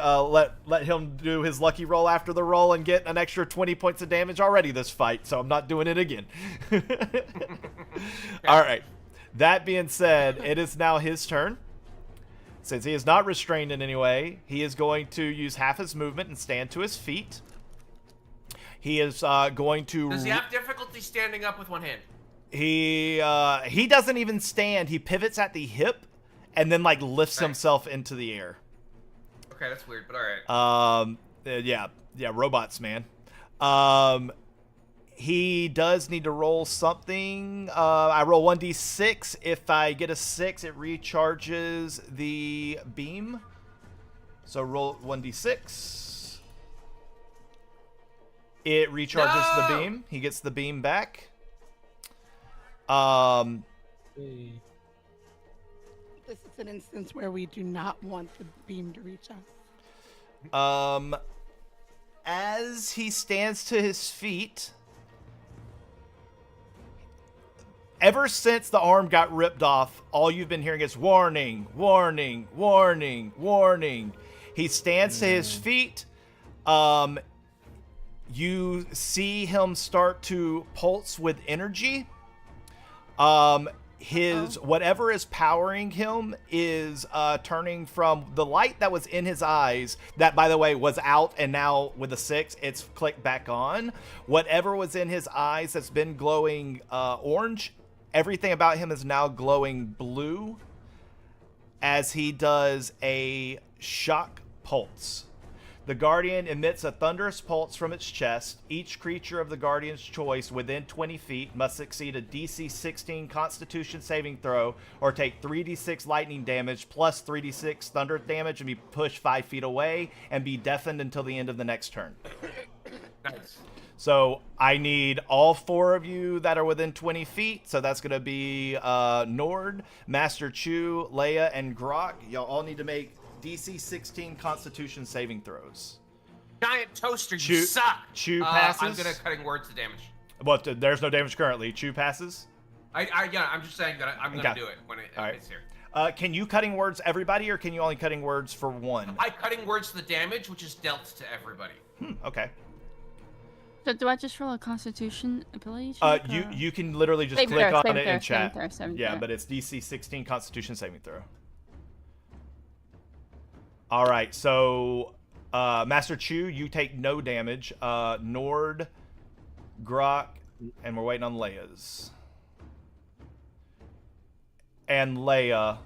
let him do his lucky roll after the roll and get an extra 20 points of damage already this fight, so I'm not doing it again. All right. That being said, it is now his turn. Since he is not restrained in any way, he is going to use half his movement and stand to his feet. He is going to. Does he have difficulty standing up with one hand? He doesn't even stand. He pivots at the hip, and then like lifts Right. himself into the air. Okay, that's weird, but all right. Yeah, robots, man. He does need to roll something. I roll 1d6. If I get a 6, it recharges the beam. So roll 1d6. It recharges the beam. He gets the beam back. This is an instance where we do not want the beam to reach us. As he stands to his feet, ever since the arm got ripped off, all you've been hearing is warning, warning, warning, warning. He stands to his feet. You see him start to pulse with energy. Whatever is powering him is turning from the light that was in his eyes, that by the way was out, and now with the 6 it's clicked back on. Whatever was in his eyes that's been glowing orange, everything about him is now glowing blue as he does a shock pulse. The Guardian emits a thunderous pulse from its chest. Each creature of the Guardian's choice within 20 feet must succeed a DC 16 Constitution saving throw or take 3d6 lightning damage plus 3d6 thunder damage and be pushed 5 feet away and be deafened until the end of the next turn. Nice. So I need all 4 of you that are within 20 feet. So that's going to be Nord, Master Chu, Leia, and Grok. Y'all all need to make DC 16 Constitution saving throws. Giant toaster, you suck. Chu passes. I'm gonna cutting words to damage. Well, there's no damage currently. Chu passes. I'm just saying that I'm gonna do it when it's here. Can you cutting words everybody, or can you only cutting words for one? I cutting words the damage, which is dealt to everybody. Okay. So do I just roll a Constitution ability check? You can literally just Saving click throw, on saving it throw, in chat. saving Yeah, throw. but it's DC 16 Constitution saving throw. All right, so Master Chu, you take no damage. Nord, Grok, and we're waiting on Leia's. And Leia,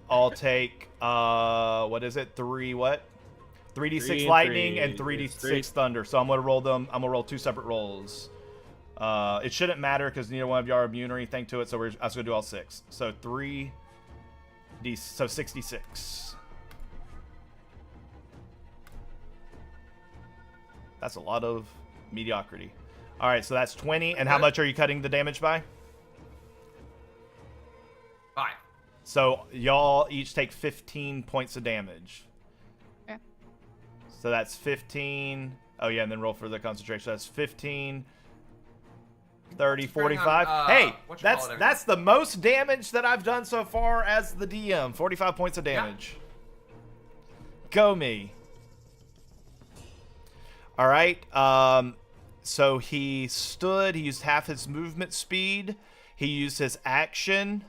I'll take what is it? 3d6 lightning and 3d6 thunder. So I'm gonna roll them. I'm gonna roll 2 separate rolls. It shouldn't matter because neither one of y'all are immune or anything to it. So I was gonna do all 6. So 66. That's a lot of mediocrity. All right, so that's 20. And how much are you cutting the damage by? 5. So y'all each take 15 points of damage. Okay. So that's 15. Oh, yeah, and then roll for the concentration. So that's 15, 30, 45. Hey, that's the most damage that I've done so far as the DM. 45 points of damage. Yeah. Go me. All right. So he stood. He used half his movement speed. He used his action.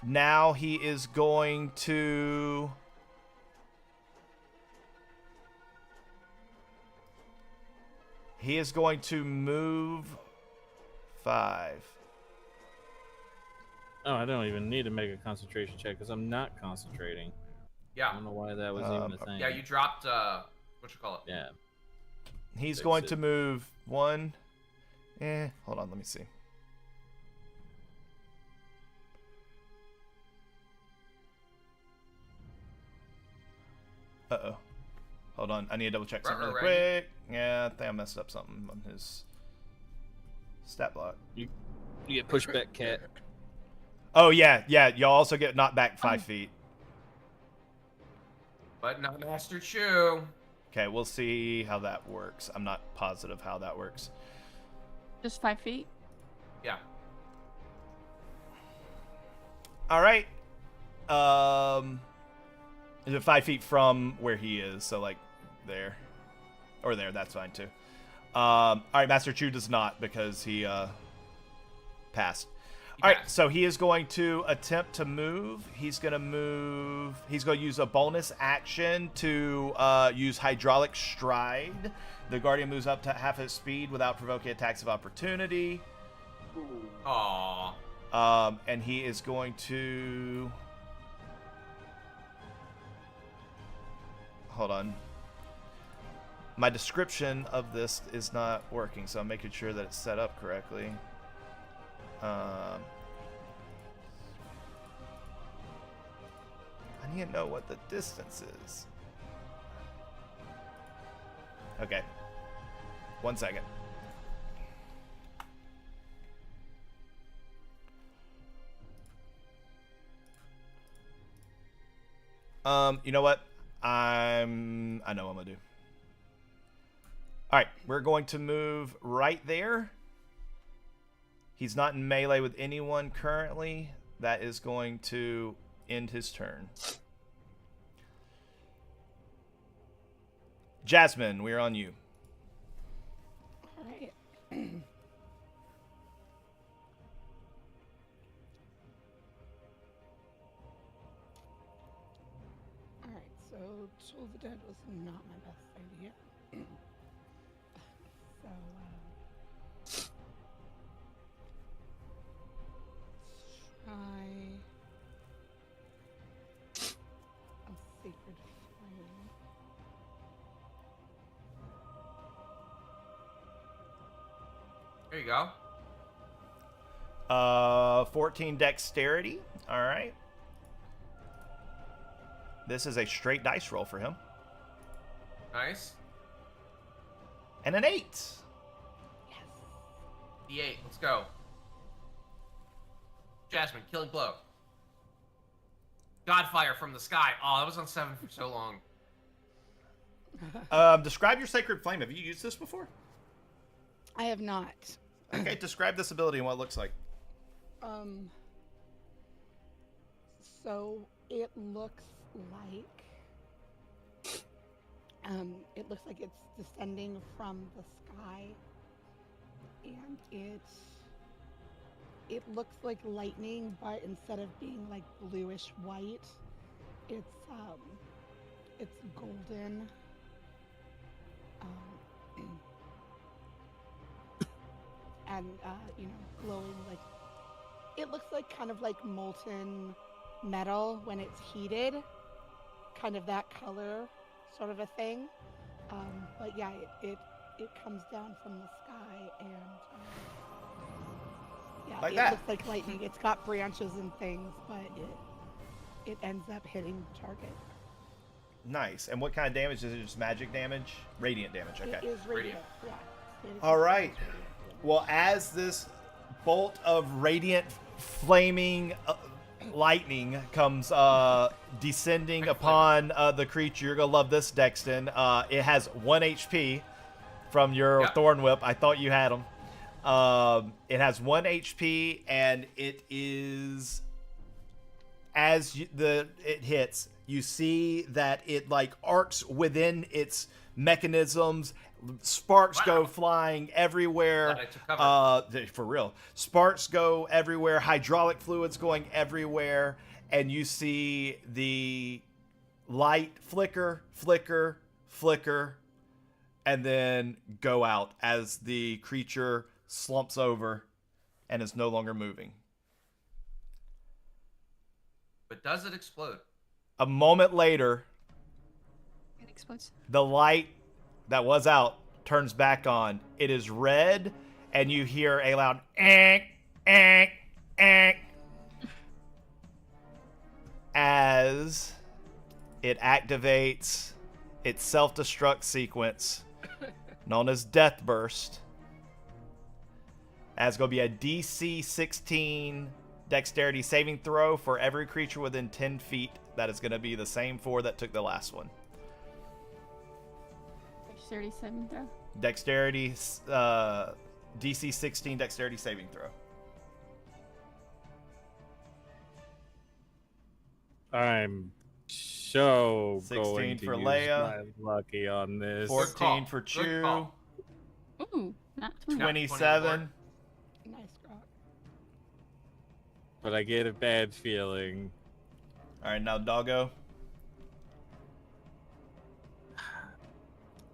Now he is going to... He is going to move 5. Oh, I don't even need to make a concentration check because I'm not concentrating. Yeah. I don't know why that was even a thing. Yeah, you dropped, whatchamacallit? Yeah. He's going to move 1. Hold on, let me see. Uh-oh. Hold on, I need to double check something really quick. Yeah, I think I messed up something on his stat block. You get pushed back, cat. Oh, yeah, y'all also get knocked back 5 feet. But not Master Chu. Okay, we'll see how that works. I'm not positive how that works. Just 5 feet? Yeah. All right. Is it 5 feet from where he is? So like there, or there. That's fine too. All right, Master Chu does not because he passed. All right, so he is going to attempt to move. He's going to move. He's going to use a bonus action to use Hydraulic Stride. The Guardian moves up to half his speed without provoking attacks of opportunity. Aww. And he is going to... hold on. My description of this is not working, so I'm making sure that it's set up correctly. I need to know what the distance is. Okay. 1 second. You know what? I know what I'm gonna do. All right, we're going to move right there. He's not in melee with anyone currently. That is going to end his turn. Jasmine, we're on you. All right. All right. So Toll the Dead was not my best idea. So try a sacred flame. There you go. 14 dexterity. All right. This is a straight dice roll for him. Nice. And an 8. Yes. D8. Let's go. Jasmine, killing blow. Godfire from the sky. Oh, that was on 7 for so long. Describe your sacred flame. Have you used this before? I have not. Okay, describe this ability and what it looks like. So it looks like it's descending from the sky, and it looks like lightning, but instead of being like bluish white, it's golden. And glowing, like it looks like kind of like molten metal when it's heated, kind of that color sort of a thing. But yeah, it comes down from the sky, and yeah, like it that. looks like lightning. It's got branches and things, but it ends up hitting the target. Nice. And what kind of damage is it? Just magic damage? Radiant damage. Okay. It is radiant. Yeah. It is All right. radiant. Well, as this bolt of radiant, flaming lightning comes descending upon the creature, you're going to love this, Dexton. It has 1 HP from your Thorn Whip. I thought you had them. It has 1 HP, and it is... As it hits, you see that it like arcs within its mechanisms. Sparks go flying everywhere. For real. Sparks go everywhere. Hydraulic fluids going everywhere. And you see the light flicker, flicker, flicker, and then go out as the creature slumps over and is no longer moving. But does it explode? A moment later, It explodes. the light that was out turns back on. It is red, and you hear a loud "eek, eek, eek" as it activates its self-destruct sequence known as Death Burst. As going to be a DC 16 dexterity saving throw for every creature within 10 feet. That is going to be the same 4 that took the last one. 37 throw. Dexterity, DC 16 dexterity saving throw. I'm so 16 going to for use Leia. my lucky on this. 14 for Good Chew. call. Ooh, not 20. 27. Nice rock. But I get a bad feeling. All right, now Doggo.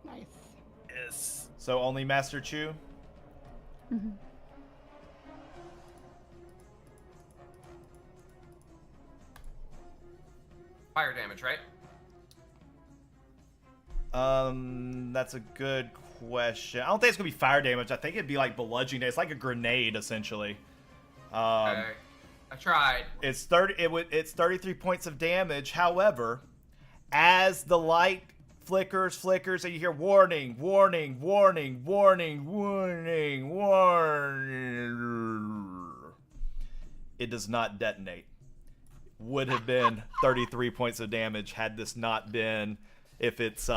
Nice. Yes. So only Master Chew. Mm-hmm. Fire damage, right? That's a good question. I don't think it's gonna be fire damage. I think it'd be like bludgeoning. It's like a grenade, essentially. Okay. I tried. It's 33 points of damage. However, as the light flickers, and you hear warning, warning, warning, warning, warning, warning, it does not detonate. Would have been 33 points of damage had this not been, if it's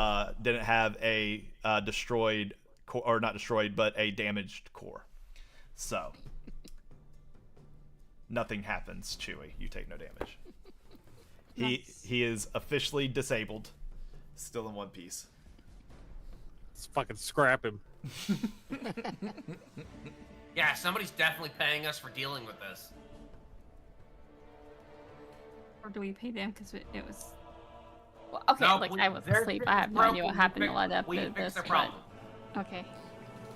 didn't have a destroyed core, or not destroyed, but a damaged core. So nothing happens, Chewie. You take no damage. Nice. He is officially disabled. Still in one piece. Let's fucking scrap him. Yeah, somebody's definitely paying us for dealing with this. Or do we pay them because it was? Well, okay, No, like we- I was they're asleep. I have no idea what broken. happened We to let up we to fixed this. their But problem. okay,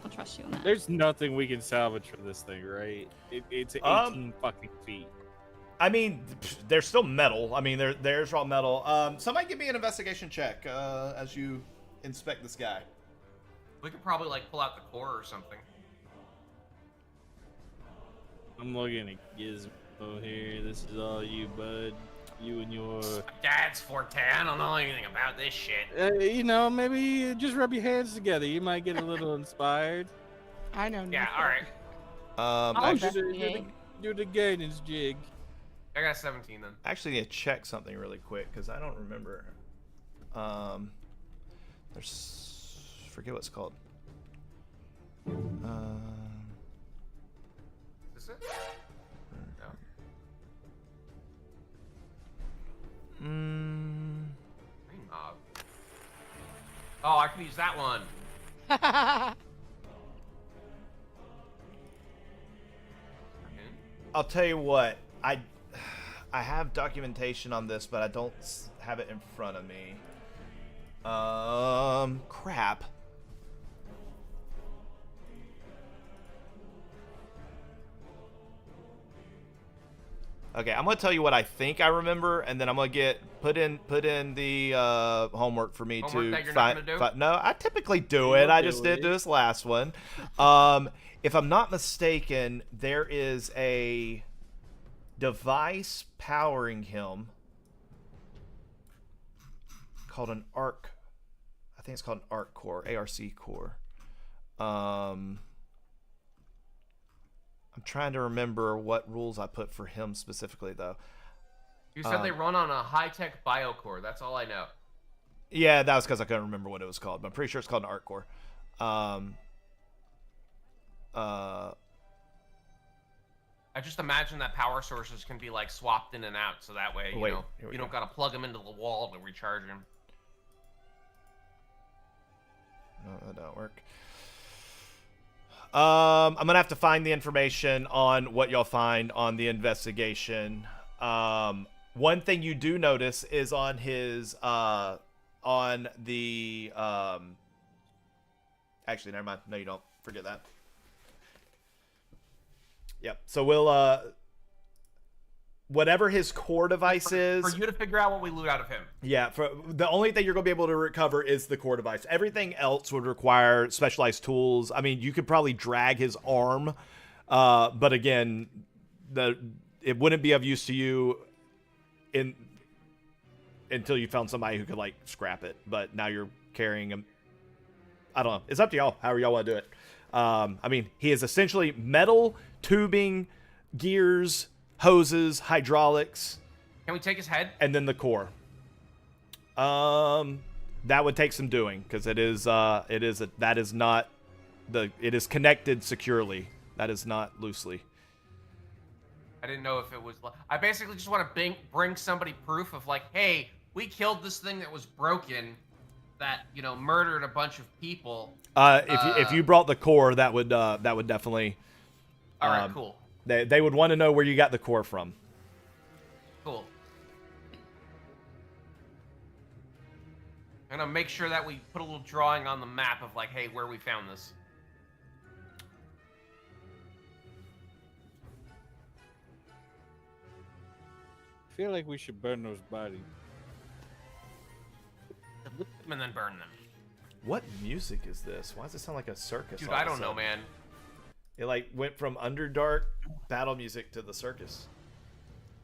I'll trust you on that. There's nothing we can salvage from this thing, right? It's 18 fucking feet. I mean, they're still metal. I mean, there's raw metal. Somebody give me an investigation check as you inspect this guy. We could probably like pull out the core or something. I'm looking at Gizmo here. This is all you, bud. You and your... Dad's forte. I don't know anything about this shit. you know, maybe just rub your hands together. You might get a little inspired. I know. Yeah, nothing. all right. I'll Actually, Do the guidance jig. I got 17 then. actually need to check something really quick because I don't remember. There's forget what it's called. Is this it? No. Green mob. Oh, I can use that one. Okay. I'll tell you what. I have documentation on this, but I don't have it in front of me. Crap. Okay, I'm gonna tell you what I think I remember, and then I'm gonna put in the homework for me Homework to that you're not gonna do? No, I typically do You it. will I do just did it. this last one. If I'm not mistaken, there is a device powering him called an ARC. I think it's called an ARC core, ARC core. I'm trying to remember what rules I put for him specifically, though. You said they run on a high-tech biocore. That's all I know. Yeah, that was because I couldn't remember what it was called, but I'm pretty sure it's called an ARC core. I just imagine that power sources can be like swapped in and out, so that way you Wait, know here we you go. don't gotta plug them into the wall to recharge them. No, that don't work. I'm gonna have to find the information on what y'all find on the investigation. One thing you do notice is on his on the actually never mind. No, you don't. Forget that. Yep. So we'll whatever his core device is. For you to figure out what we loot out of him. Yeah, for the only thing you're gonna be able to recover is the core device. Everything else would require specialized tools. I mean, you could probably drag his arm, but again, it wouldn't be of use to you until you found somebody who could like scrap it. But now you're carrying him. I don't know. It's up to y'all. However y'all want to do it. I mean, he is essentially metal, tubing, gears, hoses, hydraulics. Can we take his head? And then the core. That would take some doing because it is connected securely. That is not loosely. I didn't know if it was. I basically just want to bring somebody proof of like, hey, we killed this thing that was broken, that murdered a bunch of people. If you brought the core, that would definitely. All right, cool. They would want to know where you got the core from. Cool. I'm gonna make sure that we put a little drawing on the map of like, hey, where we found this. I feel like we should burn those bodies. Loot them and then burn them. What music is this? Why does it sound like a circus? Dude, all of I a don't know, sudden? man. It like went from Underdark battle music to the circus.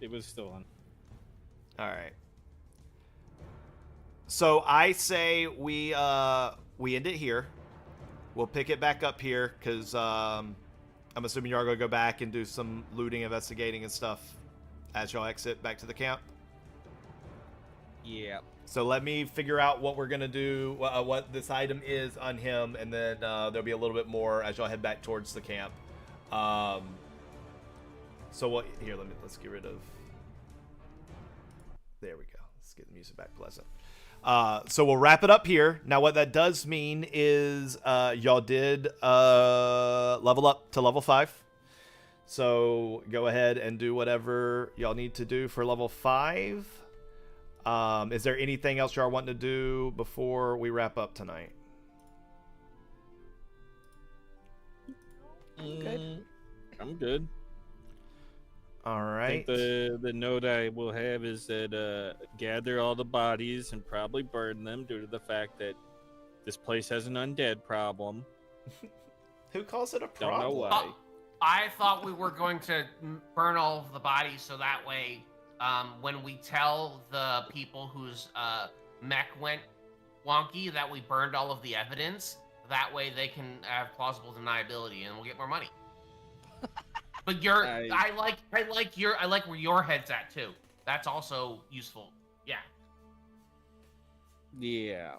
It was still on. All right. So I say we end it here. We'll pick it back up here because I'm assuming you are going to go back and do some looting, investigating, and stuff as y'all exit back to the camp. Yeah. So let me figure out what we're going to do, what this item is on him, and then there'll be a little bit more as y'all head back towards the camp. So what? Here, let's get rid of. There we go. Let's get the music back pleasant. So we'll wrap it up here. Now, what that does mean is y'all did level up to level 5. So go ahead and do whatever y'all need to do for level 5. Is there anything else y'all want to do before we wrap up tonight? Good. I'm good. All I right. think the note I will have is that gather all the bodies and probably burn them due to the fact that this place has an undead problem. Who calls it a Don't know problem? why. I thought we were going to burn all of the bodies so that way, when we tell the people whose mech went wonky that we burned all of the evidence, that way they can have plausible deniability and we'll get more money. But I like where your head's at too. That's also useful. Yeah. Yeah.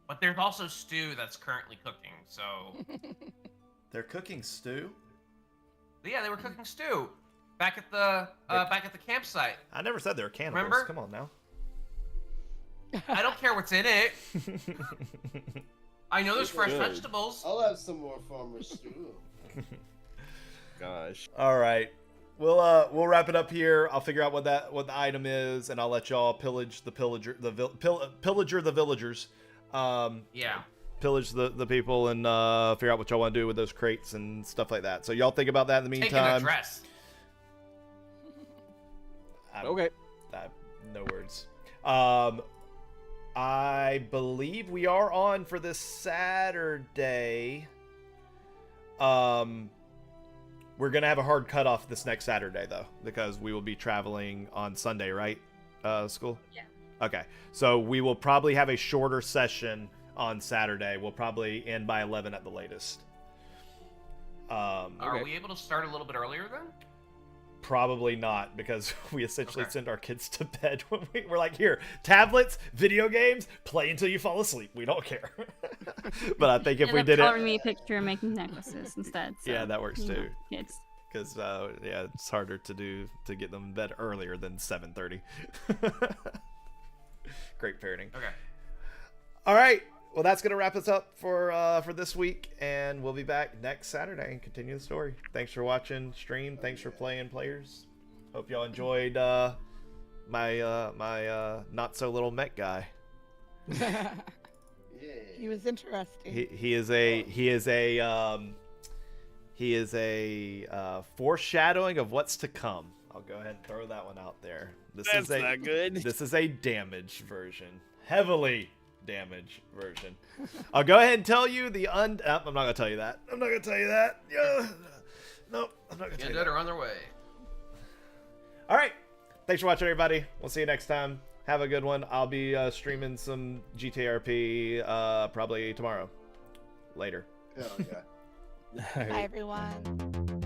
But there's also stew that's currently cooking, so They're cooking stew? yeah, they were cooking stew back at the campsite. I never said they were cannibals. Remember? Come on now. I don't care what's in it. I know there's fresh Good. vegetables. I'll have some more farmer stew. Gosh. All right. We'll wrap it up here. I'll figure out what the item is, and I'll let y'all pillage the pillager the villagers. Yeah. Pillage the people and figure out what y'all want to do with those crates and stuff like that. So y'all think about that in the Take an meantime. address. Okay. No words. I believe we are on for this Saturday. We're gonna have a hard cutoff this next Saturday though, because we will be traveling on Sunday, right? School? Yeah. Okay. So we will probably have a shorter session on Saturday. We'll probably end by 11 at the latest. Are Okay. we able to start a little bit earlier then? Probably not, because we essentially Okay. send our kids to bed when we're like, here, tablets, video games, play until you fall asleep. We don't care. But I think if End we up did coloring it, me a picture and making necklaces instead. So, yeah, that works you know, too. Kids. Because yeah, it's harder to get them in bed earlier than 7:30. Great parenting. Okay. All right. Well, that's gonna wrap us up for this week, and we'll be back next Saturday and continue the story. Thanks for watching stream. Thanks for playing, players. Hope y'all enjoyed my not so little mech guy. Yeah. He was interesting. He is a foreshadowing of what's to come. I'll go ahead and throw that one out there. That's not good. This is a damaged version, heavily damaged version. I'll go ahead and tell you I'm not gonna tell you that. I'm not gonna tell you that. Yeah. Nope. I'm not gonna tell you Undead that. are on their way. All right. Thanks for watching, everybody. We'll see you next time. Have a good one. I'll be streaming some GTRP probably tomorrow. Later. Hell yeah. Bye, everyone.